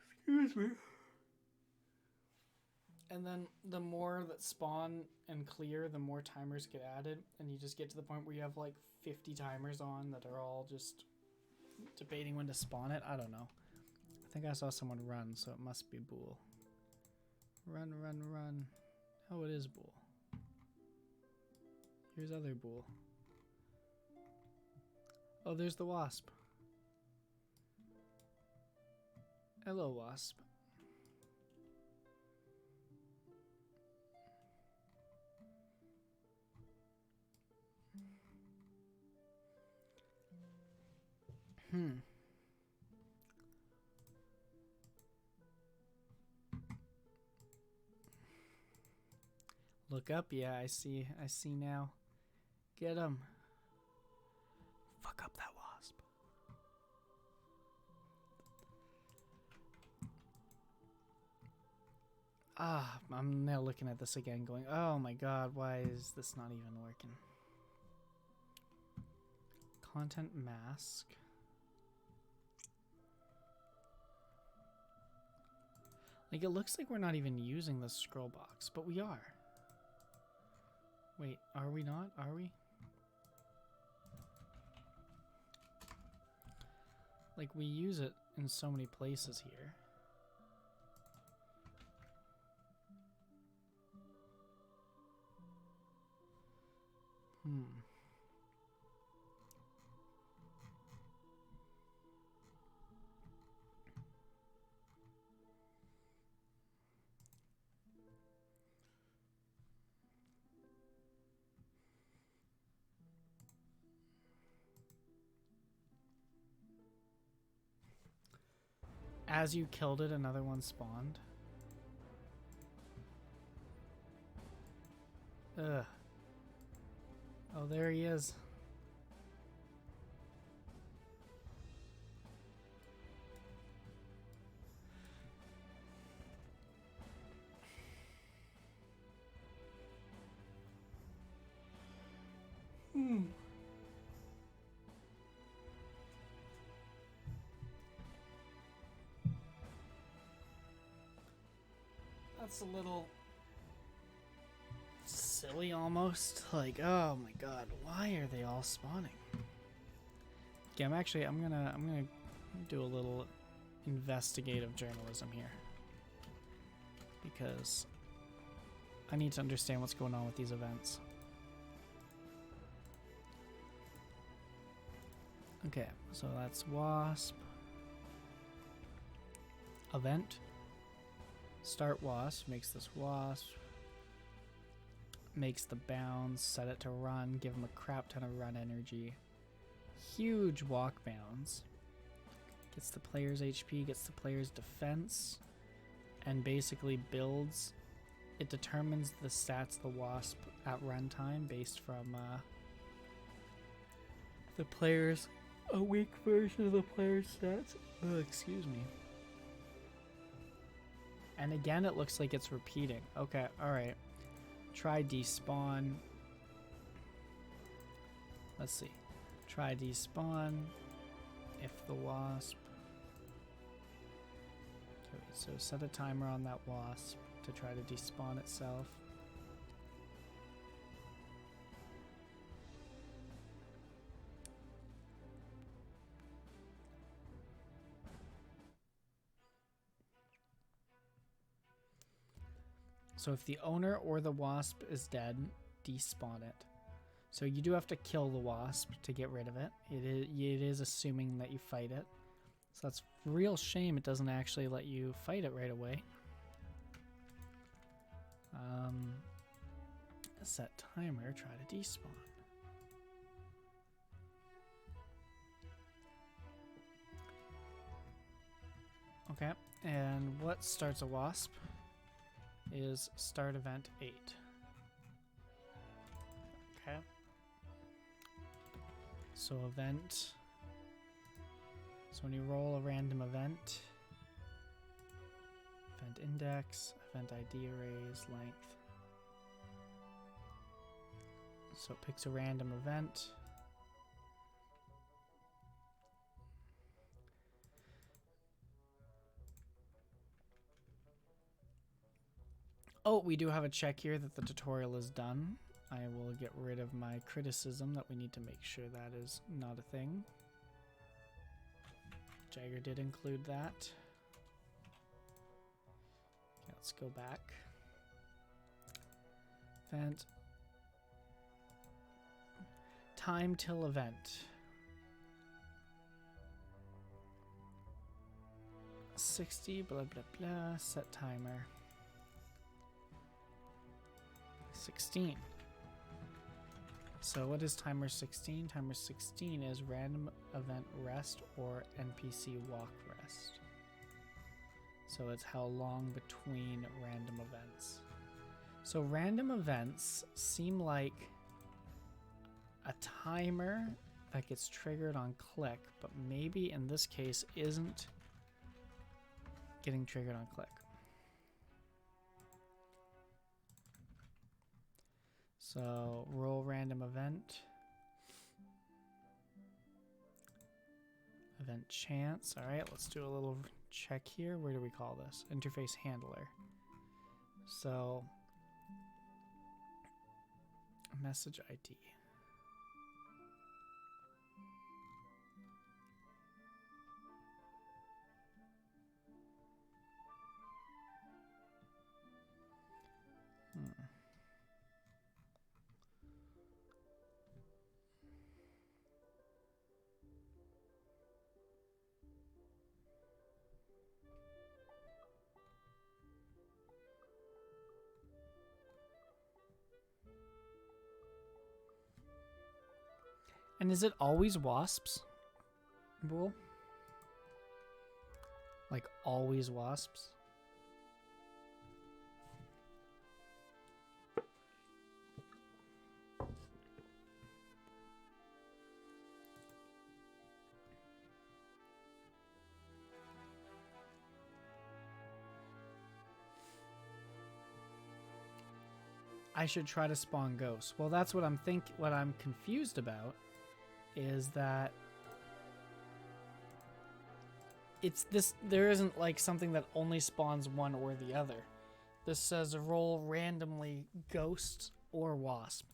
Excuse me. And then the more that spawn and clear, the more timers get added, and you just get to the point where you have like 50 timers on that are all just debating when to spawn it. I don't know. I think I saw someone run, so it must be Bool. Run. Oh, it is Bool. Here's other Bool. Oh, there's the wasp. Hello, wasp. Look up, yeah, I see now. Get him. Fuck up that wasp. I'm now looking at this again going, oh my god, why is this not even working? Content mask. Like, it looks like we're not even using the scroll box, but we are. Wait, are we not? Are we? Like, we use it in so many places here. as you killed it, another one spawned. Ugh. Oh, there he is. That's a little silly almost. Like, oh my god, why are they all spawning? Okay, I'm gonna do a little investigative journalism here. Because I need to understand what's going on with these events. Okay, so that's wasp. Event. Start wasp, makes this wasp. Makes the bounds, set it to run, give him a crap ton of run energy. Huge walk bounds. Gets the player's HP, gets the player's defense, and basically builds. It determines the stats of the wasp at runtime based from the player's a weak version of the player's stats. Oh, excuse me. And again, it looks like it's repeating. Okay, alright. Try despawn. Let's see. Try despawn. If the wasp. Okay, so set a timer on that wasp to try to despawn itself. So if the owner or the wasp is dead, despawn it. So you do have to kill the wasp to get rid of it. It is assuming that you fight it. So that's a real shame it doesn't actually let you fight it right away. Set timer, try to despawn. Okay, and what starts a wasp is start event 8. Okay. So event. So when you roll a random event, event index, event ID arrays, length. So it picks a random event. Oh, we do have a check here that the tutorial is done. I will get rid of my criticism that we need to make sure that is not a thing. Jagger did include that. Okay, let's go back. Event. Time till event. 60, blah, blah, blah. Set timer. 16. So what is timer 16? Timer 16 is random event rest or NPC walk rest. So it's how long between random events. So random events seem like a timer that gets triggered on click, but maybe in this case isn't getting triggered on click. So roll random event. Event chance. All right, let's do a little check here. Where do we call this? Interface handler. So message ID. And is it always wasps? Bull? Like always wasps? I should try to spawn ghosts. Well, that's what what I'm confused about is that there isn't like something that only spawns one or the other. This says roll randomly ghost or wasp.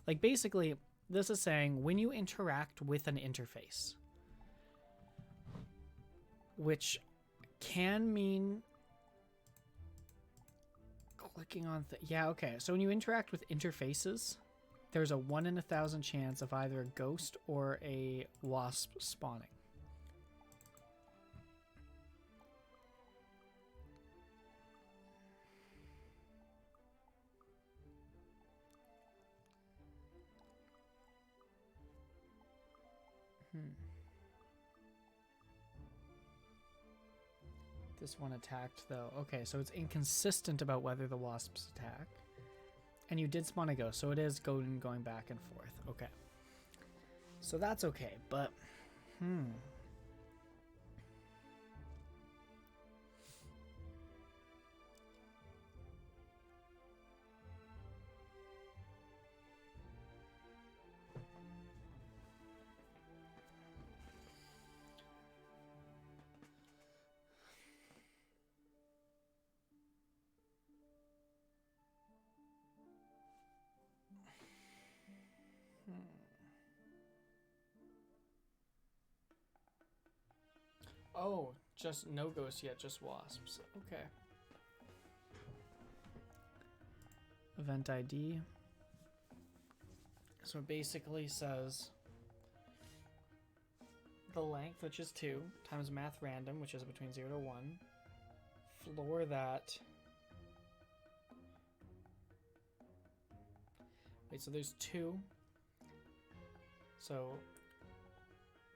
Like basically this is saying when you interact with an interface, which can mean clicking on yeah, okay. So when you interact with interfaces, there's a 1 in 1,000 chance of either a ghost or a wasp spawning. This one attacked though. Okay, so it's inconsistent about whether the wasps attack. And you did spawn a ghost, so it is going back and forth. Okay. So that's okay, but oh, just no ghosts yet, just wasps. Okay. Event ID. So it basically says the length, which is 2, times math random, which is between 0 to 1. Floor that. Wait, so there's 2. So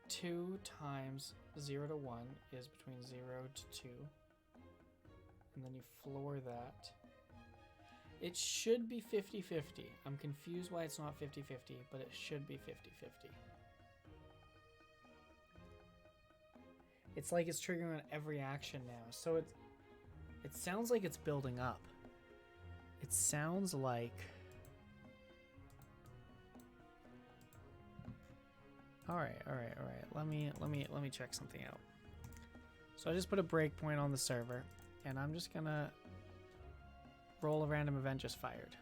2 times 0 to 1 is between 0 to 2. And then you floor that. It should be 50-50. I'm confused why it's not 50-50, but it should be 50-50. It's like it's triggering on every action now. So it sounds like it's building up. It sounds like... All right. Let me check something out. So I just put a breakpoint on the server, and I'm just gonna roll a random event just fired.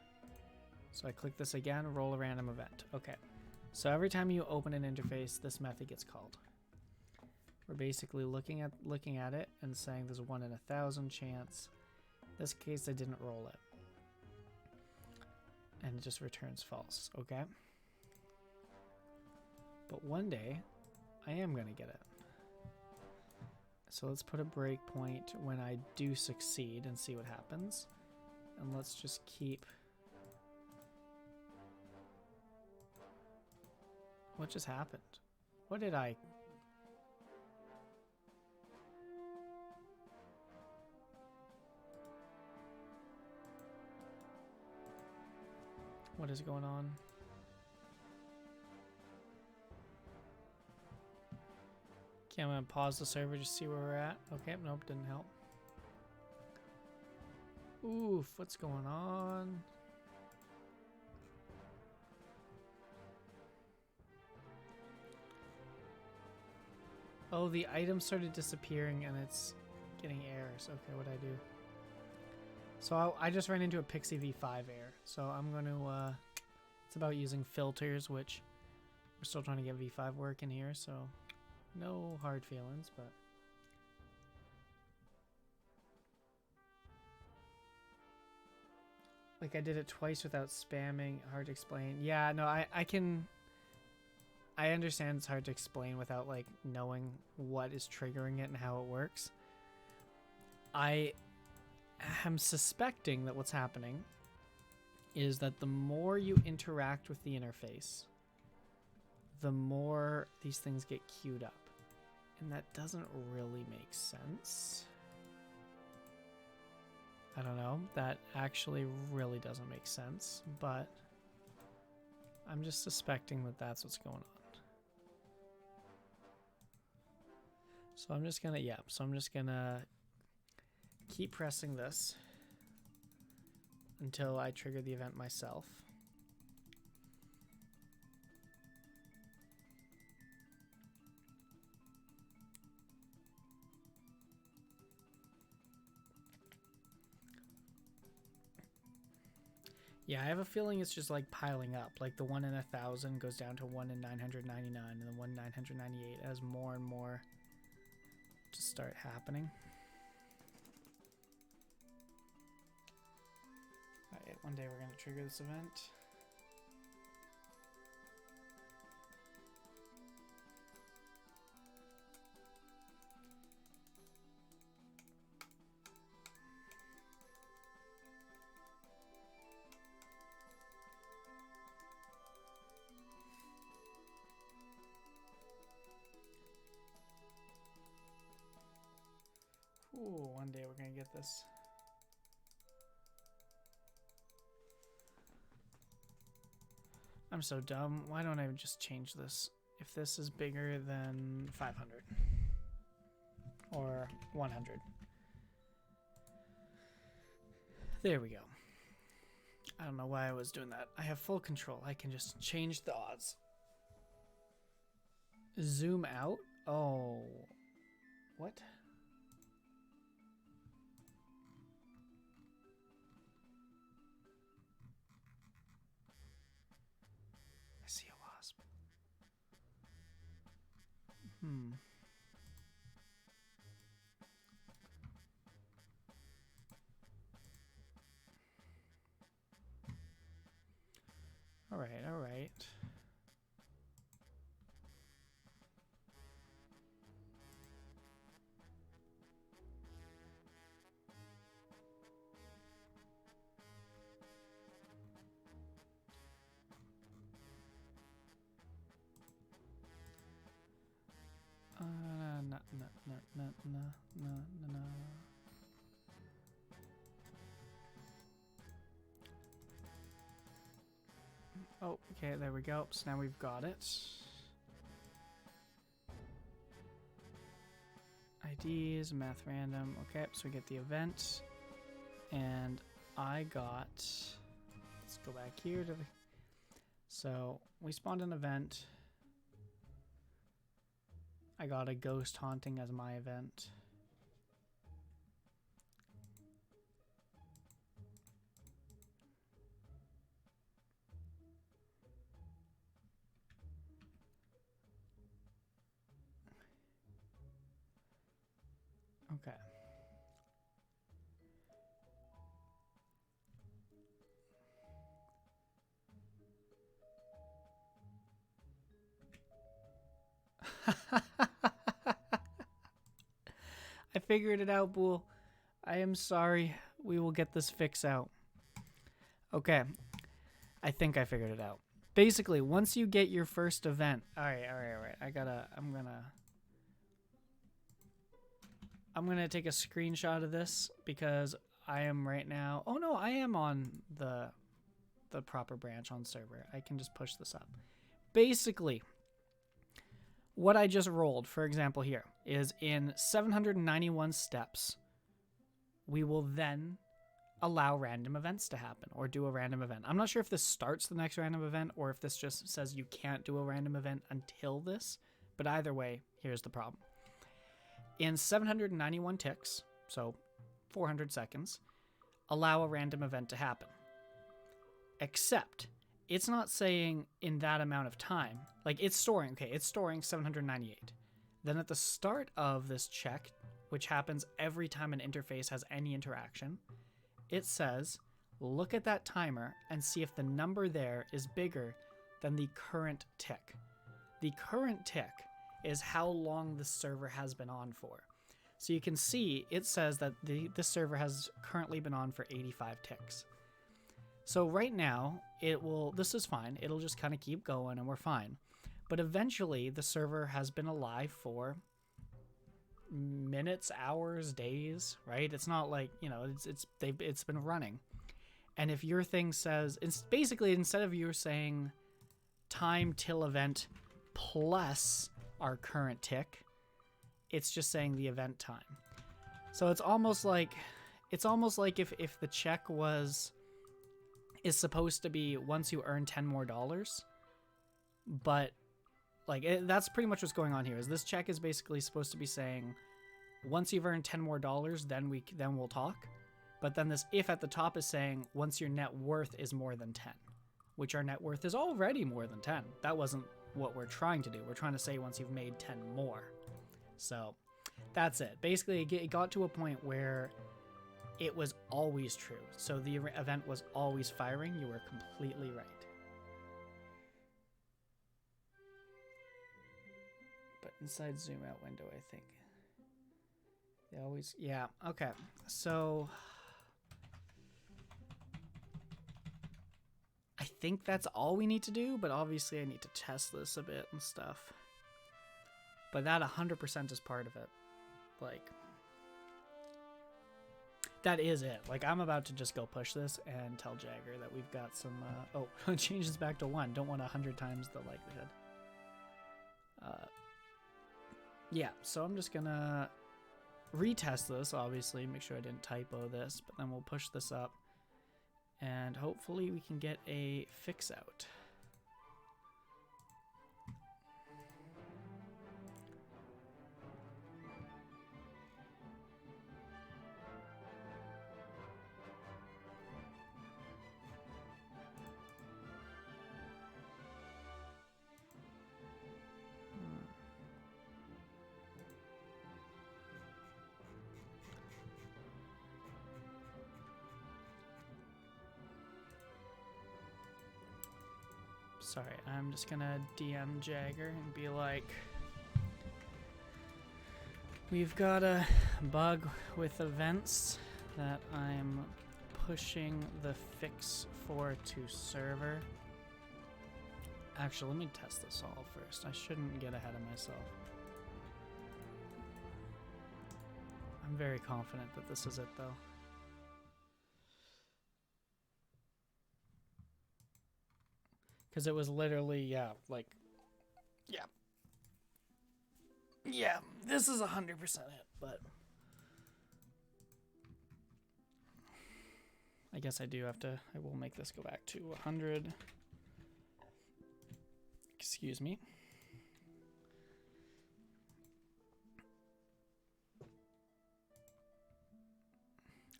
So I click this again, roll a random event. Okay. So every time you open an interface, this method gets called. We're basically looking at it and saying there's a 1 in 1,000 chance. In this case, I didn't roll it, and it just returns false. Okay. But one day, I am going to get it. So let's put a breakpoint when I do succeed and see what happens. And let's just keep... What just happened? What did I... What is going on? Okay, I'm gonna pause the server just to see where we're at. Okay, nope, didn't help. Oof, what's going on? Oh, the item started disappearing and it's getting errors. Okay, what'd I do? So I just ran into a Pixi V5 error. So I'm gonna, it's about using filters, which we're still trying to get V5 working here, so no hard feelings, but... Like, I did it twice without spamming. Hard to explain. Yeah, no, I understand it's hard to explain without, like, knowing what is triggering it and how it works. I am suspecting that what's happening is that the more you interact with the interface, the more these things get queued up. And that doesn't really make sense. I don't know. That actually really doesn't make sense, but I'm just suspecting that that's what's going on. So I'm just gonna, yeah, so I'm just gonna keep pressing this until I trigger the event myself. Yeah, I have a feeling it's just like piling up. Like the 1 in 1,000 goes down to 1 in 999, and then 1 in 998 as more and more just start happening. Alright, one day we're going to trigger this event. Ooh, one day we're gonna get this. I'm so dumb. Why don't I just change this? If this is bigger than 500 or 100. There we go. I don't know why I was doing that. I have full control. I can just change the odds. Zoom out? Oh. What? I see a wasp. All right, all right. No. Oh, okay, there we go. So now we've got it. IDs, math random. Okay, so we get the event. And I got... Let's go back here to the... So we spawned an event. I got a ghost haunting as my event. Okay. I figured it out, Bool. I am sorry. We will get this fix out. Okay. I think I figured it out. Basically, once you get your first event... Alright. I'm gonna take a screenshot of this because I am right now... Oh no, I am on the proper branch on server. I can just push this up. Basically... What I just rolled, for example here, is in 791 steps, we will then allow random events to happen or do a random event. I'm not sure if this starts the next random event or if this just says you can't do a random event until this, but either way, here's the problem. In 791 ticks, so 400 seconds, allow a random event to happen. Except... It's not saying in that amount of time. Like, it's storing, okay, it's storing 798. Then at the start of this check, which happens every time an interface has any interaction, it says, look at that timer and see if the number there is bigger than the current tick. The current tick is how long the server has been on for. So you can see it says that this server has currently been on for 85 ticks. So right now, this is fine. It'll just kind of keep going and we're fine. But eventually, the server has been alive for minutes, hours, days, right? It's not like, you know, it's been running. And if your thing says, it's basically, instead of you saying time till event plus our current tick, it's just saying the event time. So it's almost like if the check is supposed to be once you earn $10 more, but like that's pretty much what's going on here. Is this check is basically supposed to be saying once you've earned $10 more, then we'll talk. But then this if at the top is saying once your net worth is more than 10, which our net worth is already more than 10. That wasn't what we're trying to do. We're trying to say once you've made 10 more. So that's it. Basically, it got to a point where it was always true. So the event was always firing. You were completely right. But inside zoom out window, I think. They always, yeah, okay. So I think that's all we need to do, but obviously I need to test this a bit and stuff. But that 100% is part of it. Like, that is it. Like, I'm about to just go push this and tell Jagger that we've got some, oh, change this back to 1. Don't want 100 times the likelihood. Yeah, so I'm just gonna retest this, obviously, make sure I didn't typo this, but then we'll push this up, and hopefully we can get a fix out. Sorry, I'm just gonna DM Jagger and be like, we've got a bug with events that I'm pushing the fix for to server. Actually, let me test this all first. I shouldn't get ahead of myself. I'm very confident that this is it, though. Because it was literally, yeah, like, yeah. Yeah, this is 100% it, but I guess I do have to, I will make this go back to 100. Excuse me.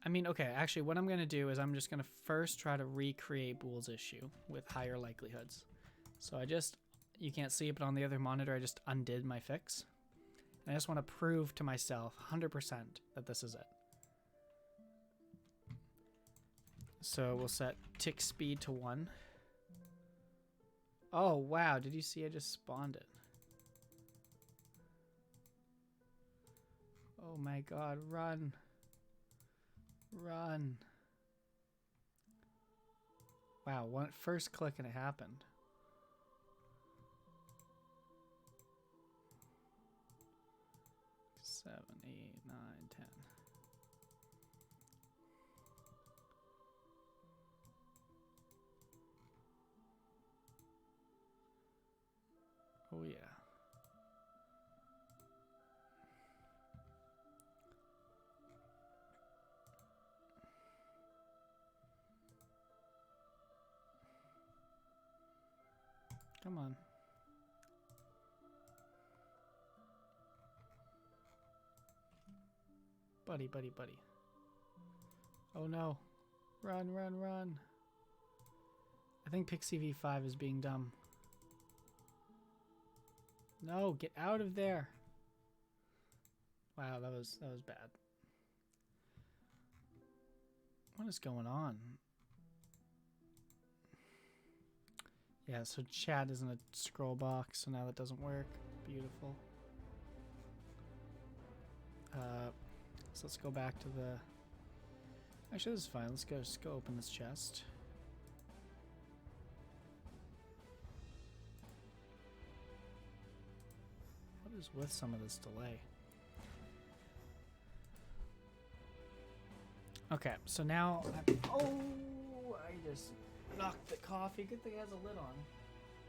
I mean, okay, actually what I'm going to do is I'm just going to first try to recreate Boole's issue with higher likelihoods. So you can't see it, but on the other monitor, I just undid my fix. And I just want to prove to myself 100% that this is it. So we'll set tick speed to 1. Oh, wow. Did you see I just spawned it? Oh my god, run. Run. Wow, first click and it happened. Seven, 8, 9, 10. Oh yeah. Come on. Buddy, buddy, buddy. Oh no. Run, run, run. I think Pixi V5 is being dumb. No, get out of there. Wow, that was bad. What is going on? Yeah, so chat isn't a scroll box, so now that doesn't work. Beautiful. So let's go back to the... Actually, this is fine. Let's just go open this chest. What is with some of this delay? Okay, so now I just knocked the coffee. Good thing it has a lid on.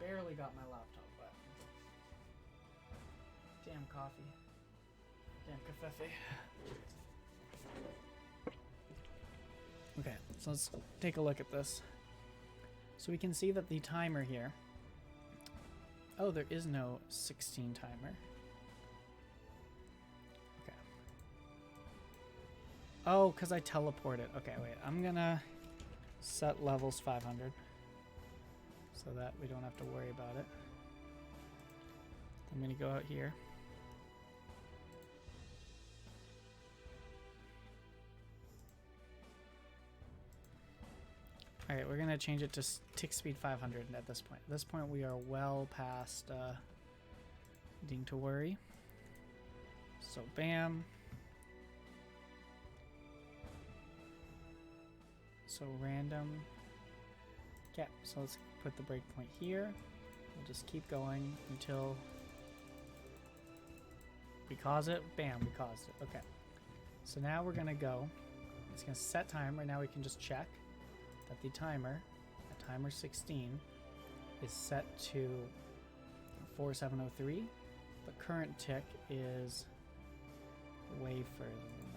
Barely got my laptop wet. Damn coffee. Damn cafefe. Okay, so let's take a look at this. So we can see that the timer here. Oh, there is no 16 timer. Okay. Oh, because I teleported. Okay, wait. I'm gonna set levels 500 so that we don't have to worry about it. I'm gonna go out here. Alright, we're going to change it to tick speed 500 at this point. At this point, we are well past needing to worry. So, bam. So, random. Okay, so let's put the breakpoint here. We'll just keep going until we cause it. Bam, we caused it. Okay. So now we're going to go. It's going to set time. Right now we can just check that the timer, at timer 16, is set to 4703. The current tick is way further than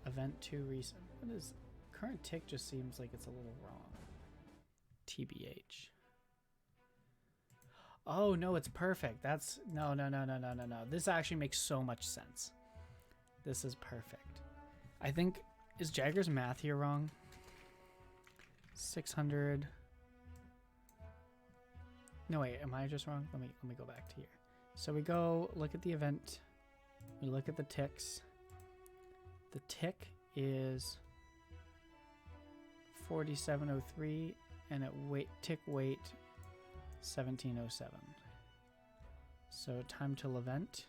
that. Event 2 reset. What is current tick? Just seems like it's a little wrong. TBH. Oh no, it's perfect. That's no. This actually makes so much sense. This is perfect. I think, is Jagger's math here wrong? 600. No, wait, am I just wrong? Let me go back to here. So we go look at the event. We look at the ticks. The tick is 4703 and it tick weight 1707. So time till event.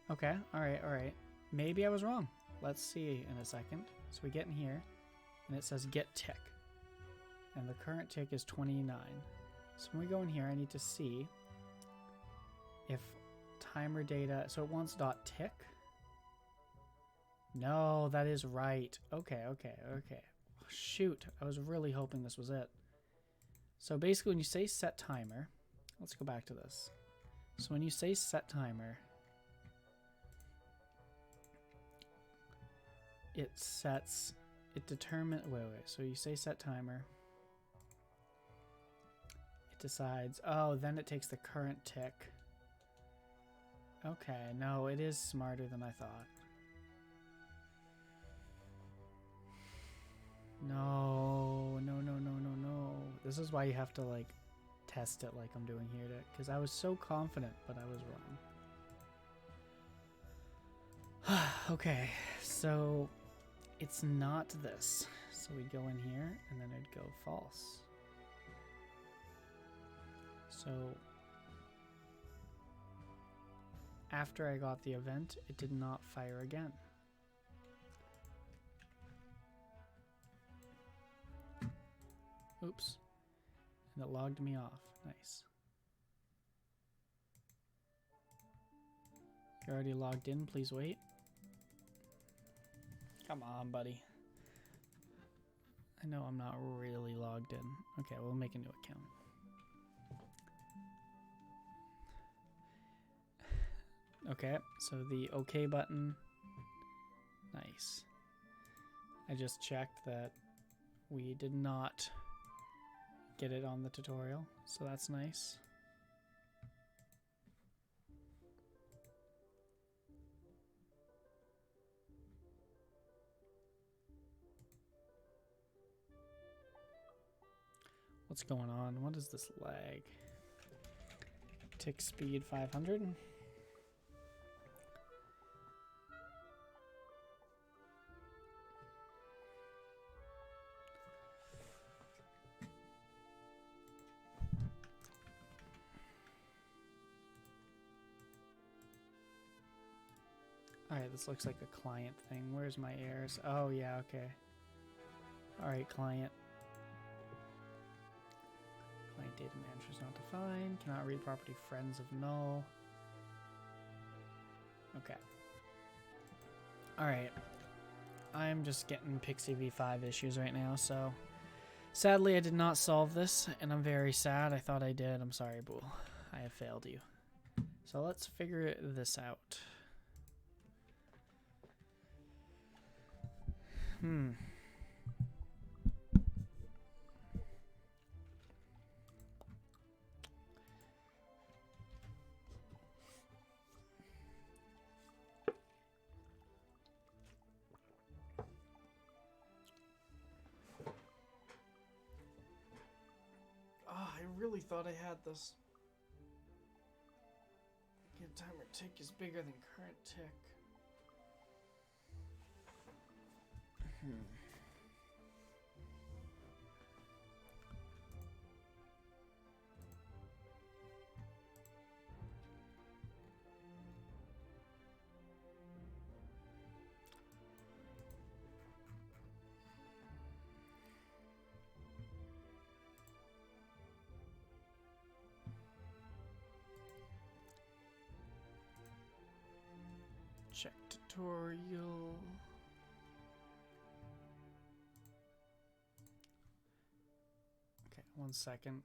Okay, all right. Maybe I was wrong. Let's see in a second. So we get in here, and it says get tick. And the current tick is 29. So when we go in here, I need to see if timer data... So it wants .tick. No, that is right. Okay. Shoot, I was really hoping this was it. So basically when you say set timer... Let's go back to this. So when you say set timer... It determines, wait, so you say set timer. It decides, oh, then it takes the current tick. Okay, no, it is smarter than I thought. No. This is why you have to, like, test it like I'm doing here, because I was so confident, but I was wrong. Okay, so... It's not this. So we'd go in here and then it'd go false. So after I got the event, it did not fire again. Oops. And it logged me off. Nice. You're already logged in. Please wait. Come on, buddy. I know I'm not really logged in. Okay, we'll make a new account. Okay, so the OK button. Nice. I just checked that we did not get it on the tutorial, so that's nice. What's going on? What is this lag? Tick speed 500. Alright, this looks like a client thing. Where's my errors? Oh, yeah, okay. Alright, client. Client Data manager is not defined. Cannot read property friends of null. Okay. Alright. I'm just getting Pixi V5 issues right now, so sadly I did not solve this, and I'm very sad. I thought I did. I'm sorry, Bool. I have failed you. So let's figure this out. I really thought I had this. Again, timer tick is bigger than current tick. Check tutorial. Okay, 1 second.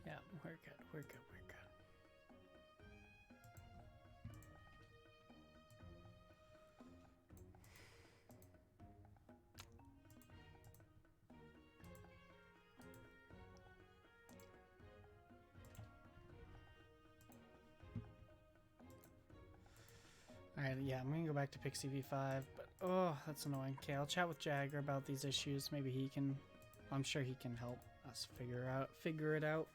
Yeah, we're good, we're good, we're good. Alright, yeah, I'm gonna go back to Pixi V5, but oh, that's annoying. Okay, I'll chat with Jagger about these issues. Maybe he can, I'm sure he can help us figure it out.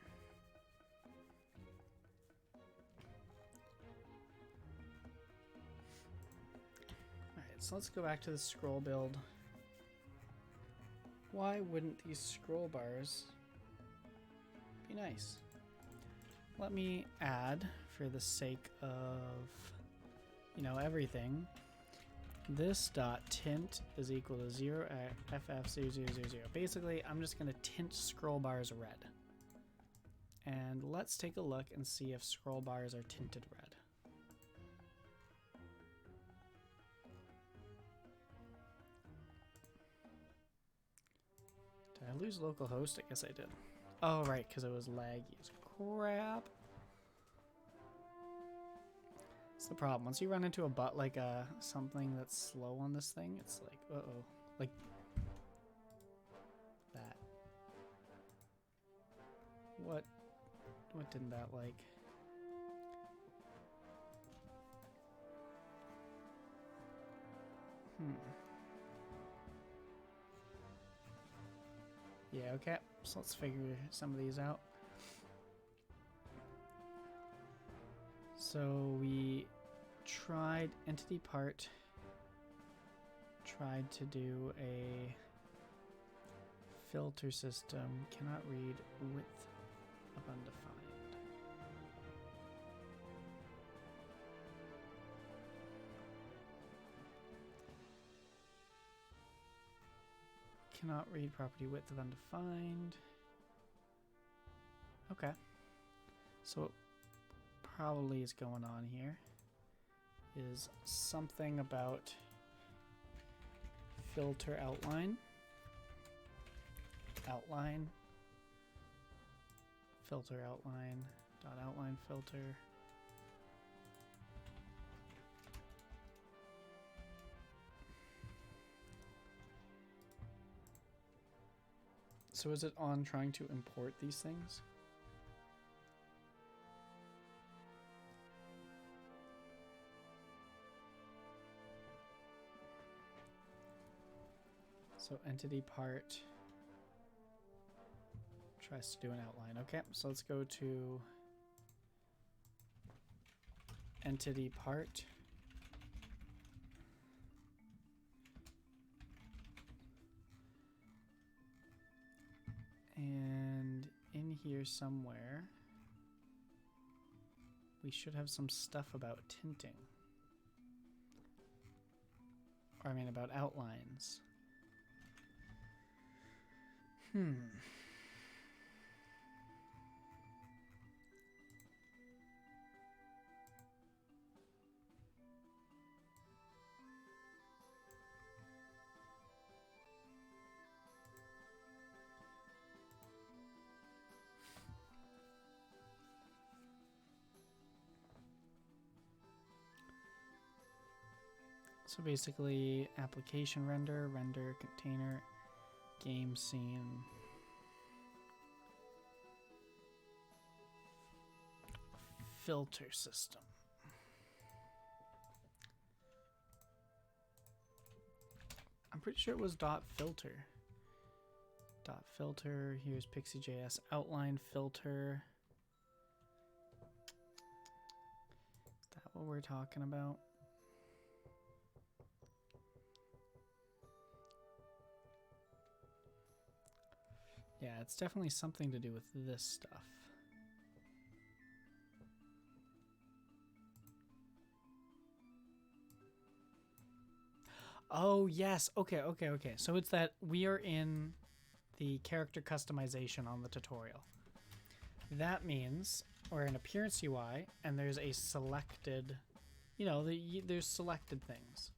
Alright, so let's go back to the scroll build. Why wouldn't these scroll bars be nice? Let me add, for the sake of, you know, everything, this dot tint is equal to 0 at ff0000. Basically, I'm just going to tint scroll bars red. And let's take a look and see if scroll bars are tinted red. Did I lose localhost? I guess I did. Oh, right, because it was laggy as crap. That's the problem. Once you run into a butt like something that's slow on this thing, it's like, uh-oh. Like that. What didn't that like? Yeah, okay. So let's figure some of these out. So we tried entity part, tried to do a filter system, cannot read width of undefined. Cannot read property width of undefined. Okay. So probably is going on here is something about filter outline, filter outline, dot outline filter. So is it on trying to import these things? So entity part tries to do an outline. Okay, so let's go to entity part. somewhere we should have some stuff about tinting. Or I mean about outlines. So basically, application render, render container, game scene. Filter system. I'm pretty sure it was dot filter. Dot filter. Here's Pixi.js outline filter. Is that what we're talking about? Yeah, it's definitely something to do with this stuff. Oh, yes. Okay. So it's that we are in the character customization on the tutorial. That means we're in appearance UI and there's a selected, there's selected things.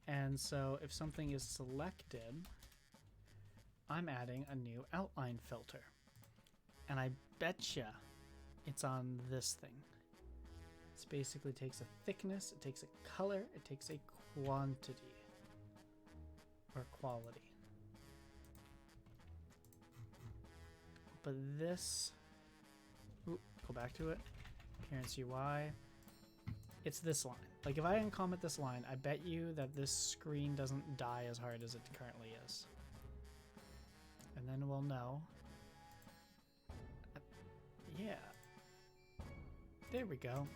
And so if something is selected, I'm adding a new outline filter. And I betcha it's on this thing. It basically takes a thickness, it takes a color, it takes a quantity or quality. But this, go back to it, appearance UI, it's this line. Like if I uncomment this line, I bet you that this screen doesn't die as hard as it currently is. And then we'll know. Yeah. There we go.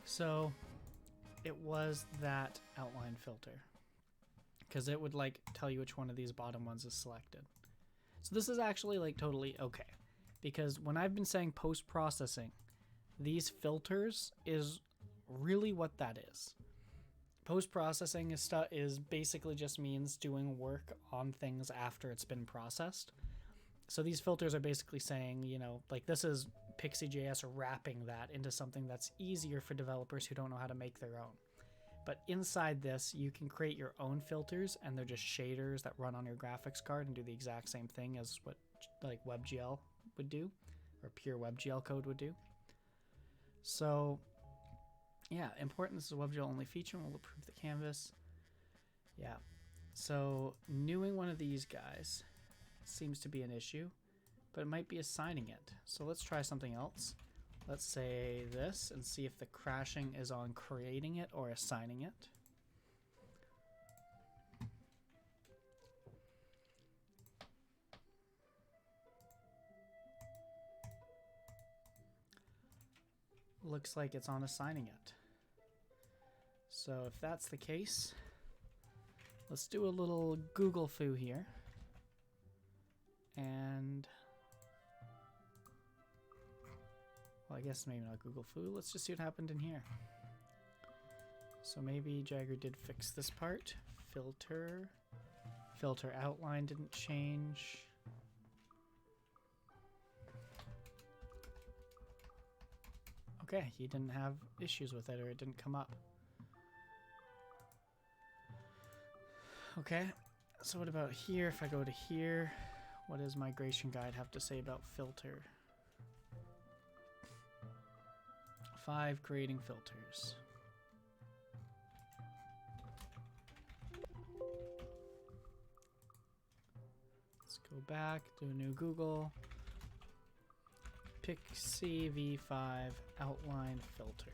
So it was that outline filter. Because it would like tell you which one of these bottom ones is selected. So this is actually like totally okay. Because when I've been saying post-processing, these filters is really what that is. Post-processing is basically just means doing work on things after it's been processed. So these filters are basically saying, like this is Pixi.js wrapping that into something that's easier for developers who don't know how to make their own. But inside this, you can create your own filters, and they're just shaders that run on your graphics card and do the exact same thing as what like WebGL would do, or pure WebGL code would do. So yeah, important. This is a WebGL only feature and will improve the canvas. Yeah. So newing one of these guys seems to be an issue, but it might be assigning it. So let's try something else. Let's say this and see if the crashing is on creating it or assigning it. Looks like it's on assigning it. So if that's the case, let's do a little Google foo here. And well, I guess maybe not Google foo. Let's just see what happened in here. So maybe Jagger did fix this part. Filter outline didn't change. Okay, he didn't have issues with it, or it didn't come up. Okay, so what about here? If I go to here, what does Migration Guide have to say about filter? 5 creating filters. Let's go back, do a new Google. Pixi V5 outline filter.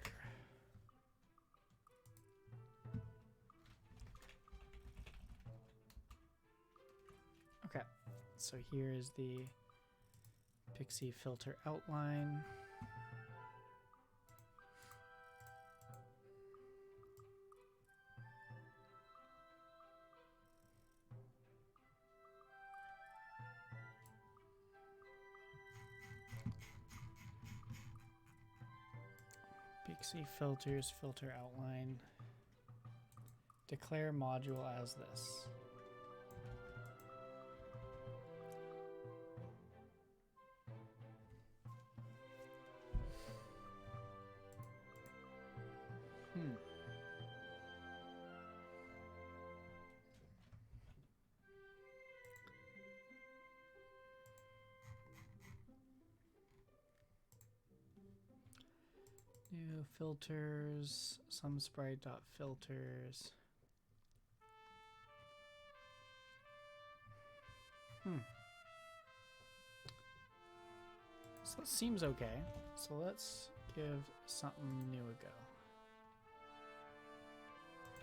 Okay, so here is the Pixi filter outline. Pixi filters, filter outline. Declare module as this. New filters, some sprite dot filters. So it seems okay. So let's give something new a go.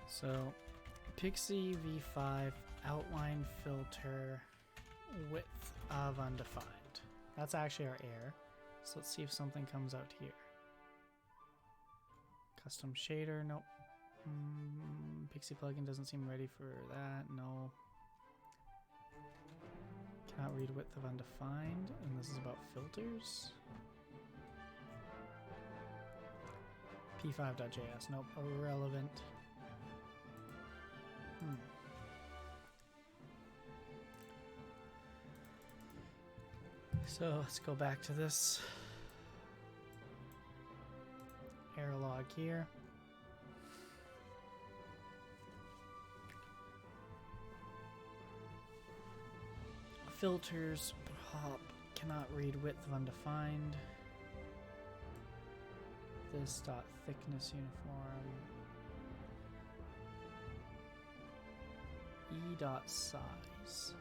So Pixi V5 outline filter width of undefined. That's actually our error. So let's see if something comes out here. Custom shader, nope. Pixi plugin doesn't seem ready for that, no. Cannot read width of undefined, and this is about filters. P5.js, nope, irrelevant. So let's go back to this error log here. Filters, hop, cannot read width of undefined. This dot thickness uniform. E dot size.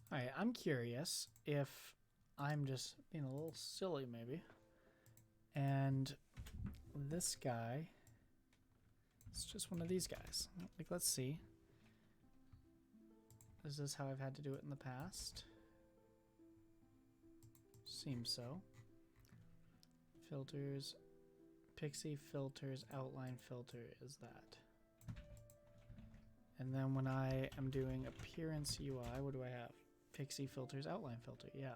Alright, I'm curious if I'm just being a little silly maybe. And this guy, it's just one of these guys. Like, let's see. Is this how I've had to do it in the past? Seems so. Filters, Pixi filters, outline filter is that. And then when I am doing appearance UI, what do I have? Pixi filters, outline filter, yeah.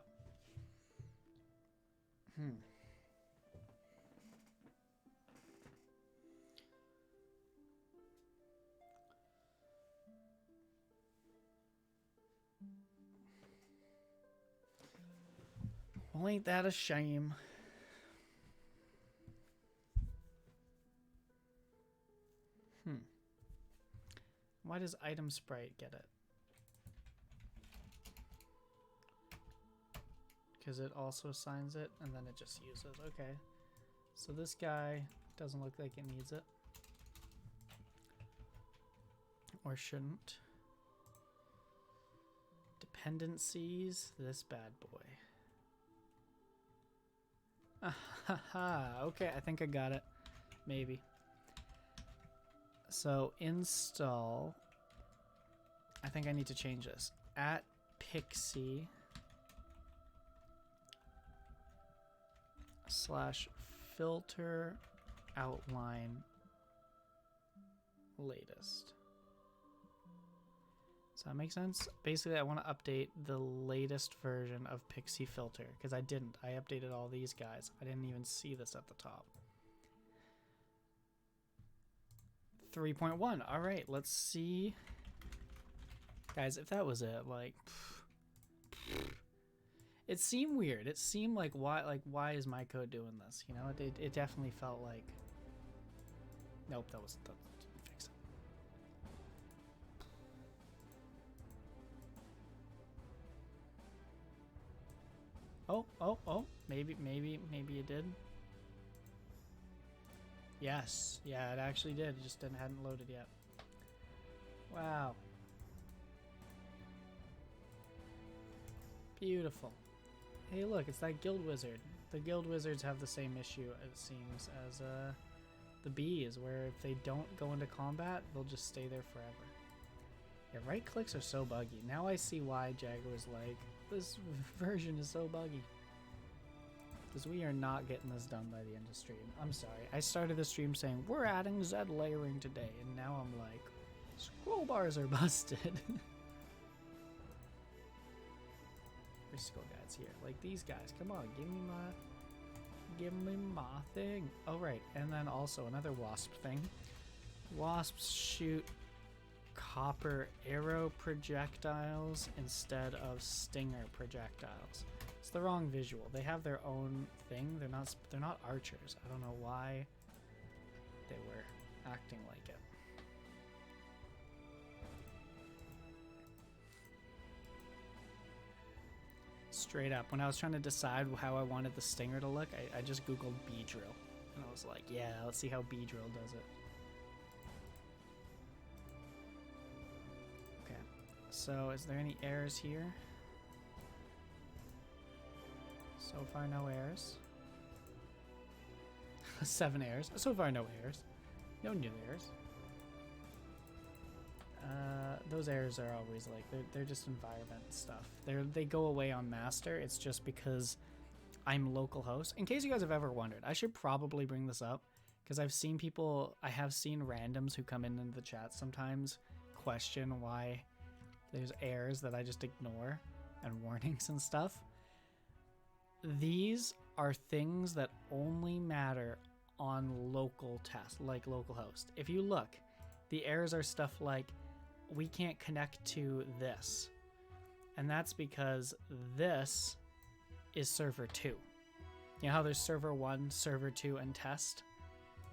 Well, ain't that a shame? Why does item sprite get it? Because it also assigns it and then it just uses. Okay. So this guy doesn't look like it needs it. Or shouldn't. Dependencies, this bad boy. Okay, I think I got it. Maybe. So install, I think I need to change this. At Pixi / filter outline latest. Does that make sense? Basically, I want to update the latest version of Pixi filter because I didn't. I updated all these guys. I didn't even see this at the top. 3.1. All right, let's see. Guys, if that was it, like, it seemed weird. It seemed like why is my code doing this? You know, it definitely felt like, nope, that didn't fix it. Oh, maybe it did. Yes, yeah, it actually did. It just hadn't loaded yet. Wow. Beautiful. Hey, look, it's that guild wizard. The guild wizards have the same issue, it seems, as the bees, where if they don't go into combat, they'll just stay there forever. Yeah, right clicks are so buggy. Now I see why Jagger was like, this version is so buggy. Because we are not getting this done by the end of stream. I'm sorry. I started the stream saying, we're adding Z layering today. And now I'm like, scroll bars are busted. Risco guys here. Like these guys. Come on, give me my thing. Oh right, and then also another wasp thing. Wasps shoot copper arrow projectiles instead of stinger projectiles. It's the wrong visual. They have their own thing. They're not archers. I don't know why they were acting like it. Straight up, when I was trying to decide how I wanted the stinger to look, I just googled bee drill, and I was like, yeah, let's see how bee drill does it. Okay, so is there any errors here? So far, no errors. 7 errors. So far, no errors. No new errors. Those errors are always like, they're just environment stuff. They go away on master. It's just because I'm local host. In case you guys have ever wondered, I should probably bring this up because I have seen randoms who come into the chat sometimes question why there's errors that I just ignore and warnings and stuff. These are things that only matter on local test, like localhost. If you look, the errors are stuff like, we can't connect to this. And that's because this is server 2. You know how there's server 1, server 2, and test?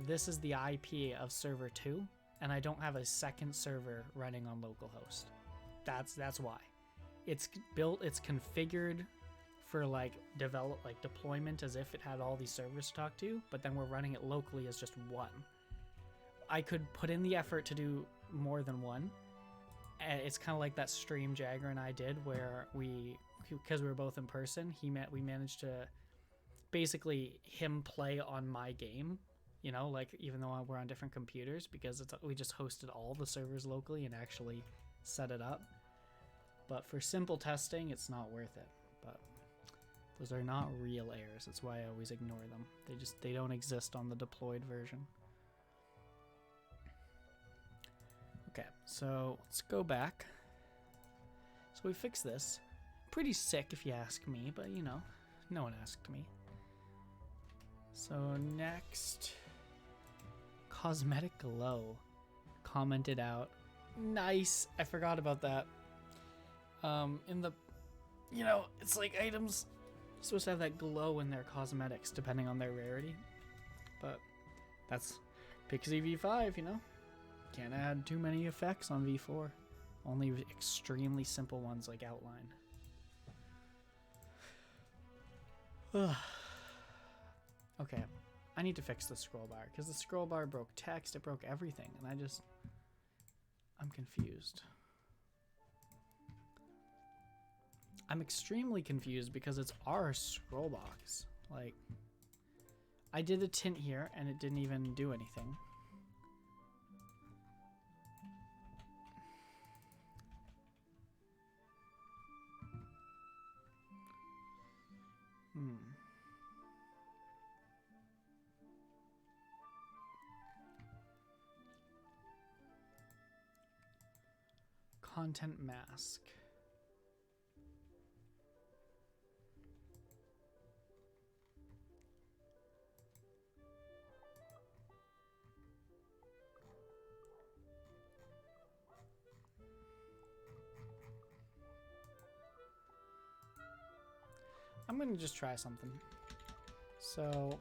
This is the IP of server 2, and I don't have a second server running on localhost. That's why. It's built, it's configured for deployment as if it had all these servers to talk to, but then we're running it locally as just one. I could put in the effort to do more than one. It's kind of like that stream Jagger and I did where because we were both in person, we managed to basically him play on my game, you know, like even though we're on different computers, because we just hosted all the servers locally and actually set it up. But for simple testing, it's not worth it. But those are not real errors. That's why I always ignore them. They don't exist on the deployed version. Okay, so let's go back. So we fixed this. Pretty sick if you ask me, but you know, no one asked me. So next, Cosmetic Glow commented out. Nice. I forgot about that. In the, you know, it's like items supposed to have that glow in their cosmetics depending on their rarity. But that's Pixi V5, you know. Can't add too many effects on V4. Only extremely simple ones like outline. Okay, I need to fix the scroll bar because the scroll bar broke text, it broke everything, and I'm confused. I'm extremely confused because it's our scroll box. Like, I did a tint here and it didn't even do anything. Content mask. I'm going to just try something. So,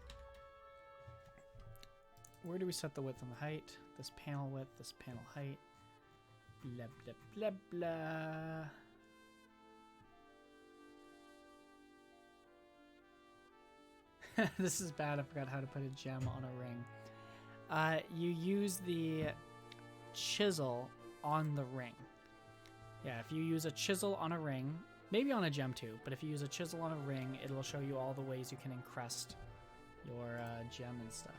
where do we set the width and the height? This panel width, this panel height. Blah, blah, blah, blah. This is bad. I forgot how to put a gem on a ring. You use the chisel on the ring. Yeah, if you use a chisel on a ring, maybe on a gem too, but if you use a chisel on a ring, it'll show you all the ways you can encrust your gem and stuff.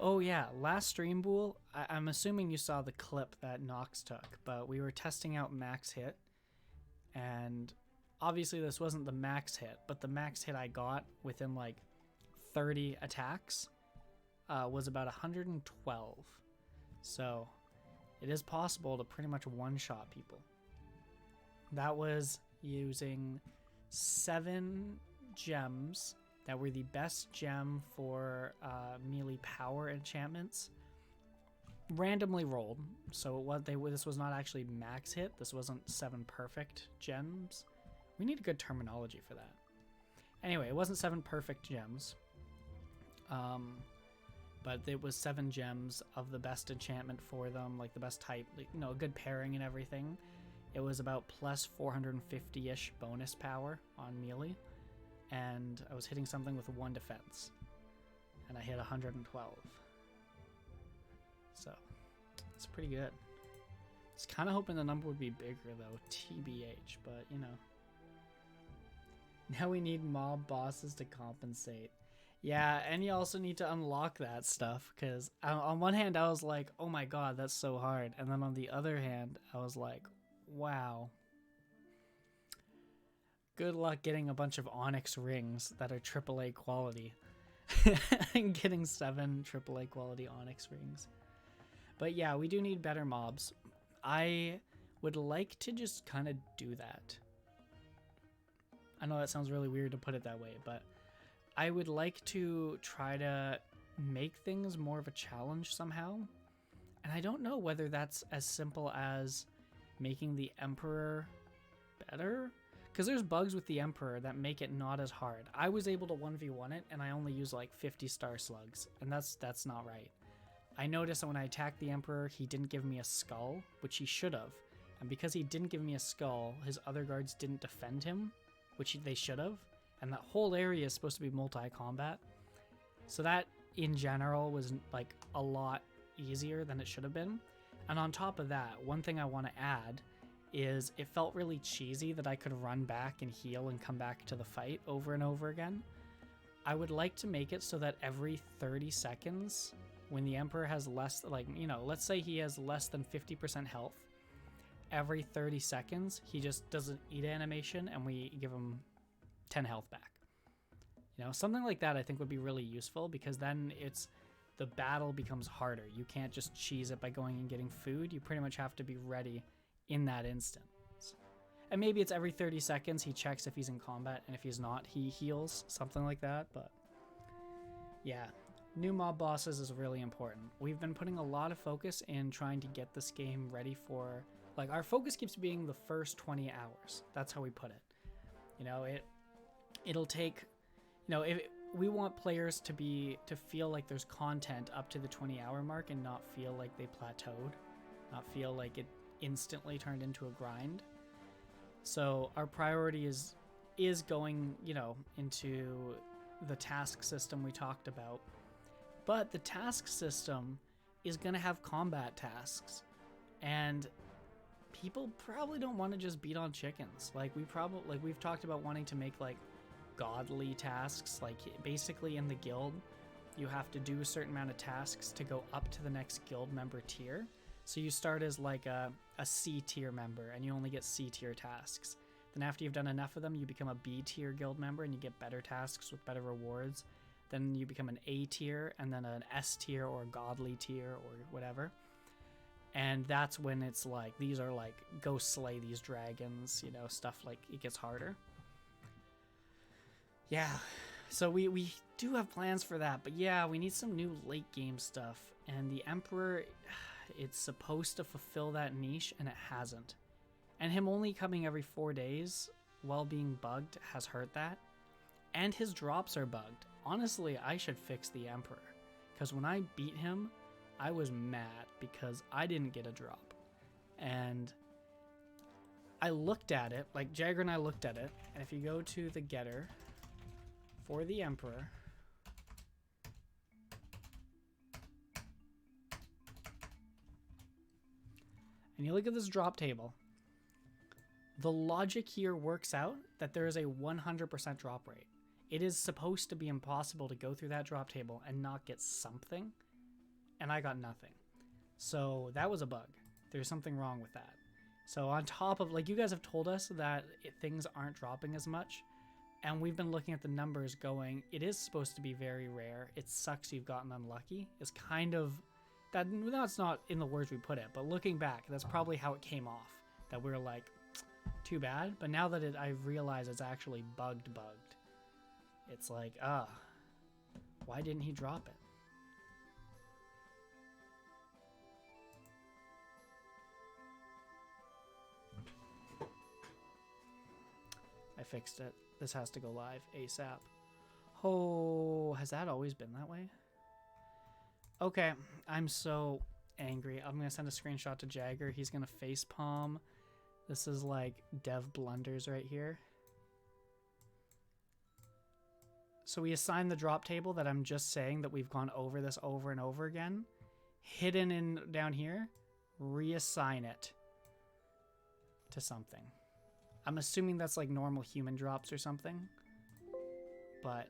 Oh yeah, last stream, Bool, I'm assuming you saw the clip that Nox took, but we were testing out max hit, and obviously this wasn't the max hit, but the max hit I got within like 30 attacks was about 112. So it is possible to pretty much one-shot people. That was using 7 gems that were the best gem for melee power enchantments. Randomly rolled, so this was not actually max hit. This wasn't 7 perfect gems. We need a good terminology for that. Anyway, it wasn't 7 perfect gems, but it was 7 gems of the best enchantment for them, like the best type, like, you know, a good pairing and everything. It was about plus 450-ish bonus power on melee, and I was hitting something with 1 defense, and I hit 112. So it's pretty good. I was kind of hoping the number would be bigger though, TBH, but you know. Now we need mob bosses to compensate. Yeah, and you also need to unlock that stuff, because on one hand I was like, oh my god, that's so hard, and then on the other hand I was like, wow. Good luck getting a bunch of onyx rings that are AAA quality. And getting 7 AAA quality onyx rings. But yeah, we do need better mobs. I would like to just kind of do that. I know that sounds really weird to put it that way, but I would like to try to make things more of a challenge somehow. And I don't know whether that's as simple as making the Emperor better, because there's bugs with the Emperor that make it not as hard. I was able to 1v1 it, and I only use like 50 star slugs, and that's not right. I noticed that when I attacked the Emperor, he didn't give me a skull, which he should have. And because he didn't give me a skull, his other guards didn't defend him, which they should have. And that whole area is supposed to be multi-combat. So that, in general, was like a lot easier than it should have been. And on top of that, one thing I want to add is it felt really cheesy that I could run back and heal and come back to the fight over and over again. I would like to make it so that every 30 seconds, when the Emperor has less, like, you know, let's say he has less than 50% health, every 30 seconds, he just does an eat animation and we give him 10 health back. You know, something like that I think would be really useful, because then the battle becomes harder. You can't just cheese it by going and getting food. You pretty much have to be ready in that instant. And maybe it's every 30 seconds he checks if he's in combat, and if he's not, he heals, something like that. But yeah, new mob bosses is really important. We've been putting a lot of focus in trying to get this game ready for, like, our focus keeps being the first 20 hours. That's how we put it. You know, it'll take, you know, if we want players to feel like there's content up to the 20-hour mark and not feel like they plateaued, not feel like it instantly turned into a grind. So our priority is going, you know, into the task system we talked about. But the task system is going to have combat tasks, and people probably don't want to just beat on chickens. Like we've talked about wanting to make like godly tasks. Like basically in the guild, you have to do a certain amount of tasks to go up to the next guild member tier. So you start as like a C tier member and you only get C tier tasks. Then after you've done enough of them, you become a B tier guild member and you get better tasks with better rewards. Then you become an A tier and then an S tier or a godly tier or whatever. And that's when it's like, these are like, go slay these dragons, you know, stuff like it gets harder. Yeah, so we do have plans for that, but yeah, we need some new late game stuff. And the Emperor, it's supposed to fulfill that niche, and it hasn't. And him only coming every 4 days while being bugged has hurt that. And his drops are bugged. Honestly, I should fix the Emperor, because when I beat him, I was mad because I didn't get a drop. And I looked at it, like Jagger and I looked at it, and if you go to the getter for the Emperor, and you look at this drop table, the logic here works out that there is a 100% drop rate. It is supposed to be impossible to go through that drop table and not get something, and I got nothing. So that was a bug. There's something wrong with that. So on top of, like, you guys have told us that things aren't dropping as much, and we've been looking at the numbers going, it is supposed to be very rare. It sucks you've gotten unlucky. It's kind of, that's not in the words we put it, but looking back, that's probably how it came off. That we were like, too bad. But now that I've realized it's actually bugged, it's like, why didn't he drop it? I fixed it. This has to go live ASAP. Oh, has that always been that way? Okay, I'm so angry. I'm gonna send a screenshot to Jagger. He's gonna facepalm. This is like dev blunders right here. So we assign the drop table that I'm just saying that we've gone over this over and over again. Hidden in down here, reassign it to something. I'm assuming that's like normal human drops or something, but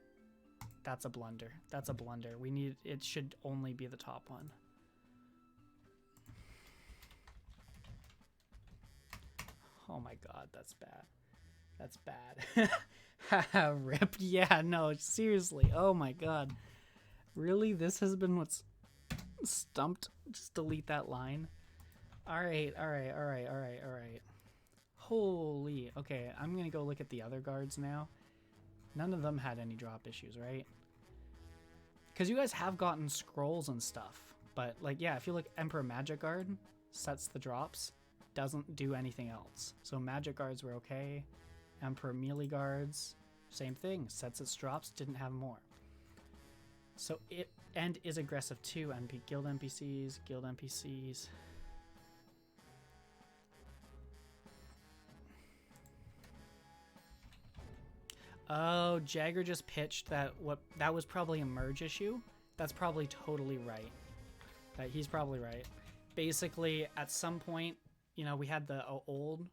that's a blunder. That's a blunder. We need, it should only be the top one. Oh my God, that's bad. That's bad. Rip. Yeah, no, seriously. Oh my God. Really? This has been what's stumped? Just delete that line. All right. Holy. Okay, I'm going to go look at the other guards now. None of them had any drop issues, right? Because you guys have gotten scrolls and stuff. But, like, yeah, if you look, Emperor Magic Guard sets the drops. Doesn't do anything else. So Magic Guards were okay. Emperor Melee Guards, same thing. Sets its drops, didn't have more. So it and is aggressive too. Guild NPCs. Oh, Jagger just pitched that that was probably a merge issue. That's probably totally right. He's probably right. Basically, at some point, you know, we had the old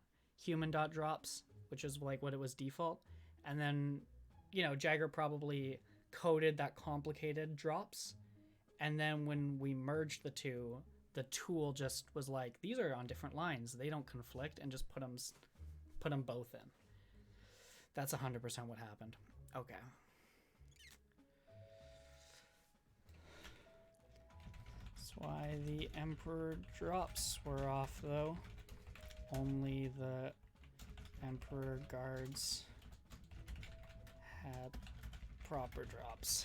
human dot drops, which is like what it was default. And then, you know, Jagger probably coded that complicated drops. And then when we merged the two, the tool just was like, these are on different lines. They don't conflict, and just put them both in. That's 100% what happened. Okay. That's why the Emperor drops were off, though. Only the Emperor guards had proper drops.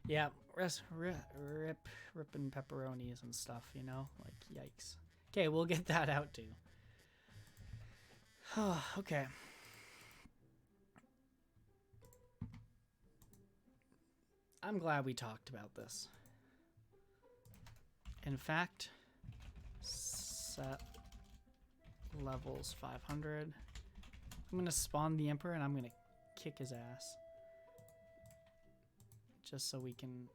Yeah, ripping pepperonis and stuff, you know? Like, yikes. Okay, we'll get that out too. Okay. I'm glad we talked about this. In fact, set levels 500. I'm going to spawn the Emperor and I'm going to kick his ass. Just so we can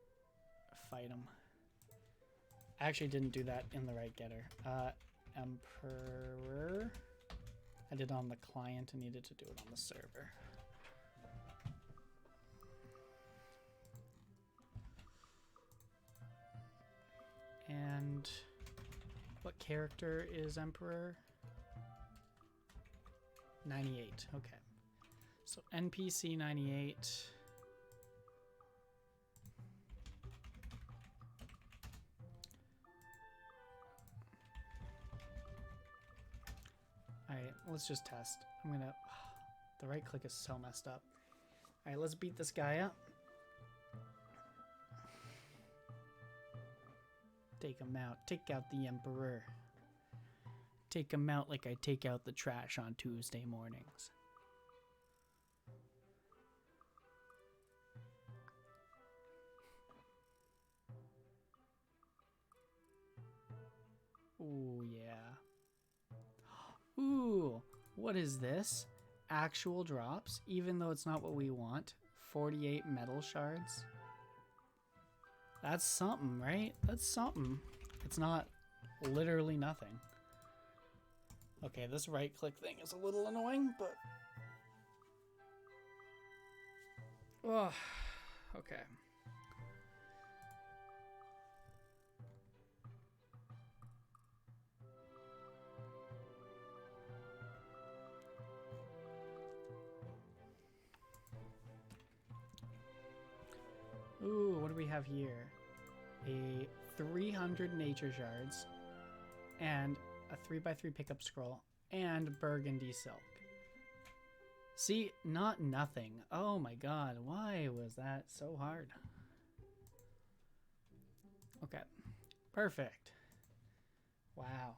fight him. I actually didn't do that in the right getter. Emperor. I did it on the client and needed to do it on the server. And what character is Emperor? 98. Okay. So NPC 98. Alright, let's just test. I'm gonna... The right click is so messed up. Alright, let's beat this guy up. Take him out. Take out the Emperor. Take him out like I take out the trash on Tuesday mornings. Ooh, yeah. Ooh, what is this? Actual drops, even though it's not what we want. 48 metal shards. That's something, right? That's something. It's not literally nothing. Okay, this right click thing is a little annoying, but... Oh, okay. Ooh, what do we have here? A 300 nature shards and a 3x3 pickup scroll and burgundy silk. See, not nothing. Oh my god, why was that so hard? Okay, perfect. Wow.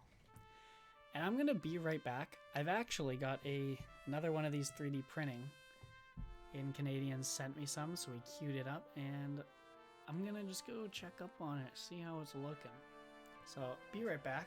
And I'm gonna be right back. I've actually got another one of these 3D printing. In Canadians sent me some, so we queued it up, and I'm gonna just go check up on it, see how it's looking. So, be right back.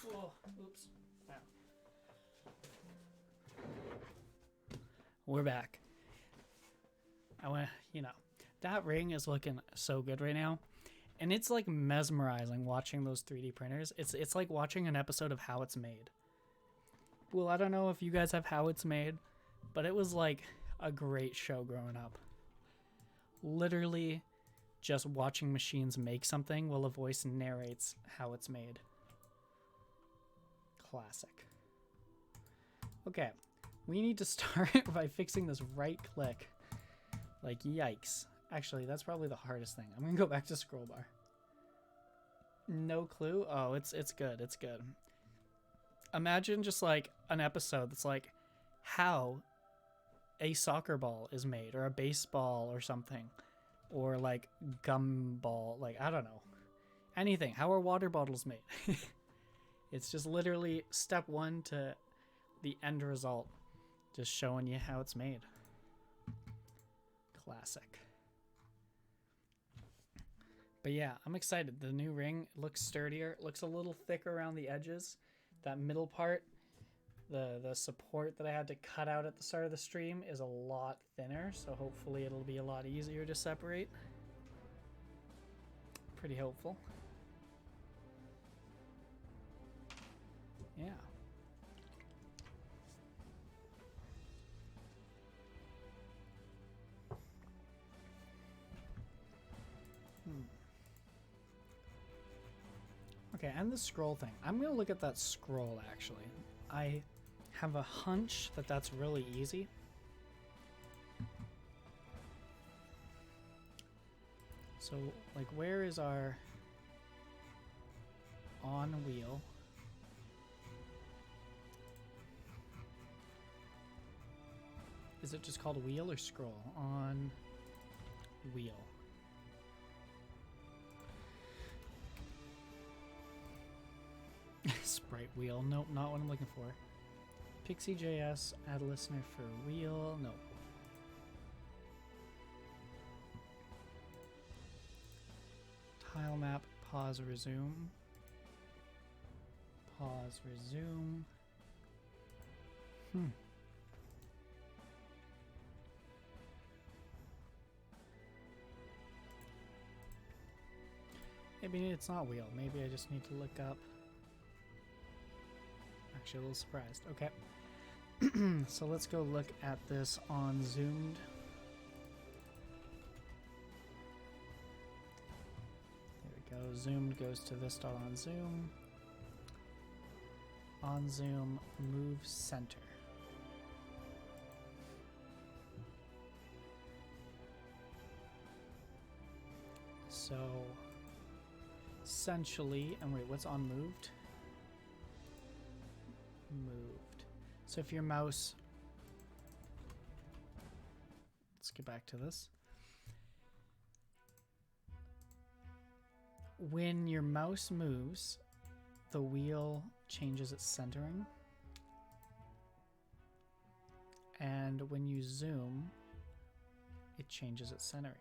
Oh, oops. Wow. We're back. I want to, that ring is looking so good right now. And it's like mesmerizing watching those 3D printers. It's like watching an episode of How It's Made. Well, I don't know if you guys have How It's Made, but it was like a great show growing up. Literally just watching machines make something while a voice narrates how it's made. Classic. Okay, we need to start by fixing this right click. Like, yikes. Actually, that's probably the hardest thing. I'm gonna go back to scroll bar. No clue? Oh, it's good. It's good. Imagine just like an episode that's like how a soccer ball is made, or a baseball or something, or like gumball, like I don't know. Anything. How are water bottles made? It's just literally step one to the end result. Just showing you how it's made. Classic. But yeah, I'm excited. The new ring looks sturdier. It looks a little thicker around the edges. That middle part, the support that I had to cut out at the start of the stream is a lot thinner. So hopefully it'll be a lot easier to separate. Pretty hopeful. Yeah. Okay, and the scroll thing. I'm going to look at that scroll, actually. I have a hunch that that's really easy. So, like, where is our on wheel? Is it just called wheel or scroll? On wheel. Sprite wheel. Nope, not what I'm looking for. Pixi.js, add listener for wheel. Nope. Tile map, pause, resume. Pause, resume. Maybe it's not wheel. Maybe I just need to look up. Actually, a little surprised. Okay. So let's go look at this on zoomed. There we go. Zoomed goes to this dot on zoom. On zoom, move center. So essentially, and wait, what's on moved? Moved. So if your mouse, let's get back to this. When your mouse moves, the wheel changes its centering. And when you zoom, it changes its centering.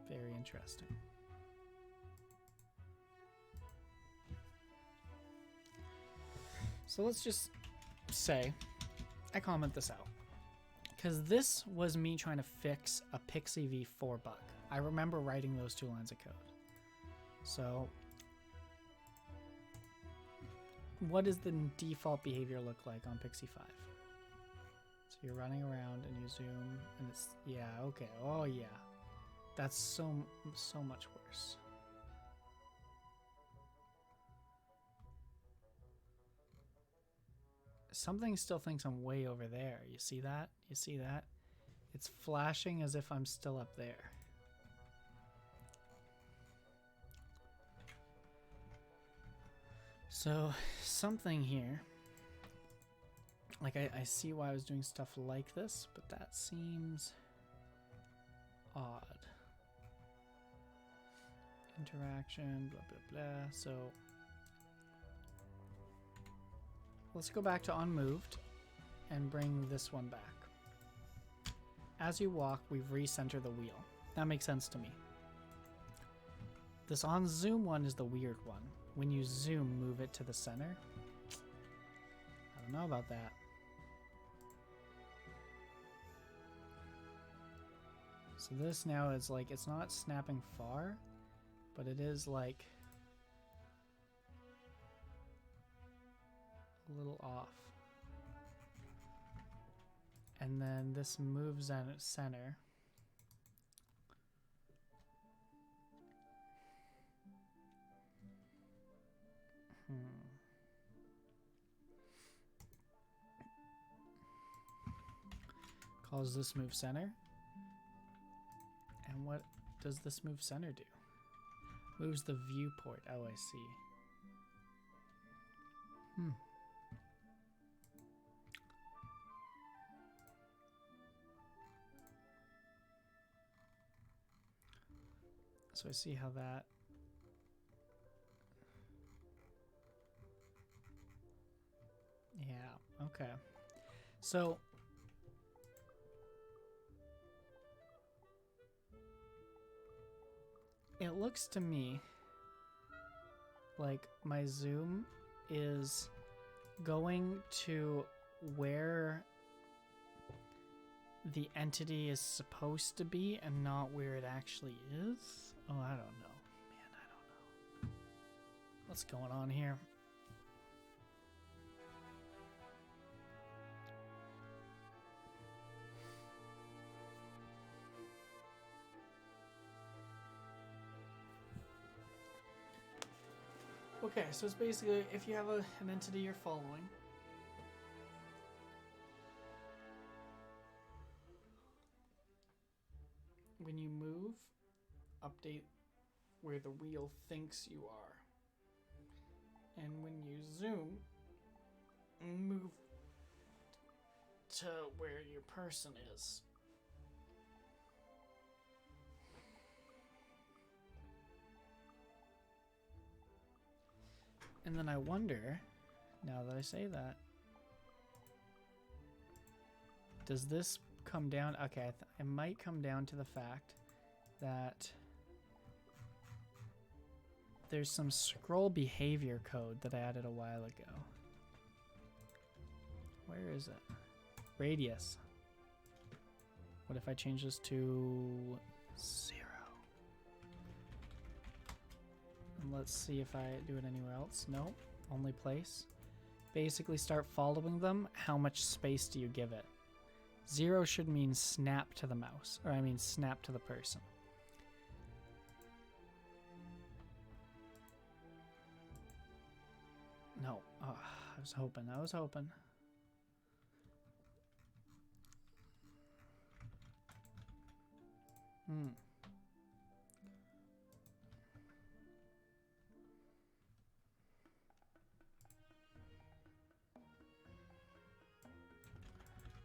Very interesting. So let's just say I comment this out, because this was me trying to fix a Pixi V4 bug. I remember writing those 2 lines of code. So what does the default behavior look like on Pixi 5? So you're running around and you zoom and it's, yeah, okay. Oh yeah. That's so much worse. Something still thinks I'm way over there. You see that? You see that? It's flashing as if I'm still up there. So something here, like I see why I was doing stuff like this, but that seems odd. Interaction, blah, blah, blah. So let's go back to unmoved and bring this one back. As you walk, we've recentered the wheel. That makes sense to me. This on zoom one is the weird one. When you zoom, move it to the center. I don't know about that. So this now is like, it's not snapping far, but it is like a little off. And then this moves at center. Calls this move center. And what does this move center do? Moves the viewport. Oh, I see. So I see how that... Yeah, okay. So... it looks to me like my zoom is going to where the entity is supposed to be and not where it actually is. Oh, I don't know. Man, I don't know. What's going on here? Okay, so it's basically if you have an entity you're following, when you move, update where the wheel thinks you are. And when you zoom, move to where your person is. And then I wonder, now that I say that, does this come down? Okay, it might come down to the fact that there's some scroll behavior code that I added a while ago. Where is it? Radius. What if I change this to 0? And let's see if I do it anywhere else. Nope, only place. Basically start following them. How much space do you give it? 0 should mean snap to the mouse, or I mean snap to the person. No, oh, I was hoping.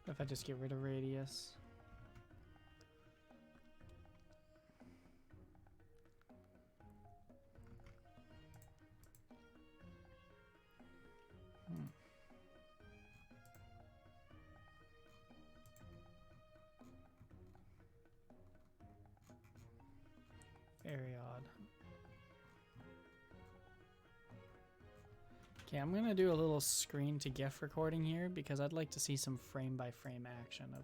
If I just get rid of radius. Very odd. Okay, I'm gonna do a little screen to GIF recording here because I'd like to see some frame by frame action of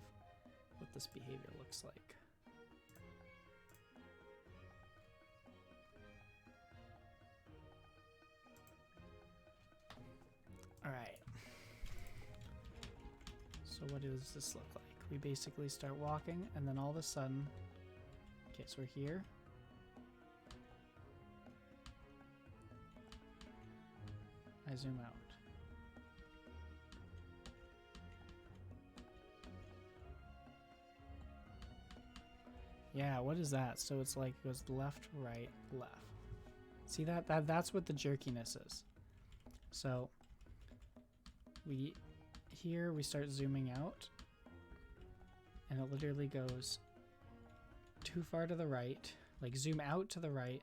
what this behavior looks like. All right. So what does this look like? We basically start walking and then all of a sudden, okay, so we're here. I zoom out. Yeah, what is that? So it's like it goes left, right, left. See that? That's what the jerkiness is. So we start zooming out and it literally goes too far to the right, like zoom out to the right,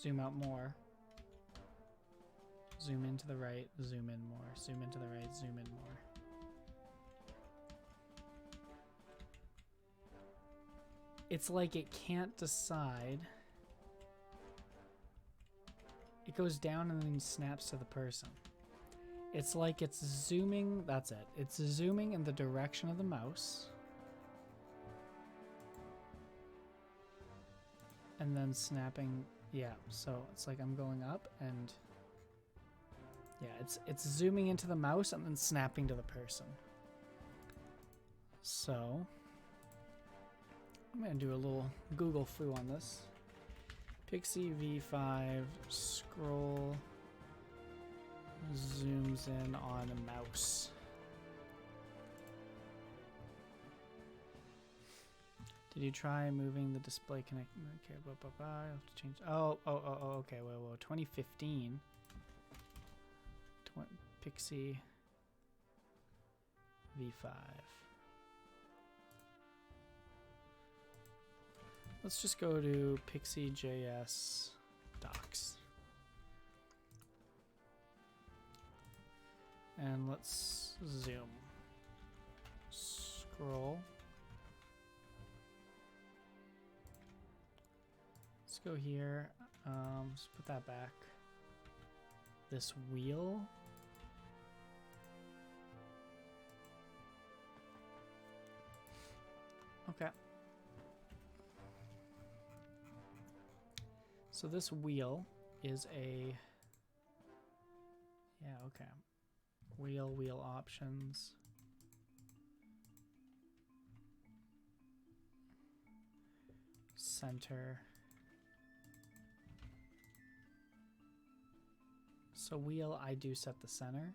zoom out more, zoom into the right, zoom in more, zoom into the right, zoom in more. It's like it can't decide. It goes down and then snaps to the person. It's like it's zooming, that's it. It's zooming in the direction of the mouse. And then snapping, yeah, so it's like I'm going up and yeah, it's zooming into the mouse and then snapping to the person. So I'm gonna do a little Google foo on this. Pixi V5 scroll zooms in on a mouse. Did you try moving the display connect? Okay, I have to change. Oh, okay, whoa, 2015. Pixi V5. Let's just go to Pixi.js docs. And let's zoom. Scroll. Let's go here. Let's put that back. This wheel. Okay. So this wheel is a, yeah, okay. Wheel options. Center. So wheel, I do set the center.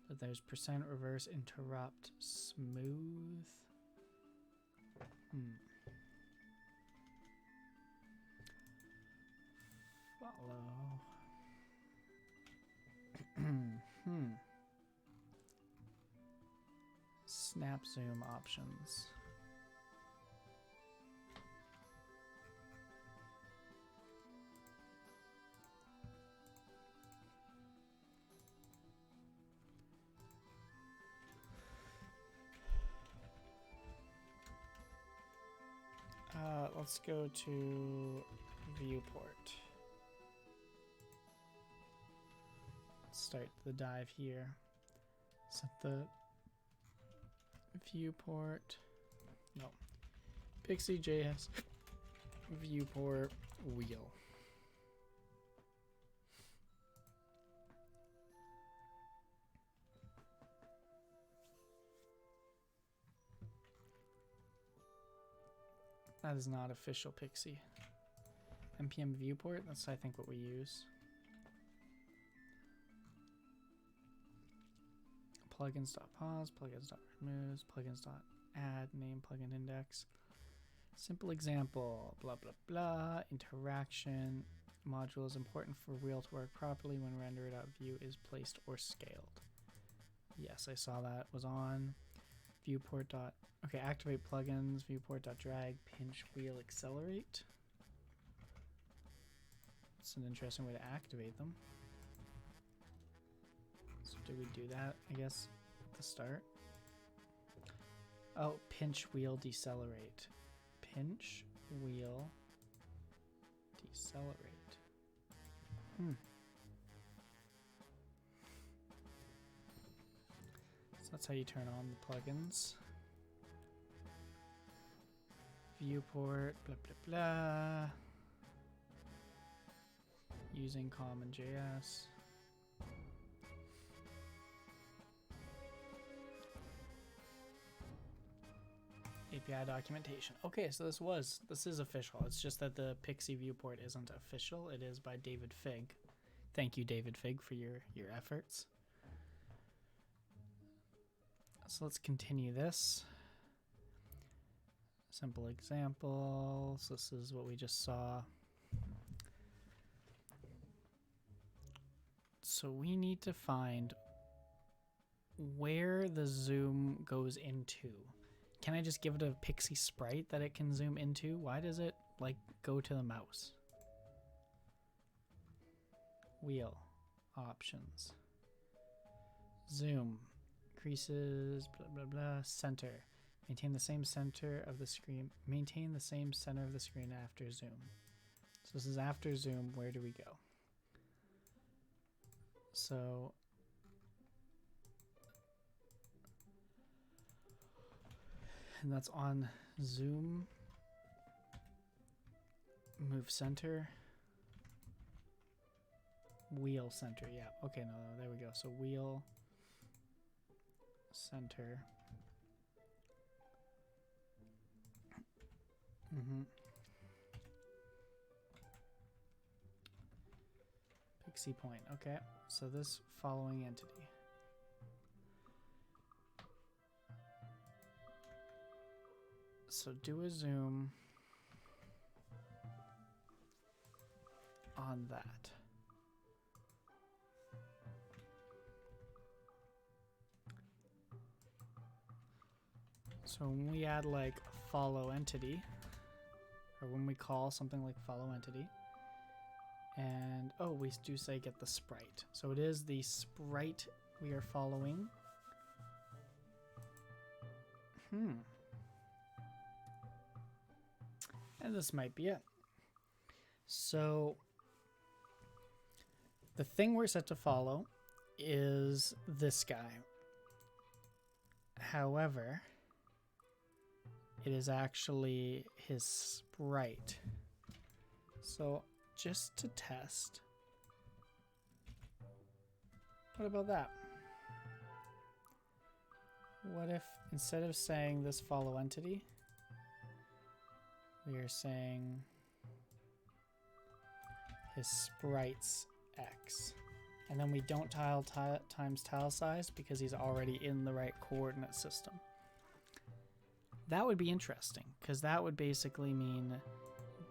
But there's percent reverse interrupt smooth. Follow. Snap zoom options. Let's go to viewport. Start the dive here. Set the viewport. No. Pixi JS viewport wheel. That is not official Pixi. npm viewport, that's I think what we use. Plugins.pause, plugins.removes, plugins.add, name plugin index. Simple example, blah blah blah, interaction. Module is important for wheel to work properly when rendered out view is placed or scaled. Yes, I saw that was on. Viewport dot, okay, activate plugins, viewport dot drag, pinch wheel accelerate. It's an interesting way to activate them. So do we do that, I guess, at the start? Oh, pinch wheel decelerate. Pinch wheel decelerate. So that's how you turn on the plugins. Viewport, blah blah blah. Using common.js. API documentation. Okay, so this is official. It's just that the Pixi viewport isn't official. It is by David Fig. Thank you, David Fig, for your efforts. So let's continue this. Simple example. So this is what we just saw. So we need to find where the zoom goes into. Can I just give it a Pixi sprite that it can zoom into? Why does it like go to the mouse? Wheel options. Zoom. Increases, blah blah blah. Center. Maintain the same center of the screen. Maintain the same center of the screen after zoom. So this is after zoom. Where do we go? So and that's on zoom. Move center. Wheel center. Yeah. Okay. No. There we go. So wheel center. Pixi point. Okay. So this following entity. So do a zoom on that. So when we add like a follow entity, or when we call something like follow entity, and oh, we do say get the sprite. So it is the sprite we are following. And this might be it. So the thing we're set to follow is this guy. However, it is actually his sprite. So just to test, what about that? What if instead of saying this follow entity, we are saying his sprites X. And then we don't times tile size because he's already in the right coordinate system. That would be interesting because that would basically mean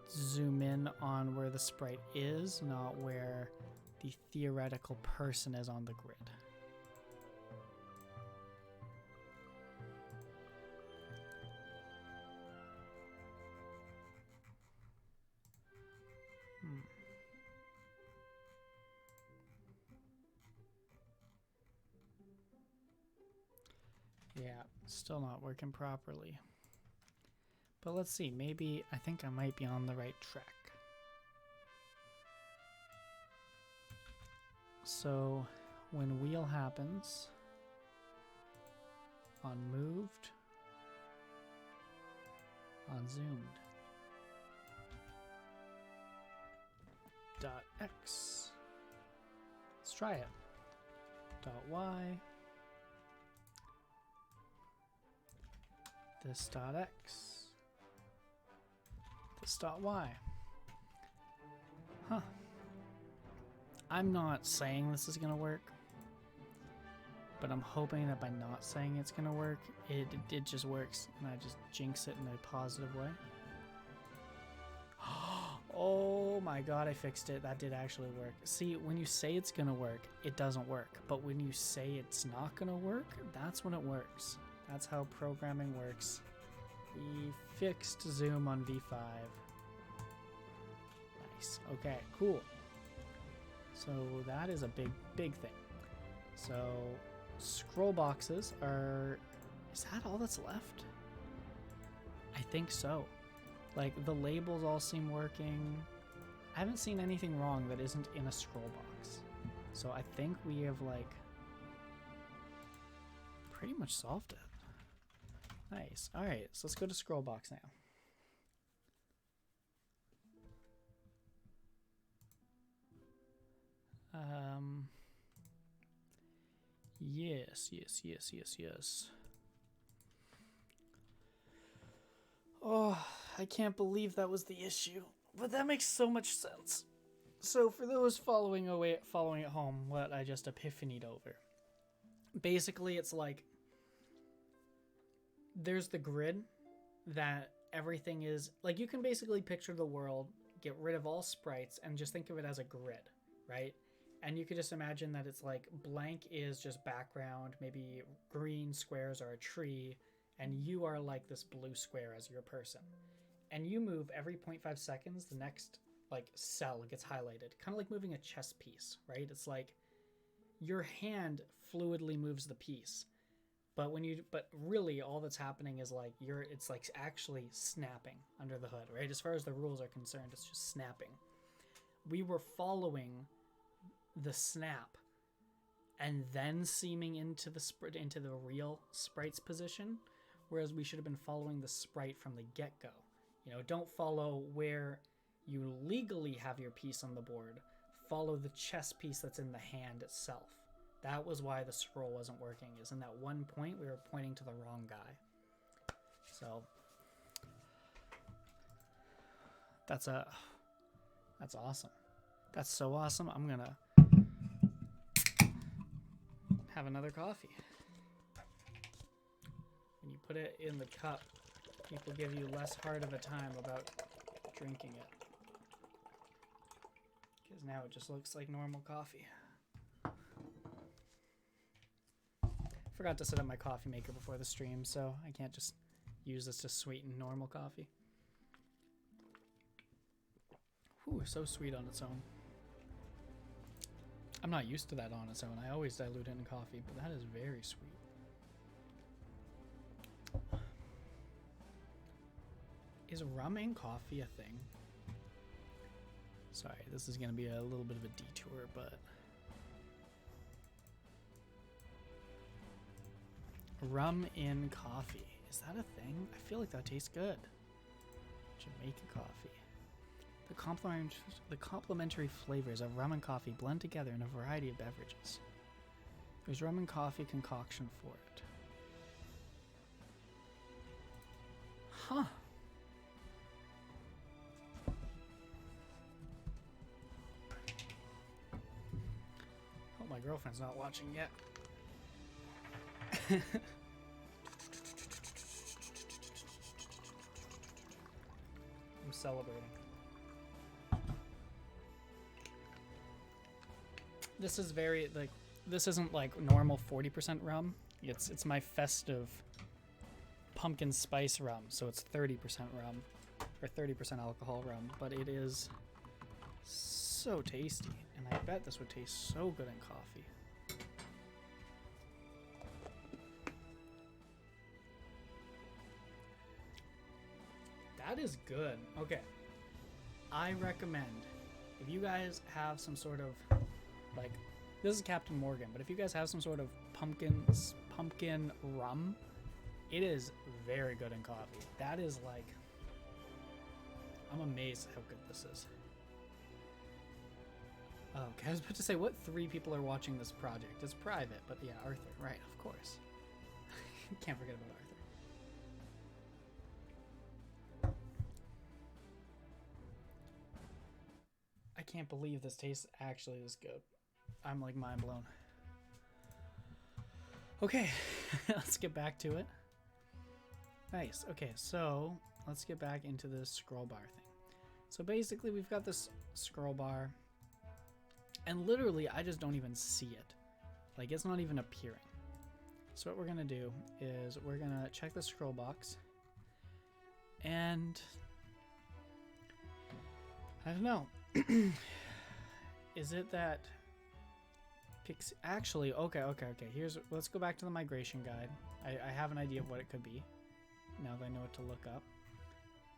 zoom in on where the sprite is, not where the theoretical person is on the grid. Yeah, still not working properly. But let's see, maybe I think I might be on the right track. So when wheel happens on moved, on zoomed. Dot X. Let's try it. Dot Y. This dot X. This dot Y. Huh. I'm not saying this is gonna work, but I'm hoping that by not saying it's gonna work, it just works, and I just jinx it in a positive way. Oh my god, I fixed it. That did actually work. See, when you say it's gonna work, it doesn't work. But when you say it's not gonna work, that's when it works. That's how programming works. We fixed zoom on V5. Nice. Okay, cool. So that is a big thing. So scroll boxes are... Is that all that's left? I think so. Like, the labels all seem working. I haven't seen anything wrong that isn't in a scroll box. So I think we have, like, pretty much solved it. Nice. Alright, so let's go to scroll box now. Yes. Oh, I can't believe that was the issue, but that makes so much sense. So for those following at home, what I just epiphanied over. Basically, it's like there's the grid that everything is like. You can basically picture the world, get rid of all sprites, and just think of it as a grid, right? And you could just imagine that it's like blank is just background, maybe green squares are a tree, and you are like this blue square as your person. And you move every 0.5 seconds, the next like cell gets highlighted. Kind of like moving a chess piece, right? It's like your hand fluidly moves the piece. But really all that's happening is like it's like actually snapping under the hood, right? As far as the rules are concerned, it's just snapping. We were following the snap and then seaming into the real sprite's position, whereas we should have been following the sprite from the get-go. You know, don't follow where you legally have your piece on the board. Follow the chess piece that's in the hand itself. That was why the scroll wasn't working, is in that one point we were pointing to the wrong guy. So that's awesome. That's so awesome. I'm gonna have another coffee. When you put it in the cup, people give you less hard of a time about drinking it. Because now it just looks like normal coffee. Forgot to set up my coffee maker before the stream, so I can't just use this to sweeten normal coffee. Whew, so sweet on its own. I'm not used to that on its own. I always dilute it in coffee, but that is very sweet. Is rum in coffee a thing? Sorry, this is going to be a little bit of a detour, but... Rum in coffee. Is that a thing? I feel like that tastes good. Jamaica coffee. The complementary flavors of rum and coffee blend together in a variety of beverages. There's rum and coffee concoction for it. Huh. Hope my girlfriend's not watching yet. I'm celebrating. This is very, like, this isn't like normal 40% rum. It's my festive pumpkin spice rum, so it's 30% rum, or 30% alcohol rum, but it is so tasty, and I bet this would taste so good in coffee. That is good. Okay. I recommend, if you guys have some sort of, like, this is Captain Morgan, but if you guys have some sort of pumpkin rum, it is very good in coffee. That is like I'm amazed at how good this is. Oh, okay, I was about to say, what 3 people are watching this project? It's private, but yeah, Arthur, right, of course. Can't forget about Arthur. I can't believe this tastes actually this good. I'm like mind blown. Okay, let's get back to it. Nice. Okay, so let's get back into this scroll bar thing. So basically we've got this scroll bar and literally I just don't even see it. Like it's not even appearing. So what we're gonna do is we're gonna check the scroll box and I don't know. Is it that Pixi? Actually, okay. Let's go back to the migration guide. I have an idea of what it could be. Now that I know what to look up.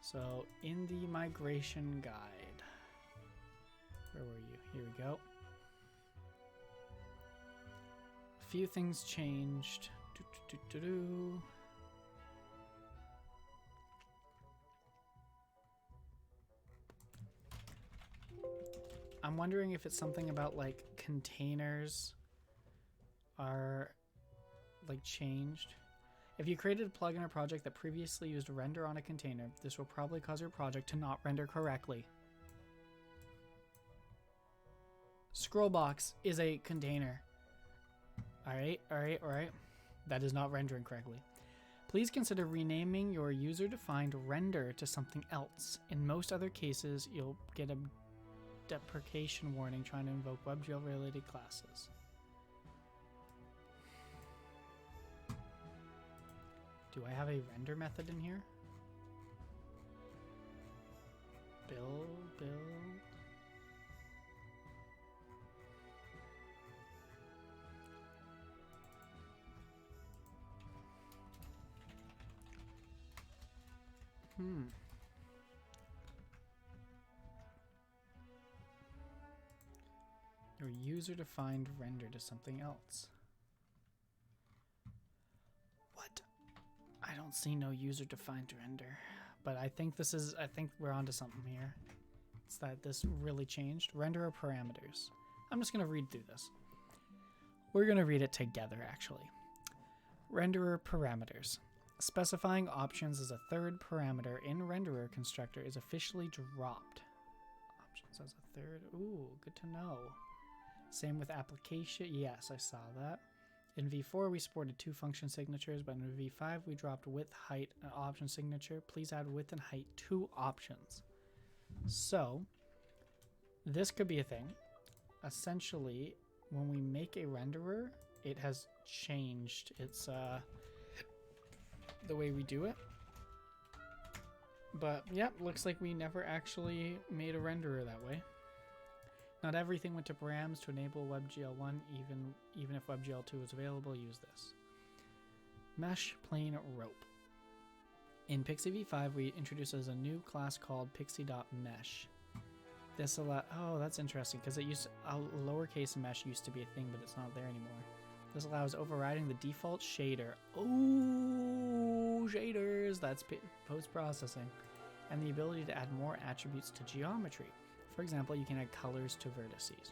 So in the migration guide, where were you? Here we go. A few things changed. I'm wondering if it's something about like containers are like changed. If you created a plugin or project that previously used render on a container, this will probably cause your project to not render correctly. Scrollbox is a container. Alright. That is not rendering correctly. Please consider renaming your user-defined render to something else. In most other cases, you'll get a deprecation warning trying to invoke WebGL-related classes. Do I have a render method in here? Build. Your user-defined render to something else. What? I don't see no user-defined render. But I think we're onto something here. It's that this really changed. Renderer parameters. I'm just going to read through this. We're going to read it together, actually. Renderer parameters. Specifying options as a third parameter in renderer constructor is officially dropped. Options as a third. Ooh, good to know. Same with application. Yes, I saw that. In V4, we supported 2 function signatures, but in V5, we dropped width, height, and option signature. Please add width and height 2 options. So, this could be a thing. Essentially, when we make a renderer, it has changed its the way we do it. But, yep, looks like we never actually made a renderer that way. Not everything went to params to enable WebGL1, even if WebGL2 is available, use this. Mesh plane rope. In Pixi V5, we introduced as a new class called Pixi.mesh. This oh, that's interesting, because it used a lowercase mesh used to be a thing, but it's not there anymore. This allows overriding the default shader. Oh, shaders! That's post-processing. And the ability to add more attributes to geometry. For example, you can add colors to vertices.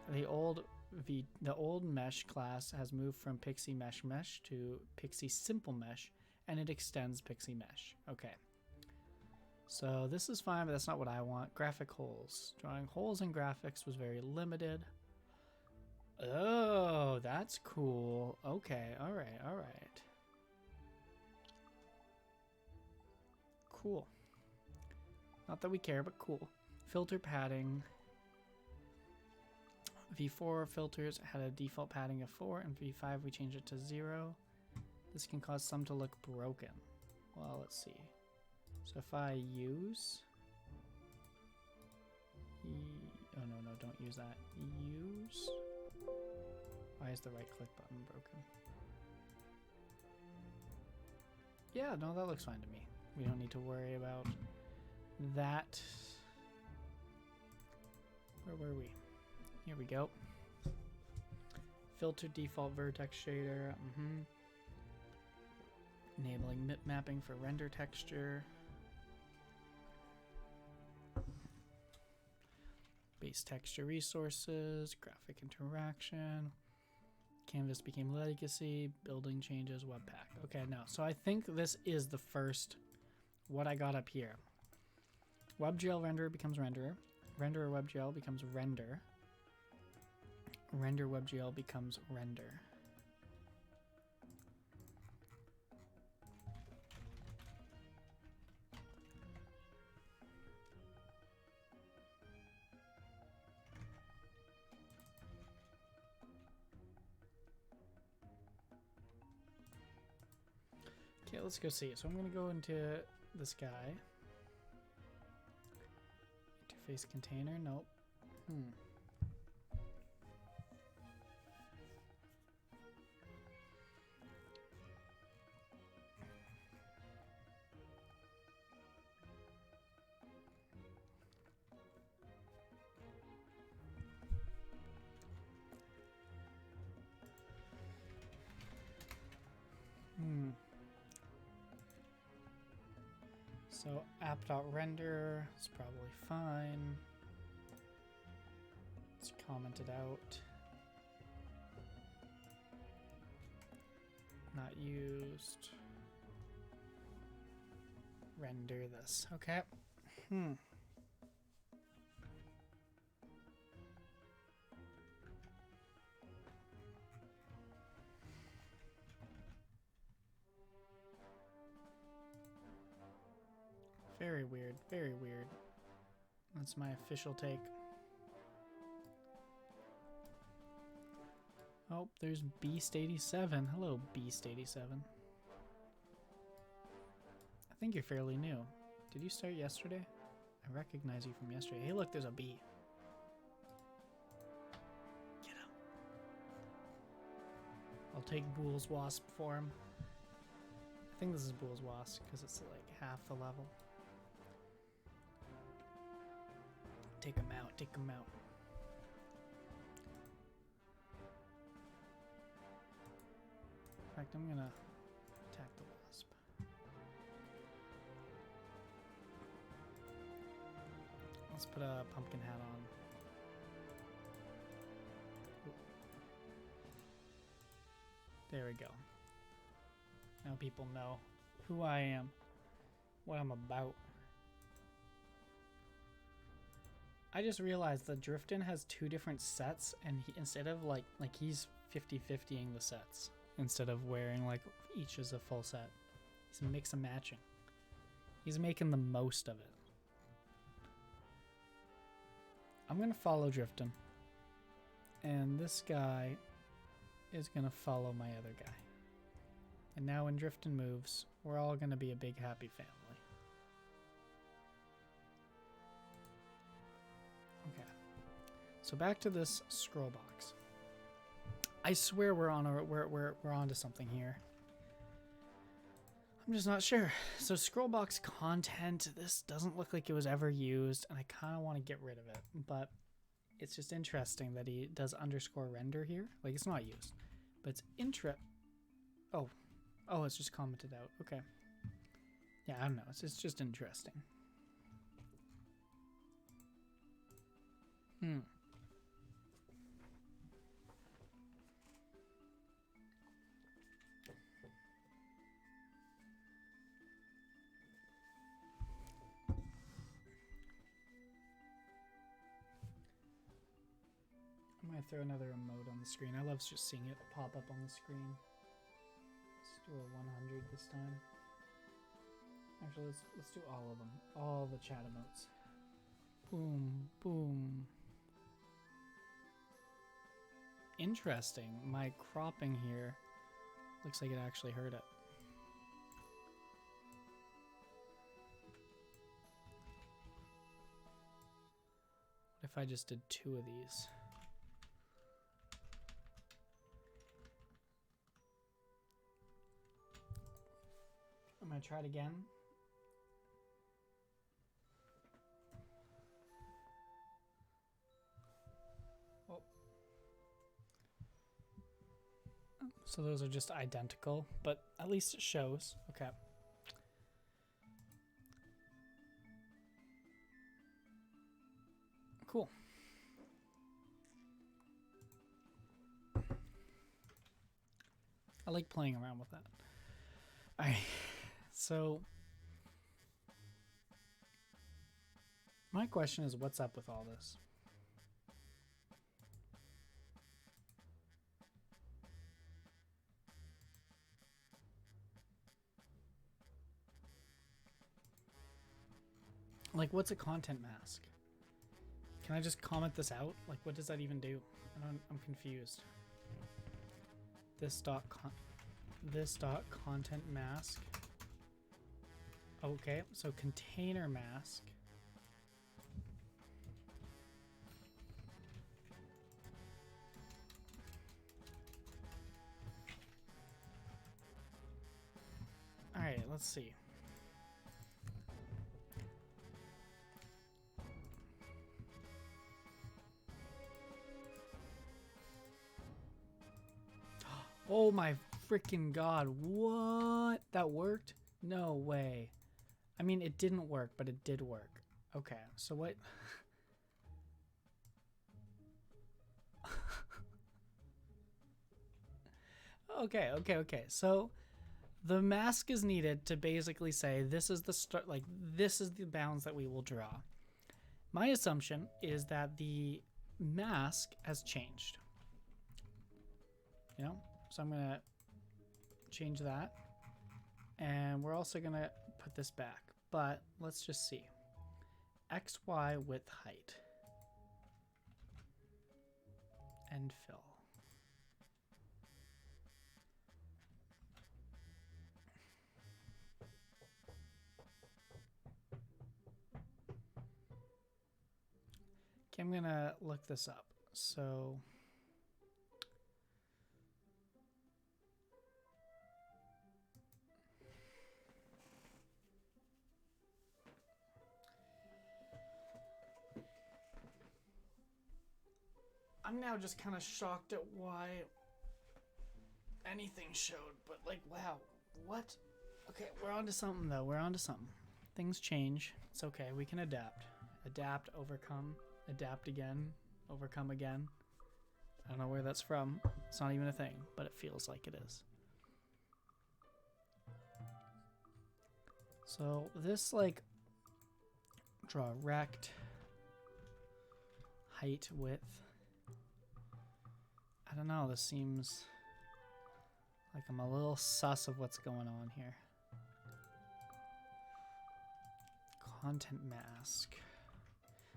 The old mesh class has moved from Pixi Mesh to Pixi Simple Mesh, and it extends Pixi Mesh. Okay. So this is fine, but that's not what I want. Graphic holes. Drawing holes in graphics was very limited. Oh, that's cool. Okay, alright. Cool. Not that we care, but cool. Filter padding. V4 filters had a default padding of 4, and V5 we changed it to 0. This can cause some to look broken. Well, let's see. So if I use... oh no, don't use that. Use... Why is the right click button broken? Yeah, no, that looks fine to me. We don't need to worry about that. Where were we? Here we go. Filter default vertex shader. Enabling mip mapping for render texture. Base texture resources, graphic interaction, canvas became legacy, building changes, webpack. Okay, no. So I think this is the first, what I got up here. WebGL renderer becomes renderer. Renderer WebGL becomes render. Render WebGL becomes render. Okay, let's go see. So I'm going to go into this guy. Interface container. Nope. So app.render is probably fine. Let's comment it out. Not used. Render this. Okay. Very weird, very weird. That's my official take. Oh, there's Beast87. Hello, Beast87. I think you're fairly new. Did you start yesterday? I recognize you from yesterday. Hey, look, there's a bee. Get him. I'll take Bool's Wasp for him. I think this is Bool's Wasp because it's like half the level. Take him out, take him out. In fact, I'm gonna attack the wasp. Let's put a pumpkin hat on. Ooh. There we go. Now people know who I am, what I'm about. I just realized that Driftin has two different sets, and instead of like he's 50-50ing the sets instead of wearing like each as a full set. He's mix and matching. He's making the most of it. I'm gonna follow Driftin, and this guy is gonna follow my other guy. And now when Driftin moves, we're all gonna be a big happy family. So back to this scroll box. I swear we're onto something here. I'm just not sure. So scroll box content, this doesn't look like it was ever used, and I kind of want to get rid of it, but it's just interesting that he does underscore render here. Like, it's not used, but it's oh, it's just commented out. Okay. Yeah, I don't know. It's just interesting. I'm gonna throw another emote on the screen. I love just seeing it pop up on the screen. Let's do a 100 this time. Actually, let's do all of them. All the chat emotes. Boom, boom. Interesting. My cropping here looks like it actually hurt it. What if I just did 2 of these? I'm gonna try it again. Oh. So those are just identical, but at least it shows. Okay. Cool. like playing around with that. Alright, so my question is, what's up with all this? Like, what's a content mask? Can I just comment this out? Like, what does that even do? I'm confused. This dot content mask. Okay, so container mask. All right, let's see. Oh my freaking god, what? That worked? No way. I mean, it didn't work, but it did work. Okay, so what? Okay. So the mask is needed to basically say this is the start, like this is the bounds that we will draw. My assumption is that the mask has changed. You know? So I'm going to change that. And we're also going to put this back. But let's just see. XY width height. And fill. Okay, I'm going to look this up. So I'm now just kind of shocked at why anything showed, but like, wow, what? Okay, we're on to something though. We're on to something. Things change. It's okay. We can adapt. Adapt, overcome, adapt again, overcome again. I don't know where that's from. It's not even a thing, but it feels like it is. So this, like, draw rect, height, width. I don't know, this seems like I'm a little sus of what's going on here. Content mask.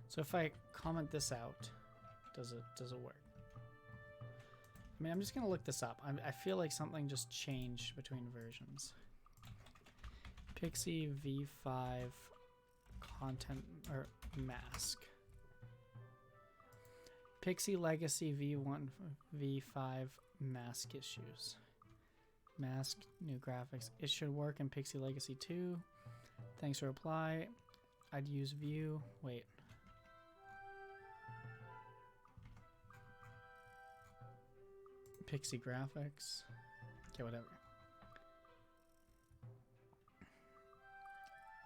So if I comment this out, does it work? I mean, I'm just gonna look this up. I feel like something just changed between versions. Pixi V5 content or mask. Pixi Legacy V1 V5 mask issues. Mask, new graphics. It should work in Pixi Legacy 2. Thanks for reply. I'd use view. Wait. Pixi graphics. Okay, whatever.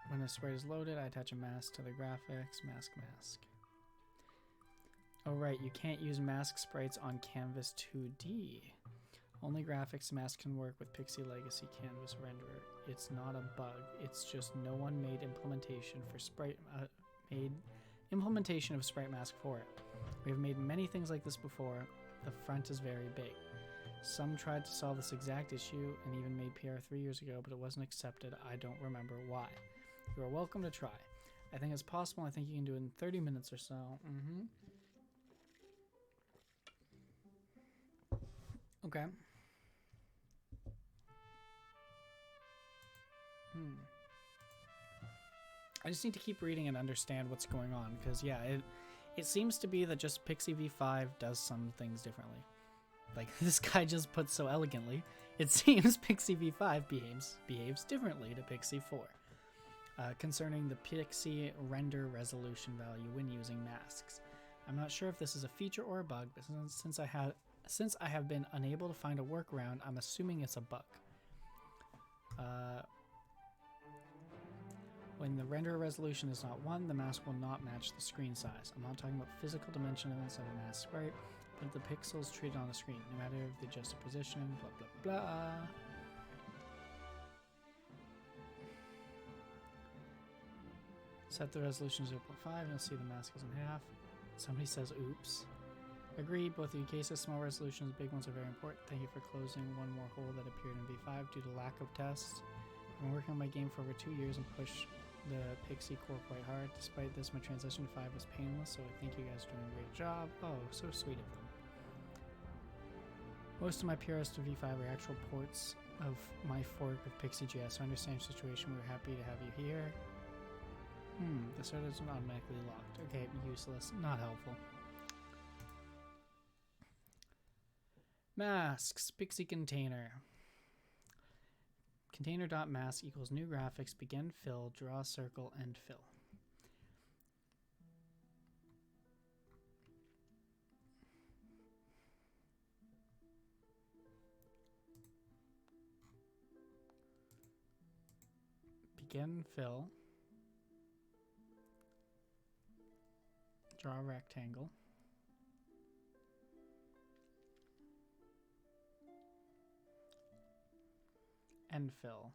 When the sprite is loaded, I attach a mask to the graphics. Mask. Oh right, you can't use mask sprites on Canvas 2D. Only graphics mask can work with Pixi Legacy Canvas renderer. It's not a bug. It's just no one made implementation for implementation of sprite mask for it. We have made many things like this before. The front is very big. Some tried to solve this exact issue and even made PR 3 years ago, but it wasn't accepted. I don't remember why. You are welcome to try. I think it's possible. I think you can do it in 30 minutes or so. Okay. I just need to keep reading and understand what's going on, because yeah, it seems to be that just Pixi V5 does some things differently. Like this guy just put so elegantly, it seems Pixi V5 behaves differently to Pixi 4. Concerning the Pixi render resolution value when using masks. I'm not sure if this is a feature or a bug, but since I have been unable to find a workaround, I'm assuming it's a bug. When the render resolution is not 1, the mask will not match the screen size. I'm not talking about physical dimensions of a mask sprite, but the pixels treated on the screen, no matter if they adjust the positioning, blah blah blah. Set the resolution to 0.5 and you'll see the mask is in half. Somebody says oops. Agreed, both of your cases, small resolutions, big ones are very important. Thank you for closing one more hole that appeared in V5 due to lack of tests. I've been working on my game for over 2 years and pushed the Pixi core quite hard. Despite this, my transition to 5 was painless, so I think you guys are doing a great job. Oh, so sweet of them. Most of my PRs to V5 are actual ports of my fork of Pixi.js, so I understand your situation. We're happy to have you here. The server is automatically locked. Okay, useless. Not helpful. Masks. Pixi container. Container.mask equals new graphics, begin fill, draw circle, and fill. Begin fill. Draw a rectangle. End fill.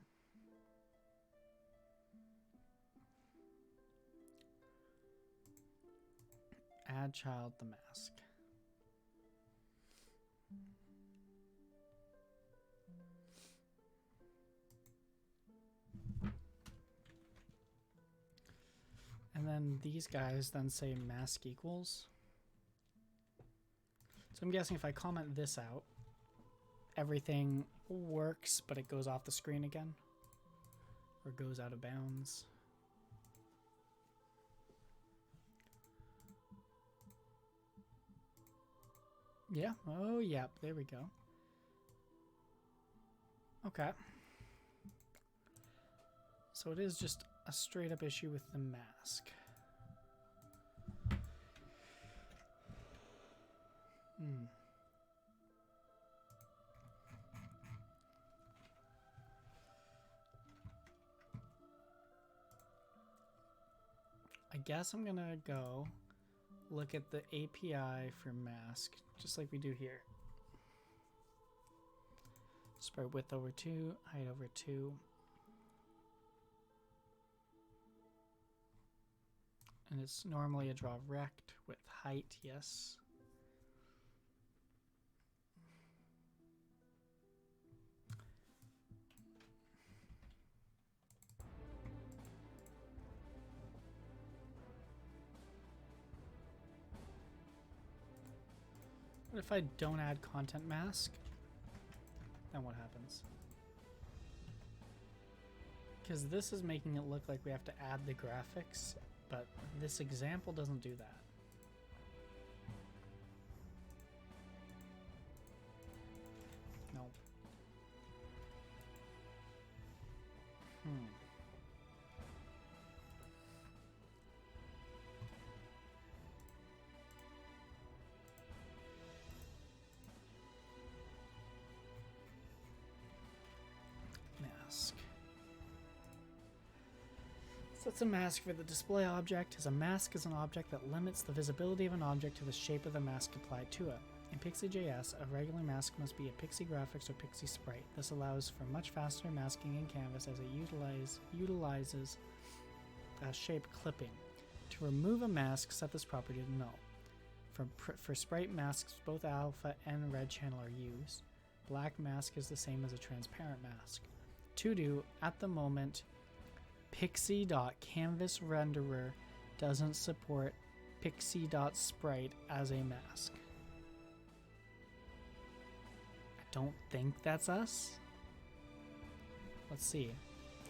Add child the mask. And then these guys then say mask equals. So I'm guessing if I comment this out, everything works, but it goes off the screen again. Or goes out of bounds. Yeah. Oh, yeah. There we go. Okay. So it is just a straight up issue with the mask. I guess I'm gonna go look at the API for mask, just like we do here. Sprite width over 2, height over 2. And it's normally a draw rect with height, yes. What if I don't add content mask? Then what happens? Because this is making it look like we have to add the graphics, but this example doesn't do that. No. Mask. Sets a mask for the display object. As a mask is an object that limits the visibility of an object to the shape of the mask applied to it. In Pixi.js, a regular mask must be a Pixi graphics or Pixi sprite. This allows for much faster masking in Canvas as it utilizes shape clipping. To remove a mask, set this property to null. For sprite masks, both alpha and red channel are used. Black mask is the same as a transparent mask. To do, at the moment, Pixi.canvasRenderer doesn't support Pixi.sprite as a mask. I don't think that's us. Let's see.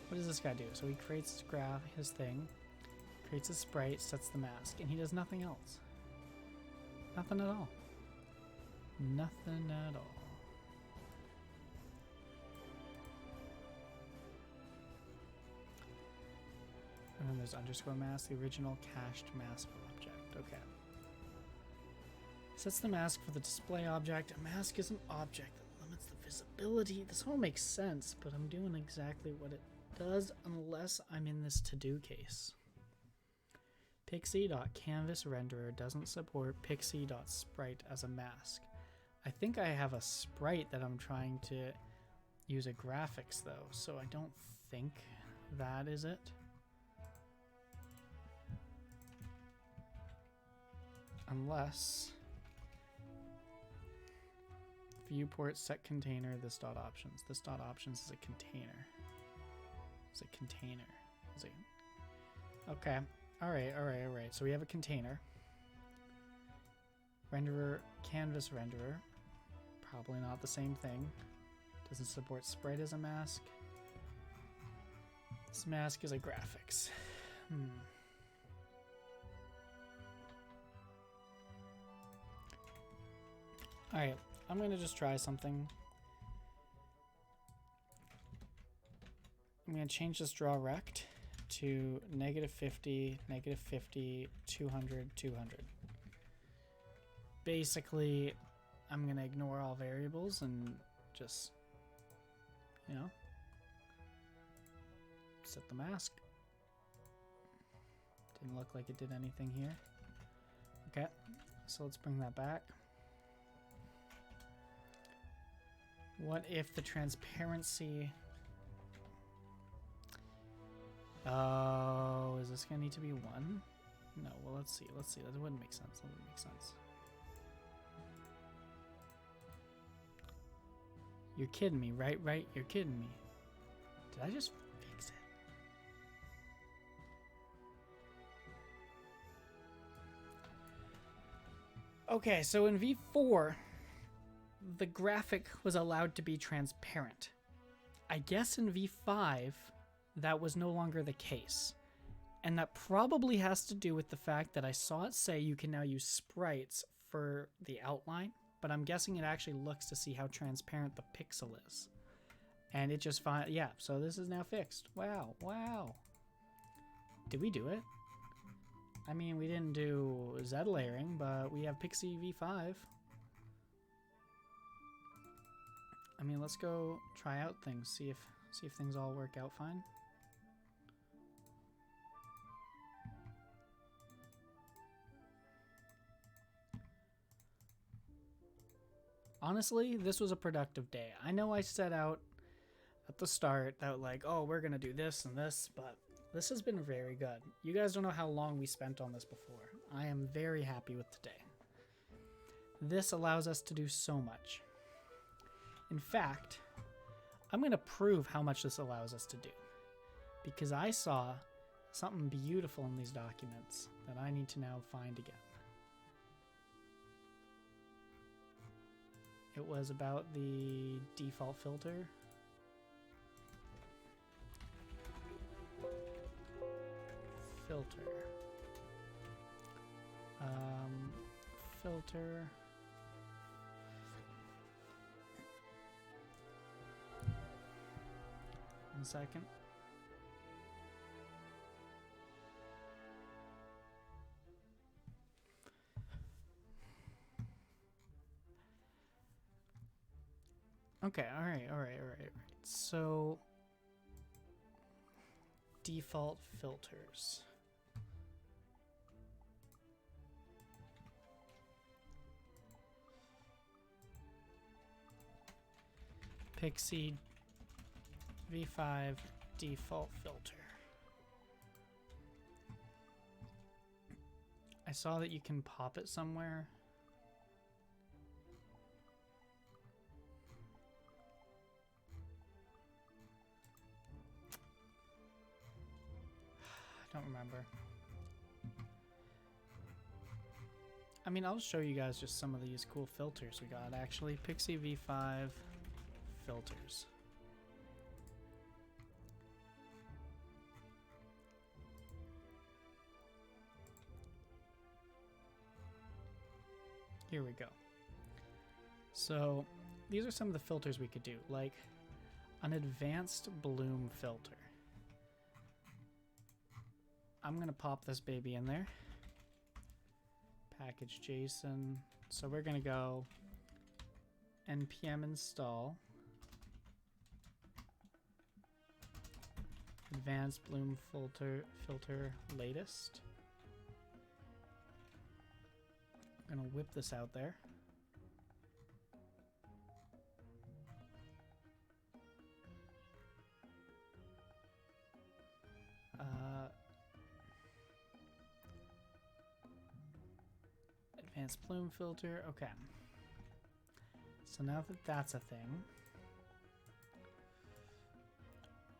What does this guy do? So he creates his graph, his thing, creates a sprite, sets the mask, and he does nothing else. Nothing at all. Nothing at all. And then there's underscore mask, the original cached mask object. Okay. Sets the mask for the display object. A mask is an object that limits the visibility. This all makes sense, but I'm doing exactly what it does unless I'm in this to-do case. Pixi.canvas_renderer doesn't support Pixi.sprite as a mask. I think I have a sprite that I'm trying to use a graphics though, so I don't think that is it. Unless viewport set container this dot options. This dot options is a container. It's a container. Is it? Okay. All right. So we have a container. Renderer, canvas renderer. Probably not the same thing. Doesn't support sprite as a mask. This mask is a graphics. Alright, I'm gonna just try something. I'm gonna change this draw rect to -50, -50, 200, 200. Basically, I'm gonna ignore all variables and just, you know, set the mask. Didn't look like it did anything here. Okay, so let's bring that back. What if the transparency... Oh, is this gonna need to be 1? No, well, let's see. That wouldn't make sense. You're kidding me, right? You're kidding me. Did I just fix it? Okay, so in V4, the graphic was allowed to be transparent. I guess in V5, that was no longer the case. And that probably has to do with the fact that I saw it say you can now use sprites for the outline, but I'm guessing it actually looks to see how transparent the pixel is. And it just yeah, so this is now fixed. Wow. Did we do it? I mean, we didn't do Z layering, but we have Pixi V5. I mean, let's go try out things, see if things all work out fine. Honestly, this was a productive day. I know I set out at the start that like, oh, we're gonna do this and this, but this has been very good. You guys don't know how long we spent on this before. I am very happy with today. This allows us to do so much. In fact, I'm going to prove how much this allows us to do, because I saw something beautiful in these documents that I need to now find again. It was about the default filter. Filter. 1 second. Okay, all right. So, default filters. Pixi V5 default filter. I saw that you can pop it somewhere. I don't remember. I mean, I'll show you guys just some of these cool filters we got actually. Pixi V5 filters. Here we go. So these are some of the filters we could do, like an advanced bloom filter. I'm gonna pop this baby in there. Package JSON. So we're gonna go npm install advanced bloom filter latest. We're gonna whip this out there. Advanced bloom filter. Okay. So now that that's a thing,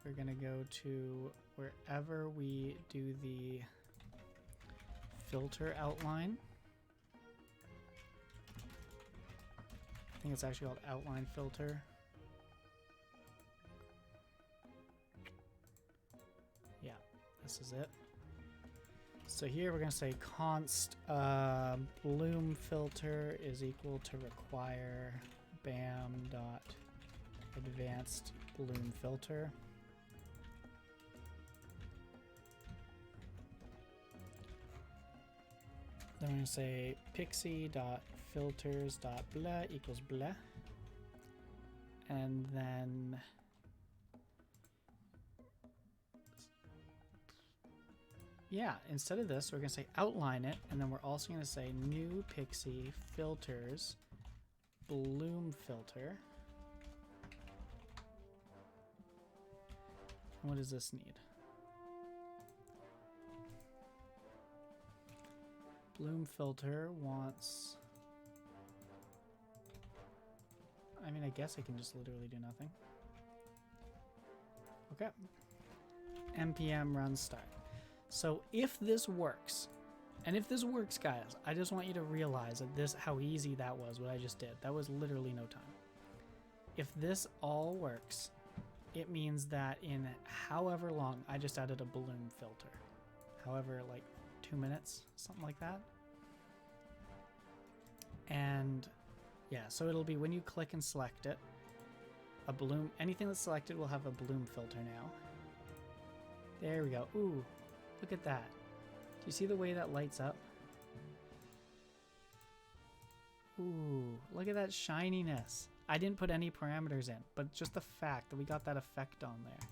we're gonna go to wherever we do the filter outline. I think it's actually called outline filter. Yeah, this is it. So here we're gonna say const bloom filter is equal to require bam dot advanced bloom filter. Then we're gonna say pixi dot filters dot blah equals blah, and then yeah, instead of this, we're going to say outline it, and then we're also going to say new Pixi filters bloom filter. And what does this need? Bloom filter wants... I mean, I guess I can just literally do nothing. Okay. npm run start. So if this works, and if this works, guys, I just want you to realize that this, how easy that was, what I just did. That was literally no time. If this all works, it means that in however long, I just added a bloom filter. However, like 2 minutes, something like that. And yeah, so it'll be when you click and select it, a bloom, anything that's selected will have a bloom filter now. There we go. Ooh. Look at that. Do you see the way that lights up? Ooh, look at that shininess. I didn't put any parameters in, but just the fact that we got that effect on there.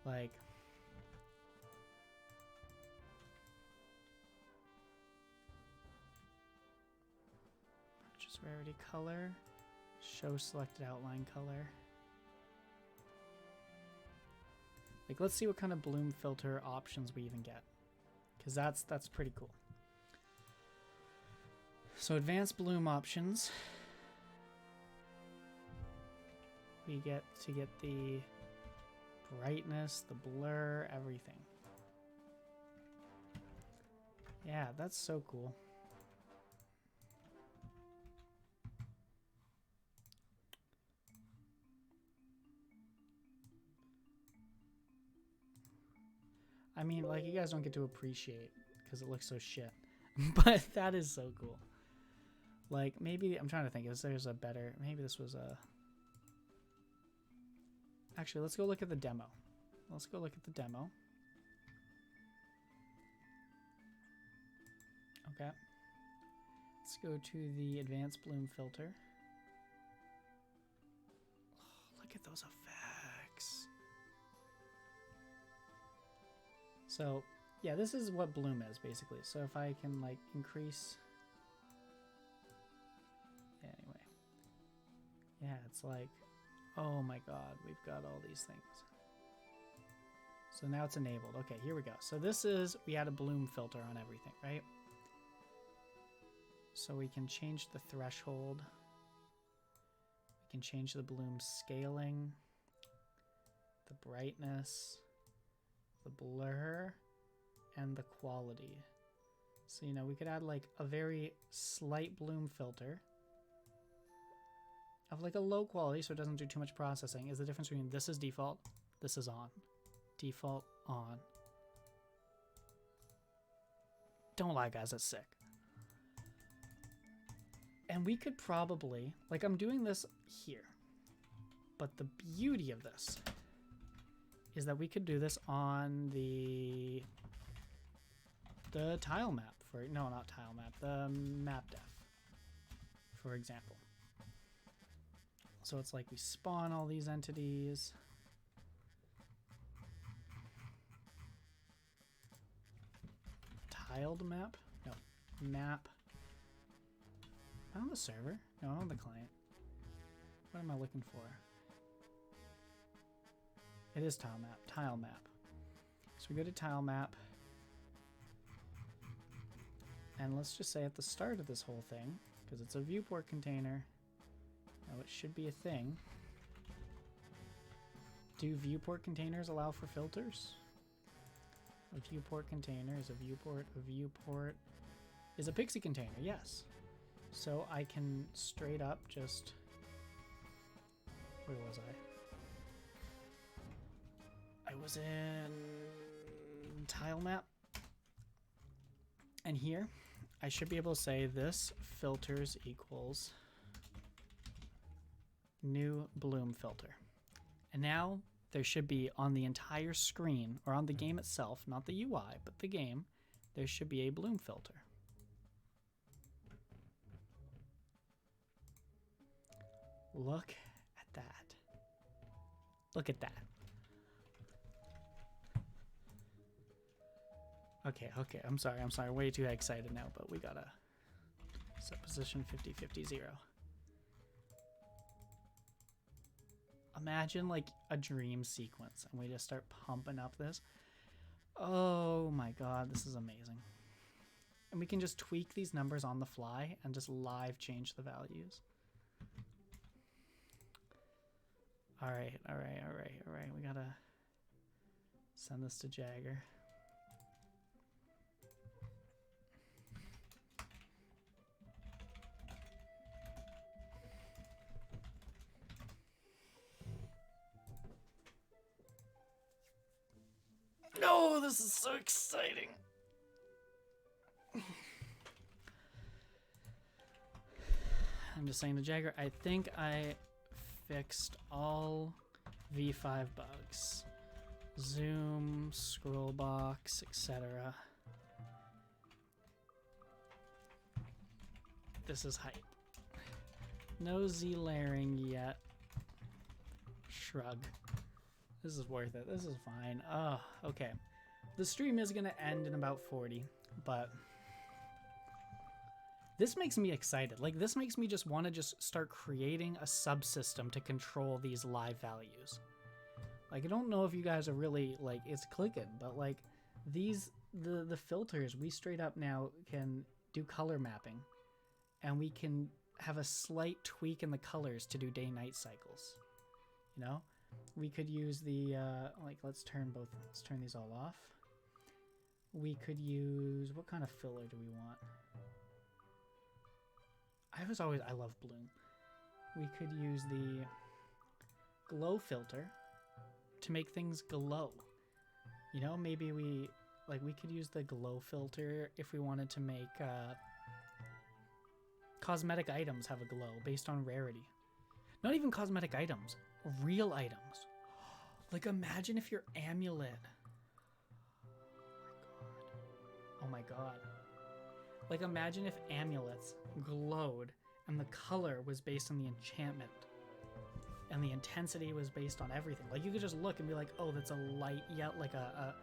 Like, purchase rarity color. Show selected outline color. Like, let's see what kind of bloom filter options we even get, because that's pretty cool. So advanced bloom options, we get to get the brightness, the blur, everything. Yeah, that's so cool. I mean, like, you guys don't get to appreciate because it looks so shit, but that is so cool. Like, maybe, I'm trying to think if there's a better, maybe this was a, actually, let's go look at the demo. Let's go look at the demo. Okay. Let's go to the advanced bloom filter. Oh, look at those effects. So, yeah, this is what bloom is, basically. So if I can, like, increase... Yeah, anyway. Yeah, it's like, oh my god, we've got all these things. So now it's enabled. Okay, here we go. So this is, we add a bloom filter on everything, right? So we can change the threshold. We can change the bloom scaling, the brightness, the blur, and the quality. So, you know, we could add like a very slight bloom filter of like a low quality so it doesn't do too much processing. Is the difference between this is default, this is on. Default, on. Don't lie, guys, that's sick. And we could probably, like, I'm doing this here, but the beauty of this is that we could do this on the tile map for, no, not tile map, the map def, for example. So it's like we spawn all these entities. tiled map? No, map. Am I on the server? No, I'm on the client. What am I looking for? It is tile map. Tile map. So we go to tile map. And let's just say at the start of this whole thing, because it's a viewport container, now it should be a thing. Do viewport containers allow for filters? A viewport container is a viewport. A viewport is a Pixi container, yes. So I can straight up just... Where was I? I was in tile map. And here, I should be able to say this filters equals new bloom filter. And now there should be on the entire screen, or on the game itself, not the UI, but the game, there should be a bloom filter. Look at that. Look at that. Okay, I'm sorry, way too excited now, but we gotta set position 50-50-0. Imagine like a dream sequence and we just start pumping up this. Oh my god, this is amazing. And we can just tweak these numbers on the fly and just live change the values. Alright, we gotta send this to Jagger. No, this is so exciting. I'm just saying to Jagger, I think I fixed all V5 bugs. Zoom, scroll box, etc. This is hype. No Z layering yet. Shrug. This is worth it. This is fine. Oh, okay. The stream is going to end in about 40, but this makes me excited. Like, this makes me just want to just start creating a subsystem to control these live values. Like, I don't know if you guys are really, like, it's clicking, but, like, these, the filters, we straight up now can do color mapping, and we can have a slight tweak in the colors to do day-night cycles, you know? We could use the, like, let's turn these all off. We could use, what kind of filler do we want? I love bloom. We could use the glow filter to make things glow. You know, maybe we could use the glow filter if we wanted to make cosmetic items have a glow based on rarity. Not even cosmetic items, real items. Like, imagine if your amulet... Oh my god. Like, imagine if amulets glowed and the color was based on the enchantment and the intensity was based on everything. Like, you could just look and be like, oh, that's a light, yeah, like a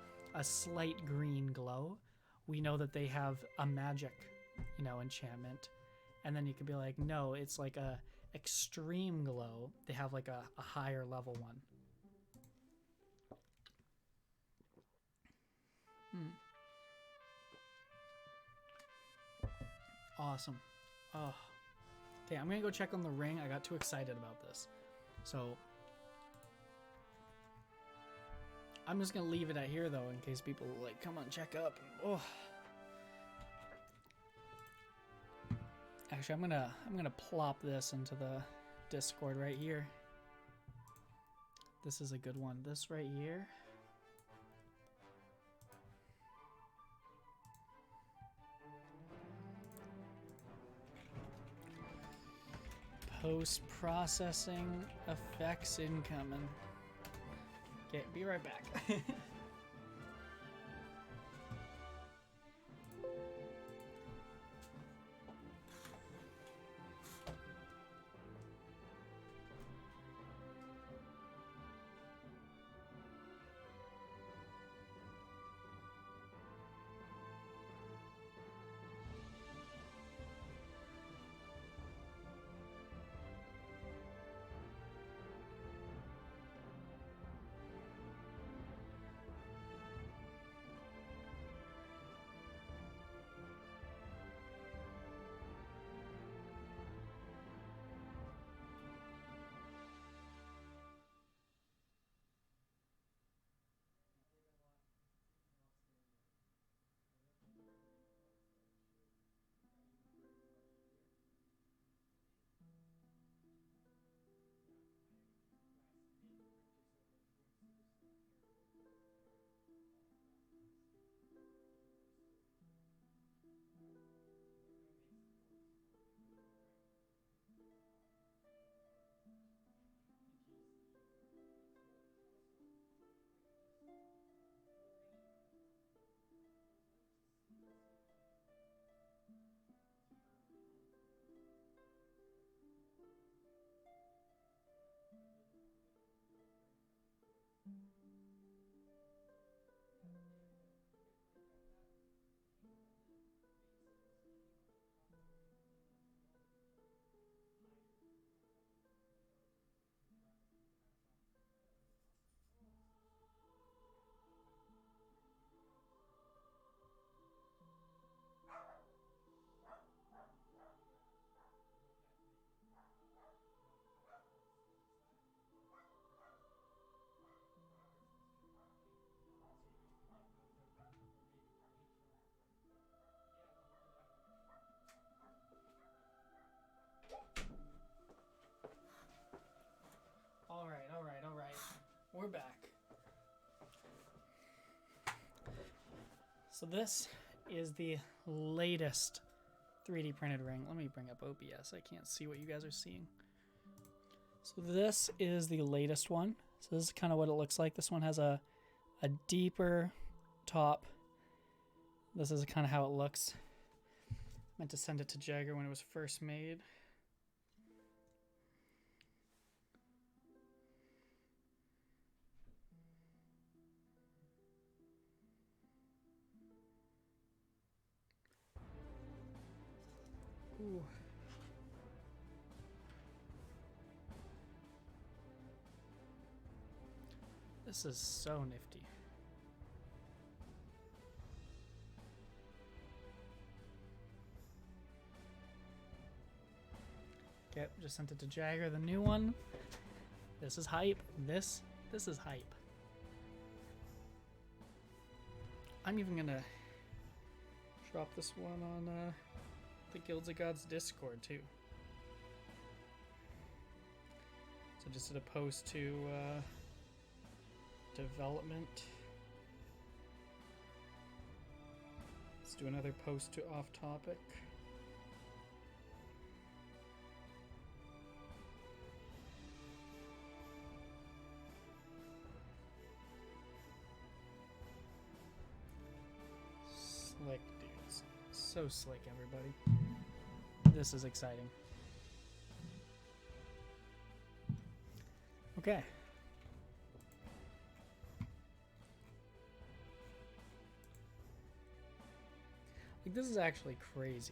slight green glow. We know that they have a magic, you know, enchantment. And then you could be like, no, it's like a extreme glow. They have like a higher level one. Awesome. Oh. Okay, I'm gonna go check on the ring. I got too excited about this. So I'm just gonna leave it at here though, in case people like come on check up. Oh. Actually, I'm gonna plop this into the Discord right here. This is a good one. This right here. Post-processing effects incoming. Okay, be right back. So this is the latest 3D printed ring. Let me bring up OBS. I can't see what you guys are seeing. So this is the latest one. So this is kind of what it looks like. This one has a deeper top. This is kind of how it looks. Meant to send it to Jagger when it was first made. Ooh. This is so nifty. Okay, just sent it to Jagger, the new one. This is hype. This is hype. I'm even gonna drop this one on the Guilds of Gods Discord too. So just as opposed to development. Let's do another post to off topic. Slick dudes. So slick, everybody. This is exciting. Okay. Like, this is actually crazy.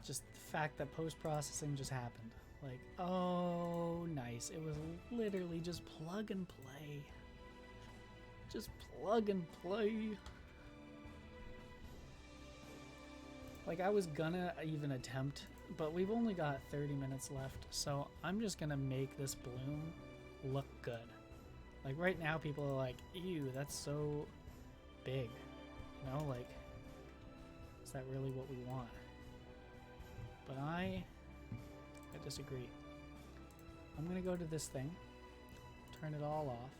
Just the fact that post-processing just happened. Like, oh, nice. It was literally just plug and play. Just plug and play. Like, I was gonna even attempt, but we've only got 30 minutes left, so I'm just gonna make this bloom look good. Like, right now people are like, ew, that's so big. You know, like, is that really what we want? But I disagree. I'm gonna go to this thing, turn it all off.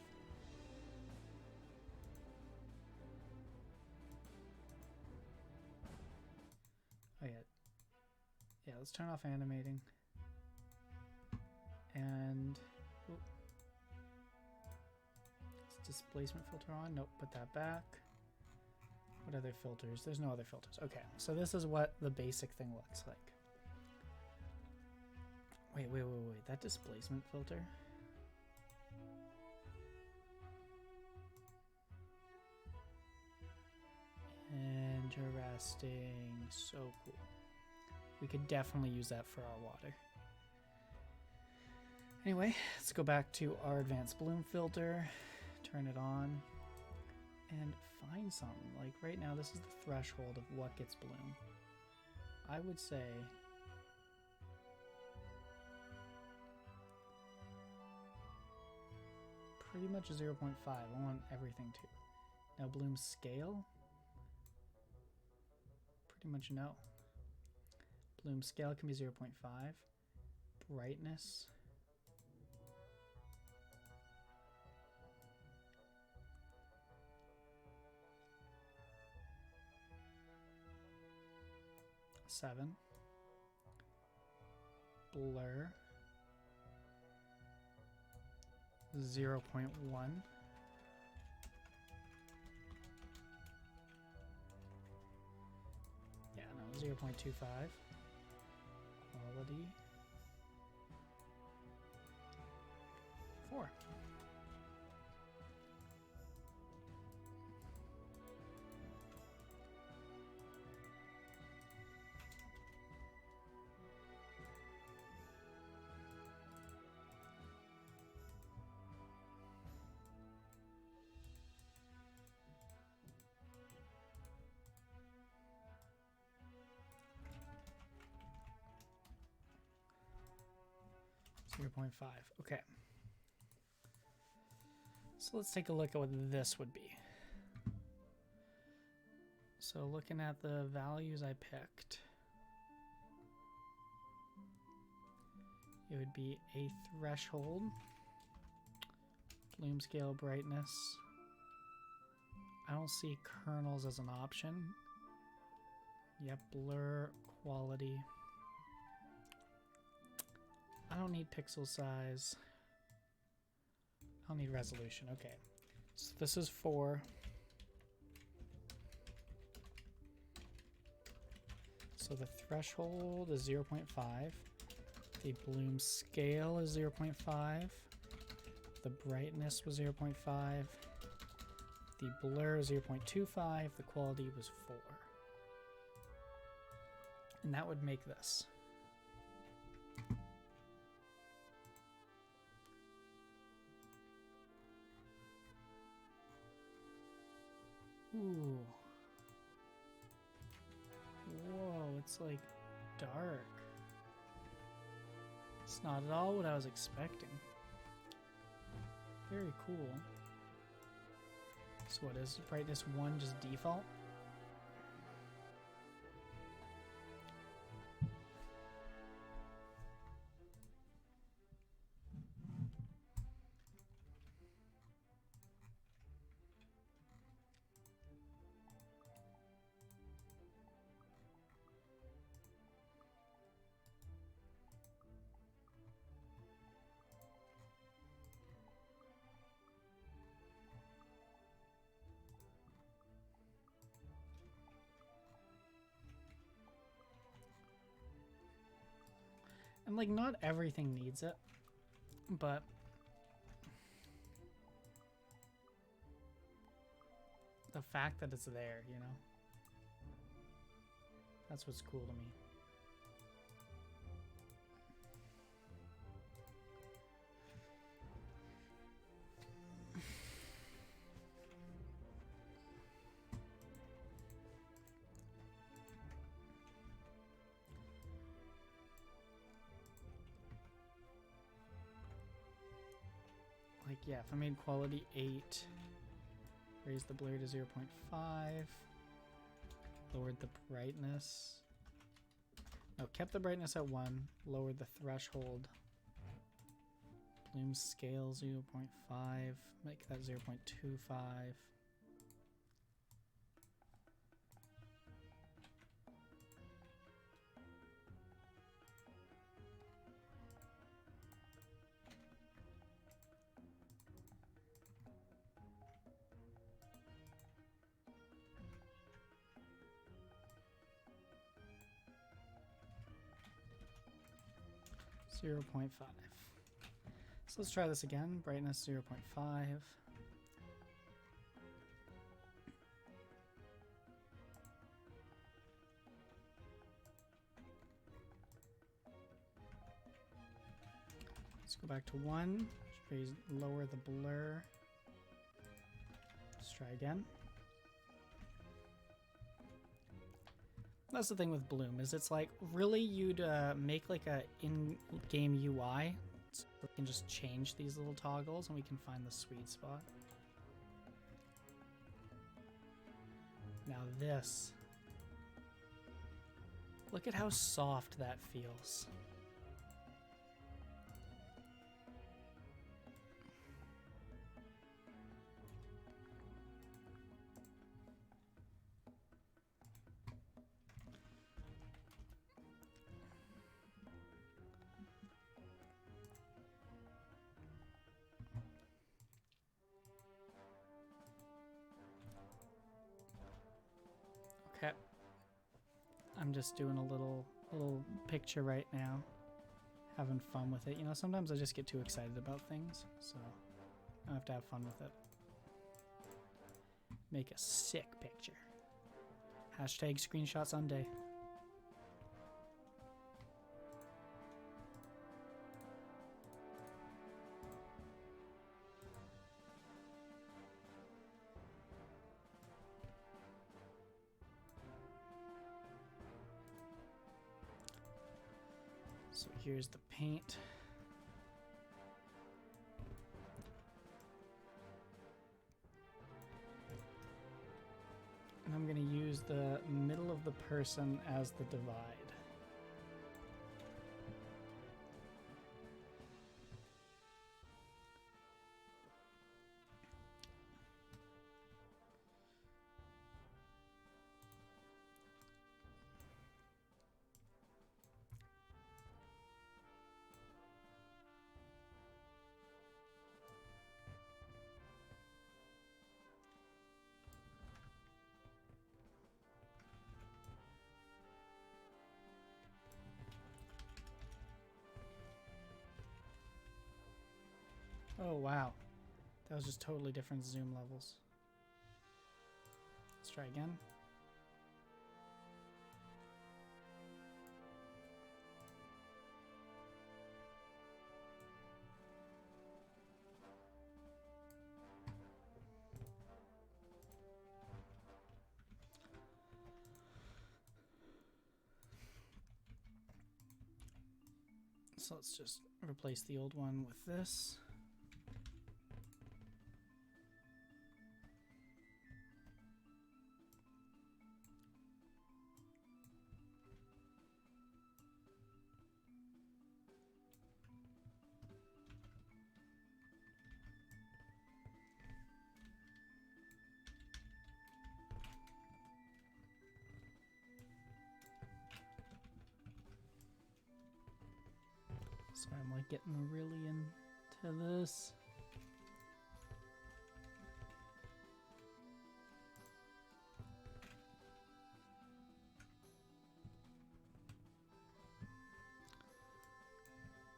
Oh yeah. Yeah, let's turn off animating. And is displacement filter on? Nope, put that back. What other filters? There's no other filters. Okay, so this is what the basic thing looks like. Wait. That displacement filter? Interesting. So cool. We could definitely use that for our water. Anyway, let's go back to our advanced bloom filter. Turn it on. And find something. Like right now, this is the threshold of what gets bloom. I would say pretty much 0.5. I want everything to. Now bloom scale. Pretty much no. Bloom scale can be 0.5. Brightness. Seven. Blur. 0.1. Yeah, no, 0.25. Quality. 4. .5. Okay. So let's take a look at what this would be. So looking at the values I picked, it would be a threshold, bloom scale, brightness. I don't see kernels as an option. Yep, blur, quality. I don't need pixel size. I don't need resolution. Okay. So this is 4. So the threshold is 0.5. The bloom scale is 0.5. The brightness was 0.5. The blur is 0.25. The quality was 4. And that would make this. Ooh. Whoa, it's like dark. It's not at all what I was expecting. Very cool. So what is brightness 1 just default? And like not everything needs it, but the fact that it's there, you know, that's what's cool to me. Like, yeah, if I made quality 8, raised the blur to 0.5, lowered the brightness. No, kept the brightness at 1, lowered the threshold. Bloom scale 0.5, make that 0.25. Zero 0.5. So let's try this again. Brightness 0.5. Let's go back to 1. Lower the blur. Let's try again. That's the thing with Bloom, is it's like, really you'd make like a in-game UI, so we can just change these little toggles and we can find the sweet spot. Now this, look at how soft that feels. Okay, I'm just doing a little picture right now, having fun with it. You know, sometimes I just get too excited about things, so I have to have fun with it. Make a sick picture. Hashtag screenshot Sunday. So here's the paint. And I'm going to use the middle of the person as the divide. Oh, wow. That was just totally different zoom levels. Let's try again. So let's just replace the old one with this. So I'm like getting really into this.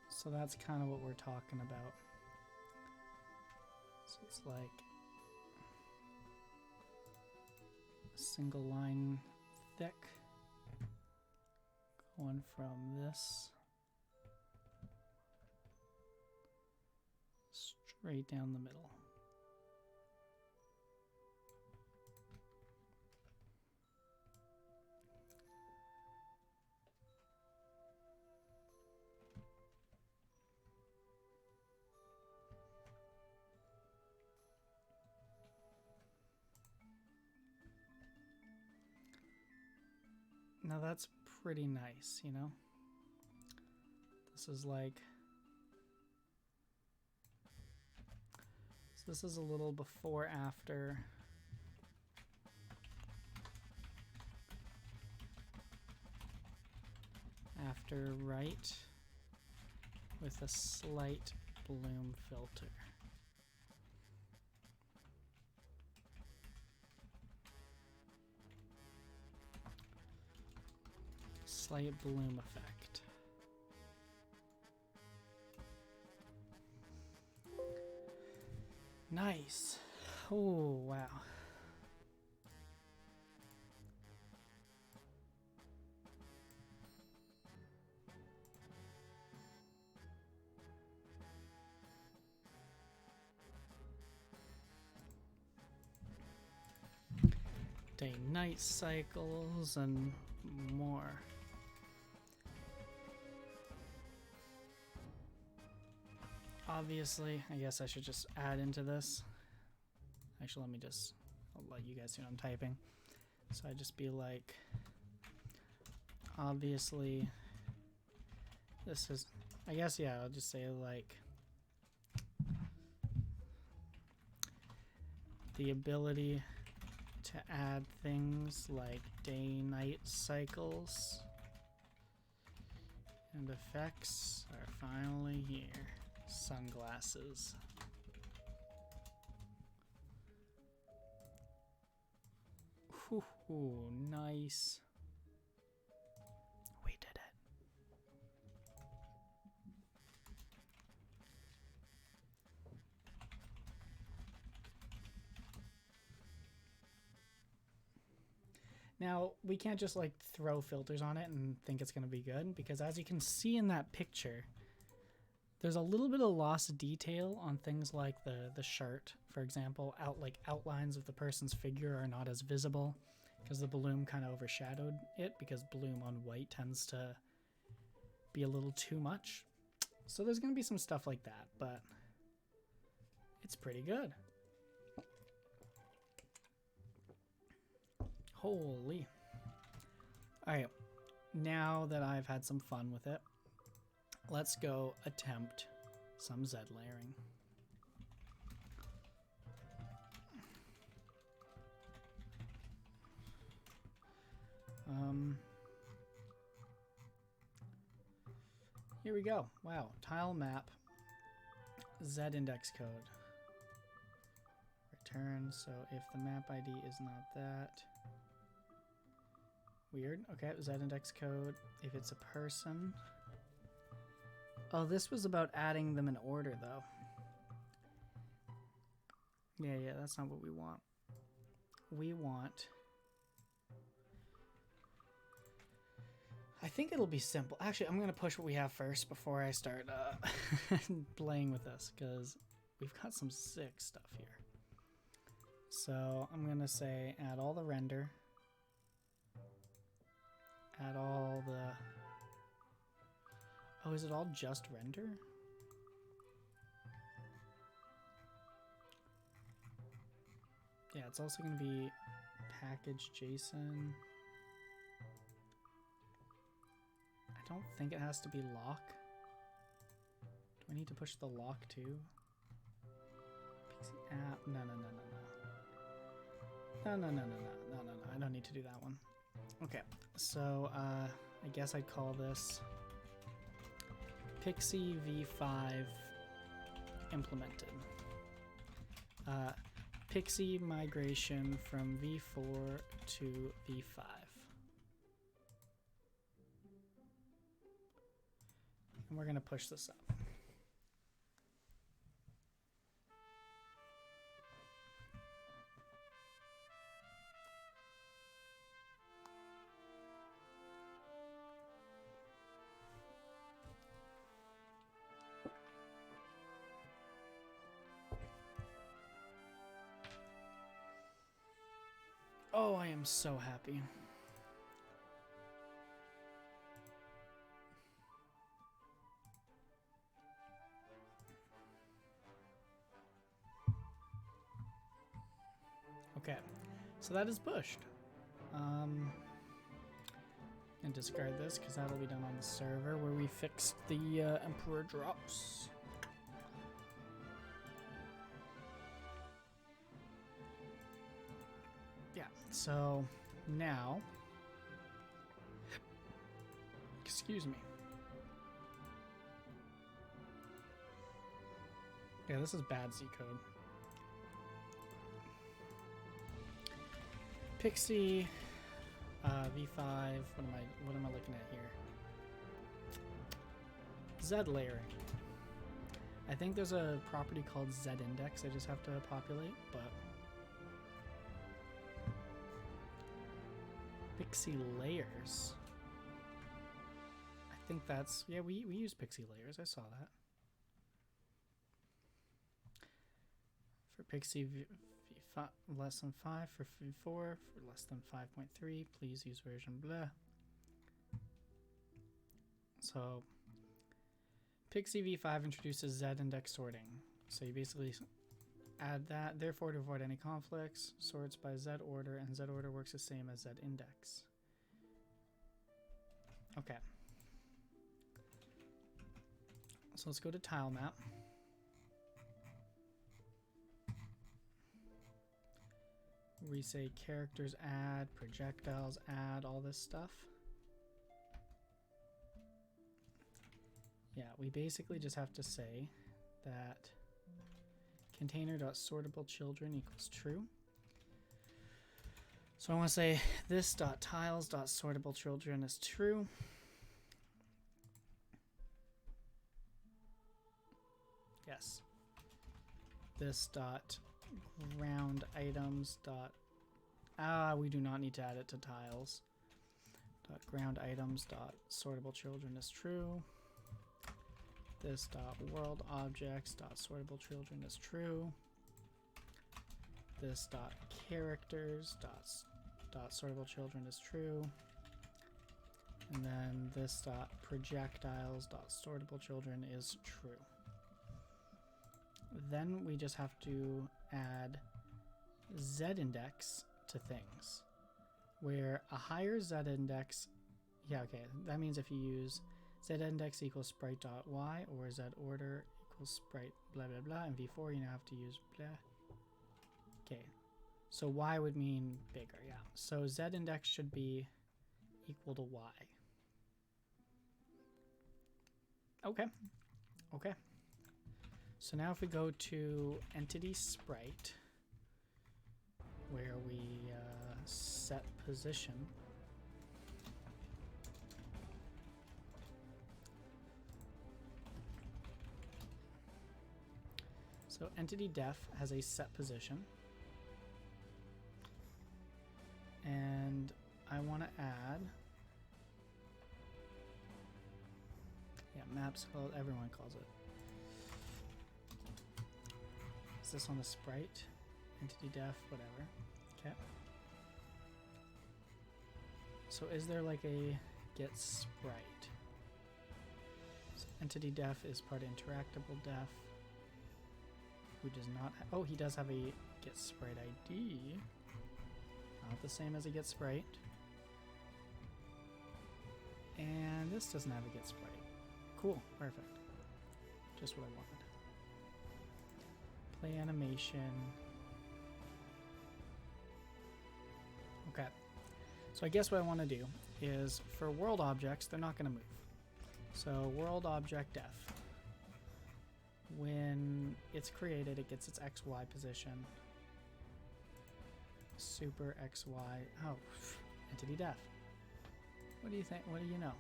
So that's kind of what we're talking about. So it's like a single line thick going from this straight down the middle. Now that's pretty nice, you know? This is like... So this is a little before, after. After right with a slight bloom filter. Slight bloom effect. Nice. Oh, wow. Day-night cycles and more. Obviously, I guess I should just add into this. Actually, I'll let you guys see what I'm typing. So I just be like, obviously, this is, I guess, yeah, I'll just say like, the ability to add things like day-night cycles and effects are finally here. Sunglasses. Ooh, nice. We did it. Now, we can't just like throw filters on it and think it's going to be good, because as you can see in that picture, there's a little bit of lost detail on things like the shirt, for example. Outlines of the person's figure are not as visible because the bloom kind of overshadowed it, because bloom on white tends to be a little too much. So there's going to be some stuff like that, but it's pretty good. Holy. All right, now that I've had some fun with it, let's go attempt some Z layering. Here we go. Wow, tile map, Z index code. Return, so if the map ID is not that. Weird. Okay, Z index code. If it's a person. Oh, this was about adding them in order, though. Yeah, that's not what we want. We want... I think it'll be simple. Actually, I'm going to push what we have first before I start playing with this, because we've got some sick stuff here. So I'm going to say add all the render. Add all the... Oh, is it all just render? Yeah, it's also going to be package JSON. I don't think it has to be lock. Do I need to push the lock too? Pixi app. No. No. I don't need to do that one. Okay, so I guess I'd call this Pixi V5 implemented. Pixi migration from V4 to V5. And we're going to push this up. Oh, I am so happy. Okay, so that is pushed. And discard this because that'll be done on the server where we fixed the Emperor drops. Yeah, so now, excuse me. Yeah, this is bad Z code. Pixi V5. What am I looking at here? Z layering. I think there's a property called Z index. I just have to populate, but Pixi layers. I think that's, yeah, we use Pixi layers. I saw that. For Pixi V5 less than 5, for V4 for less than 5.3, please use version blah. So Pixi V5 introduces Z index sorting. So you basically add that, therefore to avoid any conflicts, sorts by Z order, and Z order works the same as Z index. Okay. So let's go to tile map. We say characters add, projectiles add, all this stuff. Yeah, we basically just have to say that container.sortableChildren equals true. So I want to say this.tiles.sortableChildren is true. Yes. This.ground items dot we do not need to add it to tiles. Ground items dot sortable children is true. This dot world objects dot sortable children is true. This dot characters dot sortable children is true. And then this dot projectiles dot sortable children is true. Then we just have to add Z index to things, where a higher Z index, yeah, okay, that means if you use Z index equals sprite.y or Z order equals sprite blah blah blah, and V4 you now have to use blah. Okay, so Y would mean bigger, yeah. So Z index should be equal to Y. Okay, okay. So now if we go to entity sprite, where we set position, So entity def has a set position. And I want to add, yeah, maps, everyone calls it. Is this on the sprite? Entity def, whatever. Okay. So is there like a get sprite? So entity def is part interactable def. Who does not oh, he does have a get sprite ID. Not the same as a get sprite. And this doesn't have a get sprite. Cool, perfect. Just what I wanted. Play animation. Okay. So I guess what I want to do is for world objects, they're not going to move. So world object def. When it's created, it gets its XY position. Super XY. Oh, entity def. What do you think? What do you know?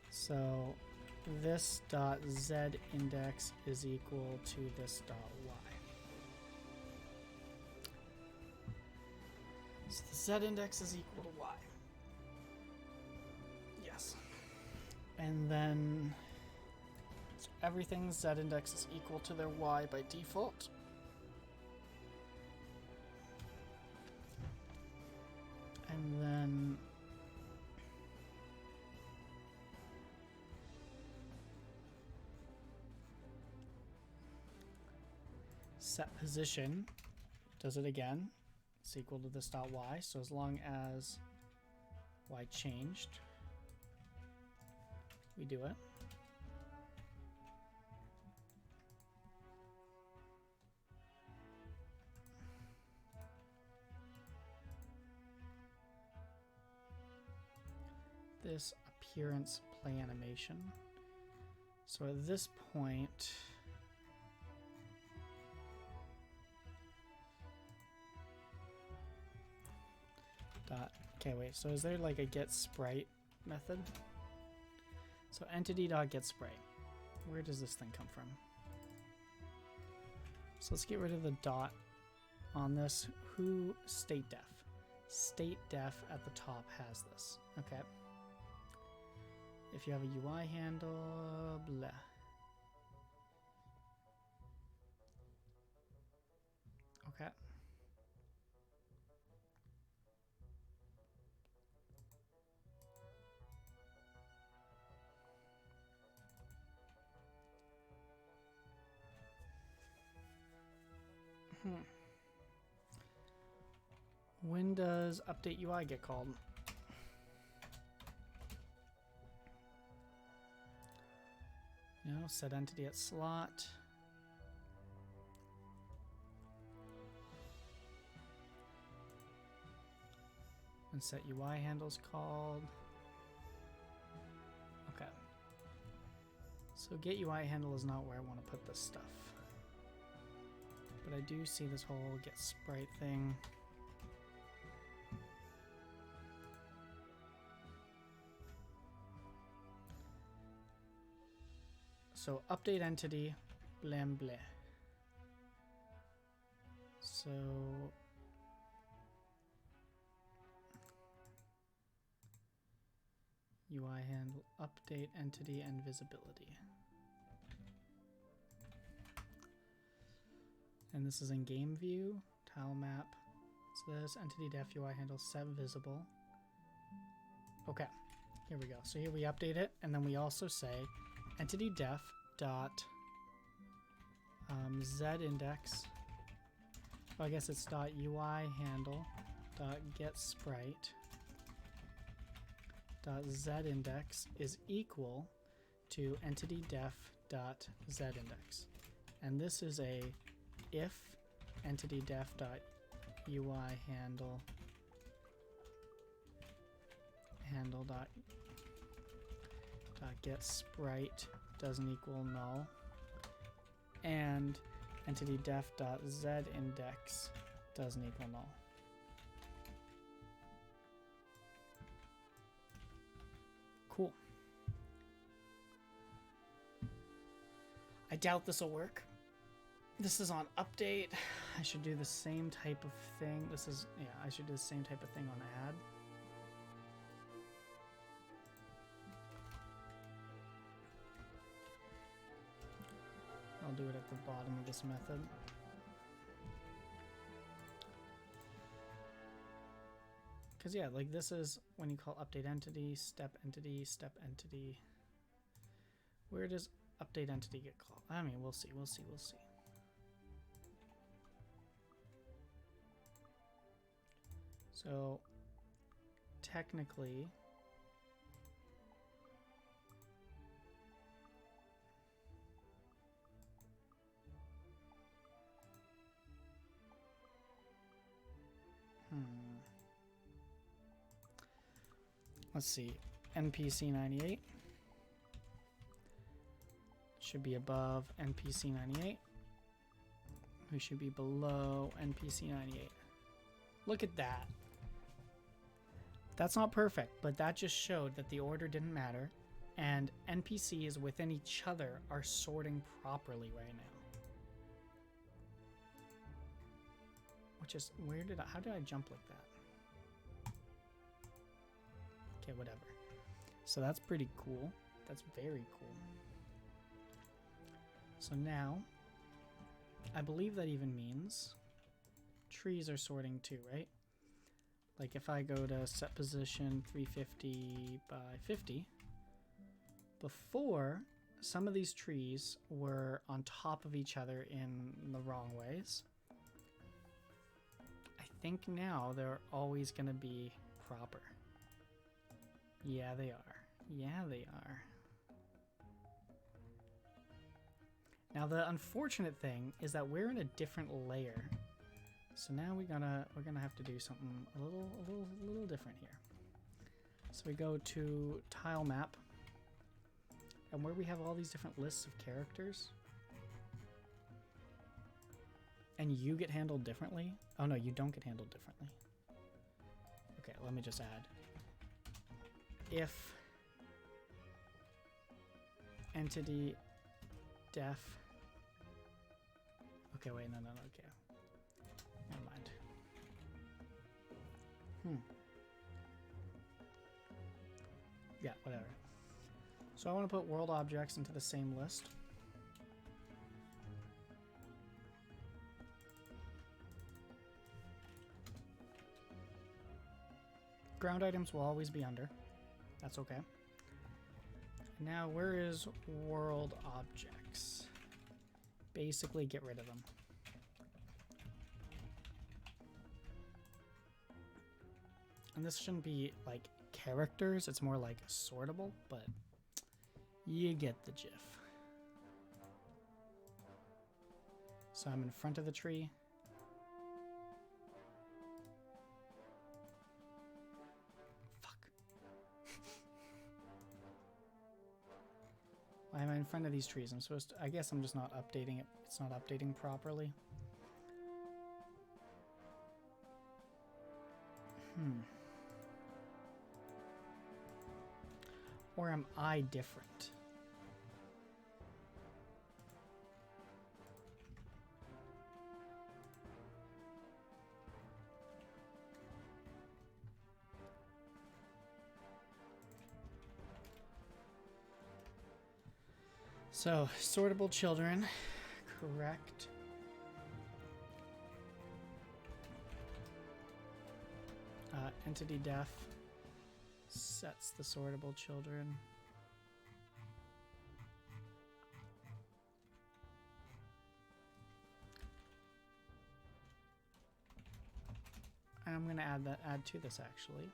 So this dot Z index is equal to this dot Y. So the Z index is equal to Y. Yes. And then so everything's Z index is equal to their Y by default. And then set position does it again. It's equal to this dot Y. So as long as Y changed, we do it. This appearance play animation. So at this point, okay, wait, so is there like a get sprite method? So entity.get sprite. Where does this thing come from? So let's get rid of the dot on this. Who state def? State def at the top has this. Okay. If you have a UI handle, blah. Okay. When does update UI get called? Set entity at slot. And set UI handles called. Okay. So get UI handle is not where I want to put this stuff. But I do see this whole get sprite thing. So update entity, blam bleh. So UI handle, update entity and visibility. And this is in game view, tile map. So this entity def UI handle set visible. Okay, here we go. So here we update it, and then we also say entity def dot Z index. Oh, I guess it's dot UI handle dot get sprite dot Z index is equal to entity def dot Z index, and this is a if entity def dot UI handle dot get sprite doesn't equal null, and entity def dot Z index doesn't equal null. Cool. I doubt this will work. This is on update. I should do the same type of thing. This is, yeah, I should do the same type of thing on add. I'll do it at the bottom of this method. Because yeah, like this is when you call update entity, step entity, step entity. Where does update entity get called? I mean, we'll see, we'll see, we'll see. So technically, let's see, NPC 98 should be above NPC 98. We should be below NPC 98. Look at that. That's not perfect, but that just showed that the order didn't matter, and NPCs within each other are sorting properly right now. Which is, how did I jump like that? Okay, whatever. So that's pretty cool. That's very cool. So now, I believe that even means trees are sorting too, right? Like if I go to set position 350 by 50, before some of these trees were on top of each other in the wrong ways. I think now they're always going to be proper. Yeah, they are. Yeah, they are. Now the unfortunate thing is that we're in a different layer. So now we're gonna have to do something a little different here. So we go to tile map, and where we have all these different lists of characters, and you get handled differently. Oh no, you don't get handled differently. Okay, let me just add. If entity def. Okay, wait, no, okay. Never mind. Yeah, whatever. So I want to put world objects into the same list. Ground items will always be under. That's okay. Now, where is world objects? Basically, get rid of them. And this shouldn't be like characters, it's more like sortable, but you get the gif. So I'm in front of the tree. Fuck. Why am I in front of these trees? I'm supposed to, I guess I'm just not updating it. It's not updating properly. Or am I different? So, sortable children, correct. Entity def sets the sortable children. And I'm going to add to this actually.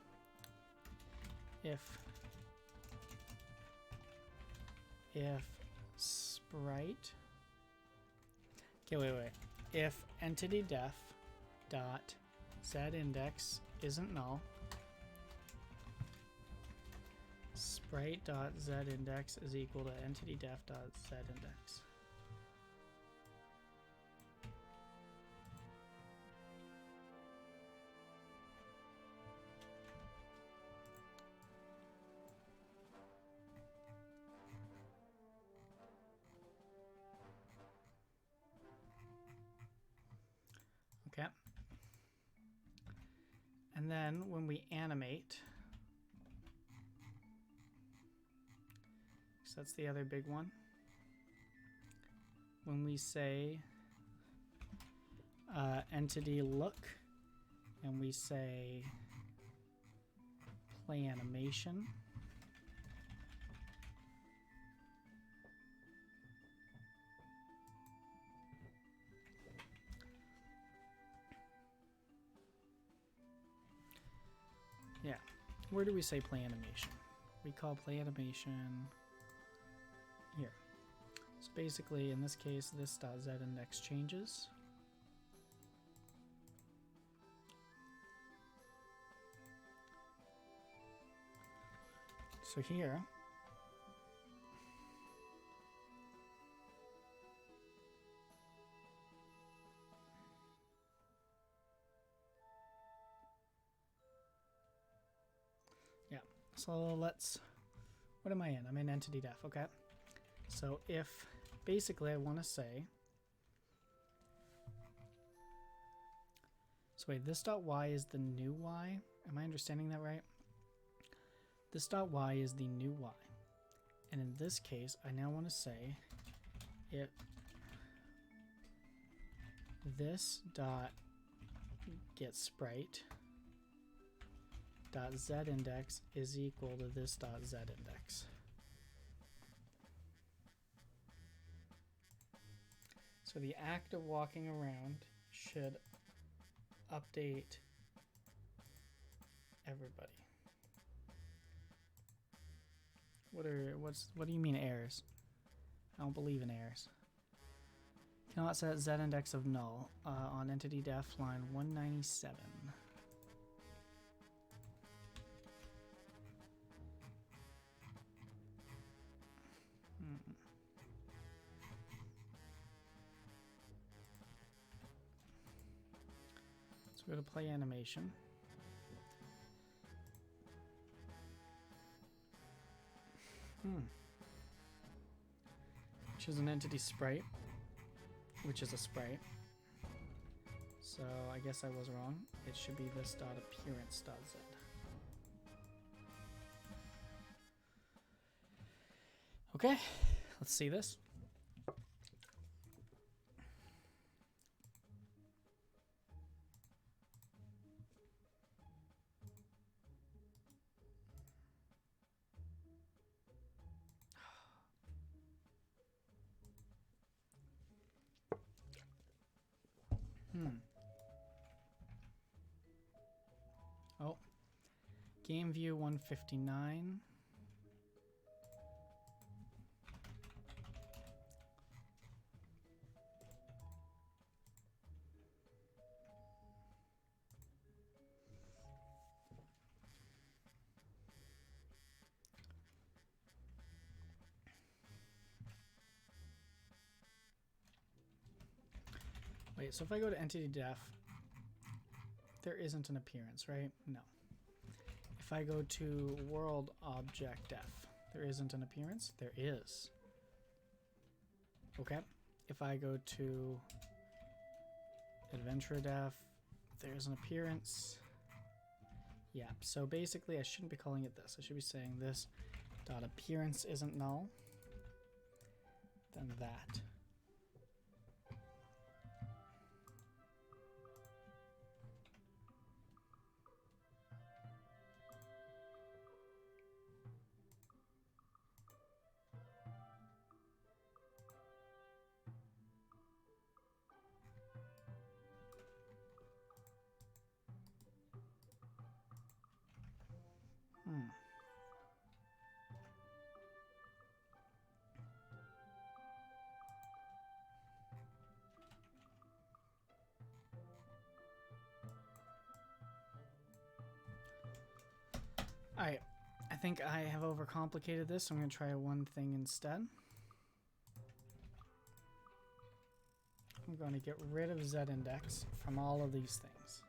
If sprite, okay, wait. If entity def dot z index isn't null, sprite dot z index is equal to entity def dot z index. And then when we animate, so that's the other big one. When we say entity look, and we say play animation, yeah, where do we say play animation? We call play animation here. So basically, in this case, this .z index changes. So here, yeah, so let's, what am I in? I'm in entity def, okay? So if, basically I want to say, so wait, this .y is the new y? Am I understanding that right? This .y is the new y. And in this case, I now want to say if this dot get sprite dot z index is equal to this dot z index. So the act of walking around should update everybody. What do you mean errors? I don't believe in errors. Cannot set z index of null on entity def line 197. So go to play animation. Which is an entity sprite, which is a sprite. So I guess I was wrong. It should be this dot appearance dot z. Okay, let's see this. Oh, game view 159. Wait, so if I go to entity def, there isn't an appearance, right? No. If I go to world object def, there isn't an appearance? There is. Okay. If I go to adventure def, there's an appearance. Yeah, so basically I shouldn't be calling it this. I should be saying this dot appearance isn't null. Then that. Alright, I think I have overcomplicated this, so I'm going to try one thing instead. I'm going to get rid of z-index from all of these things.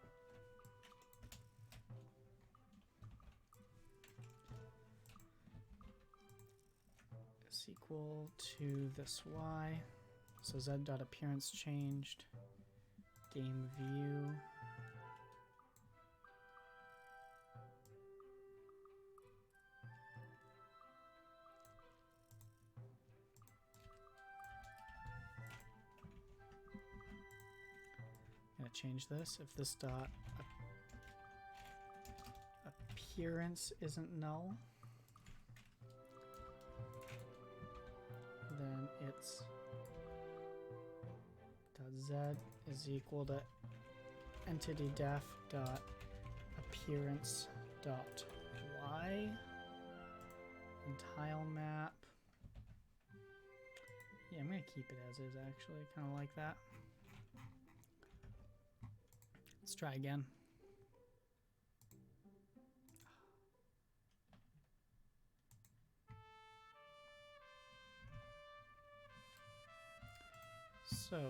Is equal to this y. So z.appearance changed. Game view. to change this. If this dot appearance isn't null, then it's .z is equal to entity def dot appearance dot y and tile map. Yeah, I'm gonna keep it as is actually, kind of like that. Let's try again. So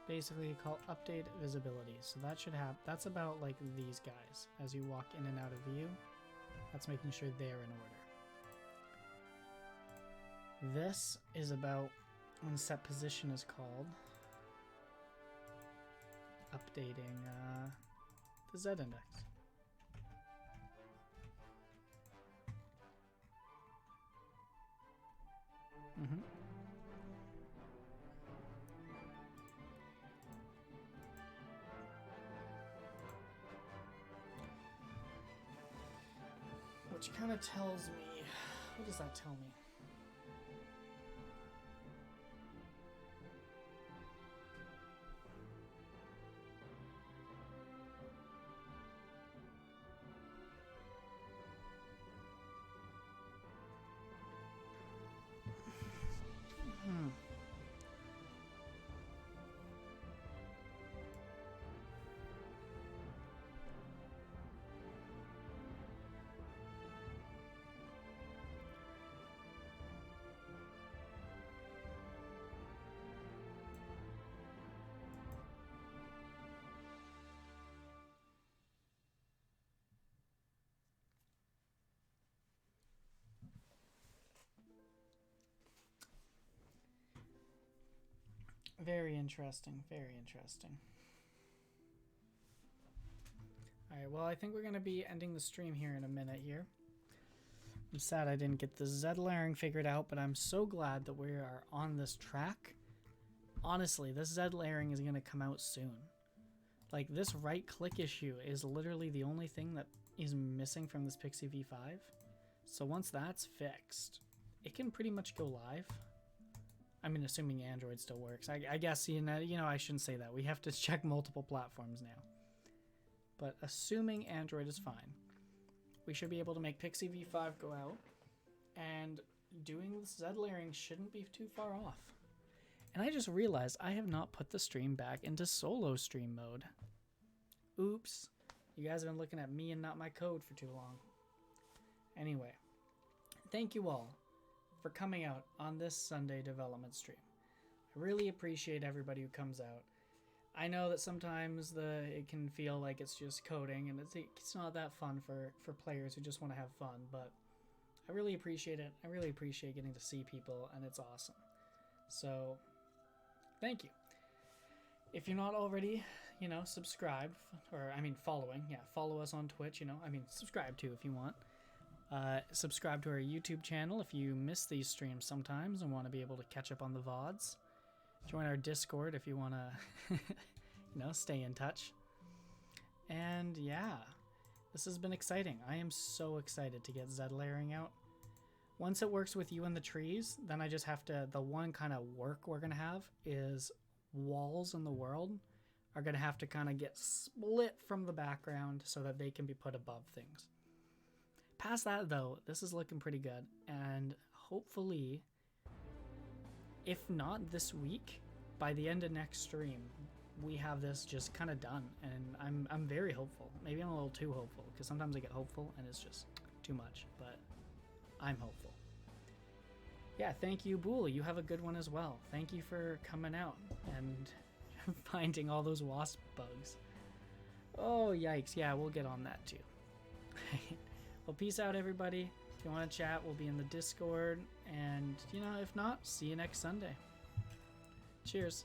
basically you call update visibility. So that should have, that's about like these guys. As you walk in and out of view, that's making sure they're in order. This is about when set position is called, updating the Z index. Which kind of tells me, what does that tell me? Very interesting, very interesting. Alright, well, I think we're going to be ending the stream here in a minute here. I'm sad I didn't get the Z layering figured out, but I'm so glad that we are on this track. Honestly, this Z layering is going to come out soon. Like, this right-click issue is literally the only thing that is missing from this Pixi V5. So once that's fixed, it can pretty much go live. I mean, assuming Android still works. I guess, you know, I shouldn't say that. We have to check multiple platforms now. But assuming Android is fine, we should be able to make Pixi V5 go out, and doing the Z layering shouldn't be too far off. And I just realized I have not put the stream back into solo stream mode. Oops. You guys have been looking at me and not my code for too long. Anyway, thank you all for coming out on this Sunday development stream. I really appreciate everybody who comes out. I know that sometimes it can feel like it's just coding, and it's not that fun for players who just want to have fun, but I really appreciate it. I really appreciate getting to see people, and it's awesome. So, thank you. If you're not already, you know, subscribed, or I mean following, yeah, follow us on Twitch, you know, I mean subscribe too if you want. Subscribe to our YouTube channel if you miss these streams sometimes and want to be able to catch up on the VODs. Join our Discord if you want to, you know, stay in touch. And yeah, this has been exciting. I am so excited to get Z layering out. Once it works with you and the trees, then I just have to, the one kind of work we're going to have is walls in the world are going to have to kind of get split from the background so that they can be put above things. Past that, though, this is looking pretty good, and hopefully, if not this week, by the end of next stream, we have this just kind of done, and I'm very hopeful. Maybe I'm a little too hopeful, because sometimes I get hopeful, and it's just too much, but I'm hopeful. Yeah, thank you, Bool. You have a good one as well. Thank you for coming out and finding all those wasp bugs. Oh, yikes. Yeah, we'll get on that, too. Well, peace out, everybody. If you want to chat, we'll be in the Discord. And, you know, if not, see you next Sunday. Cheers.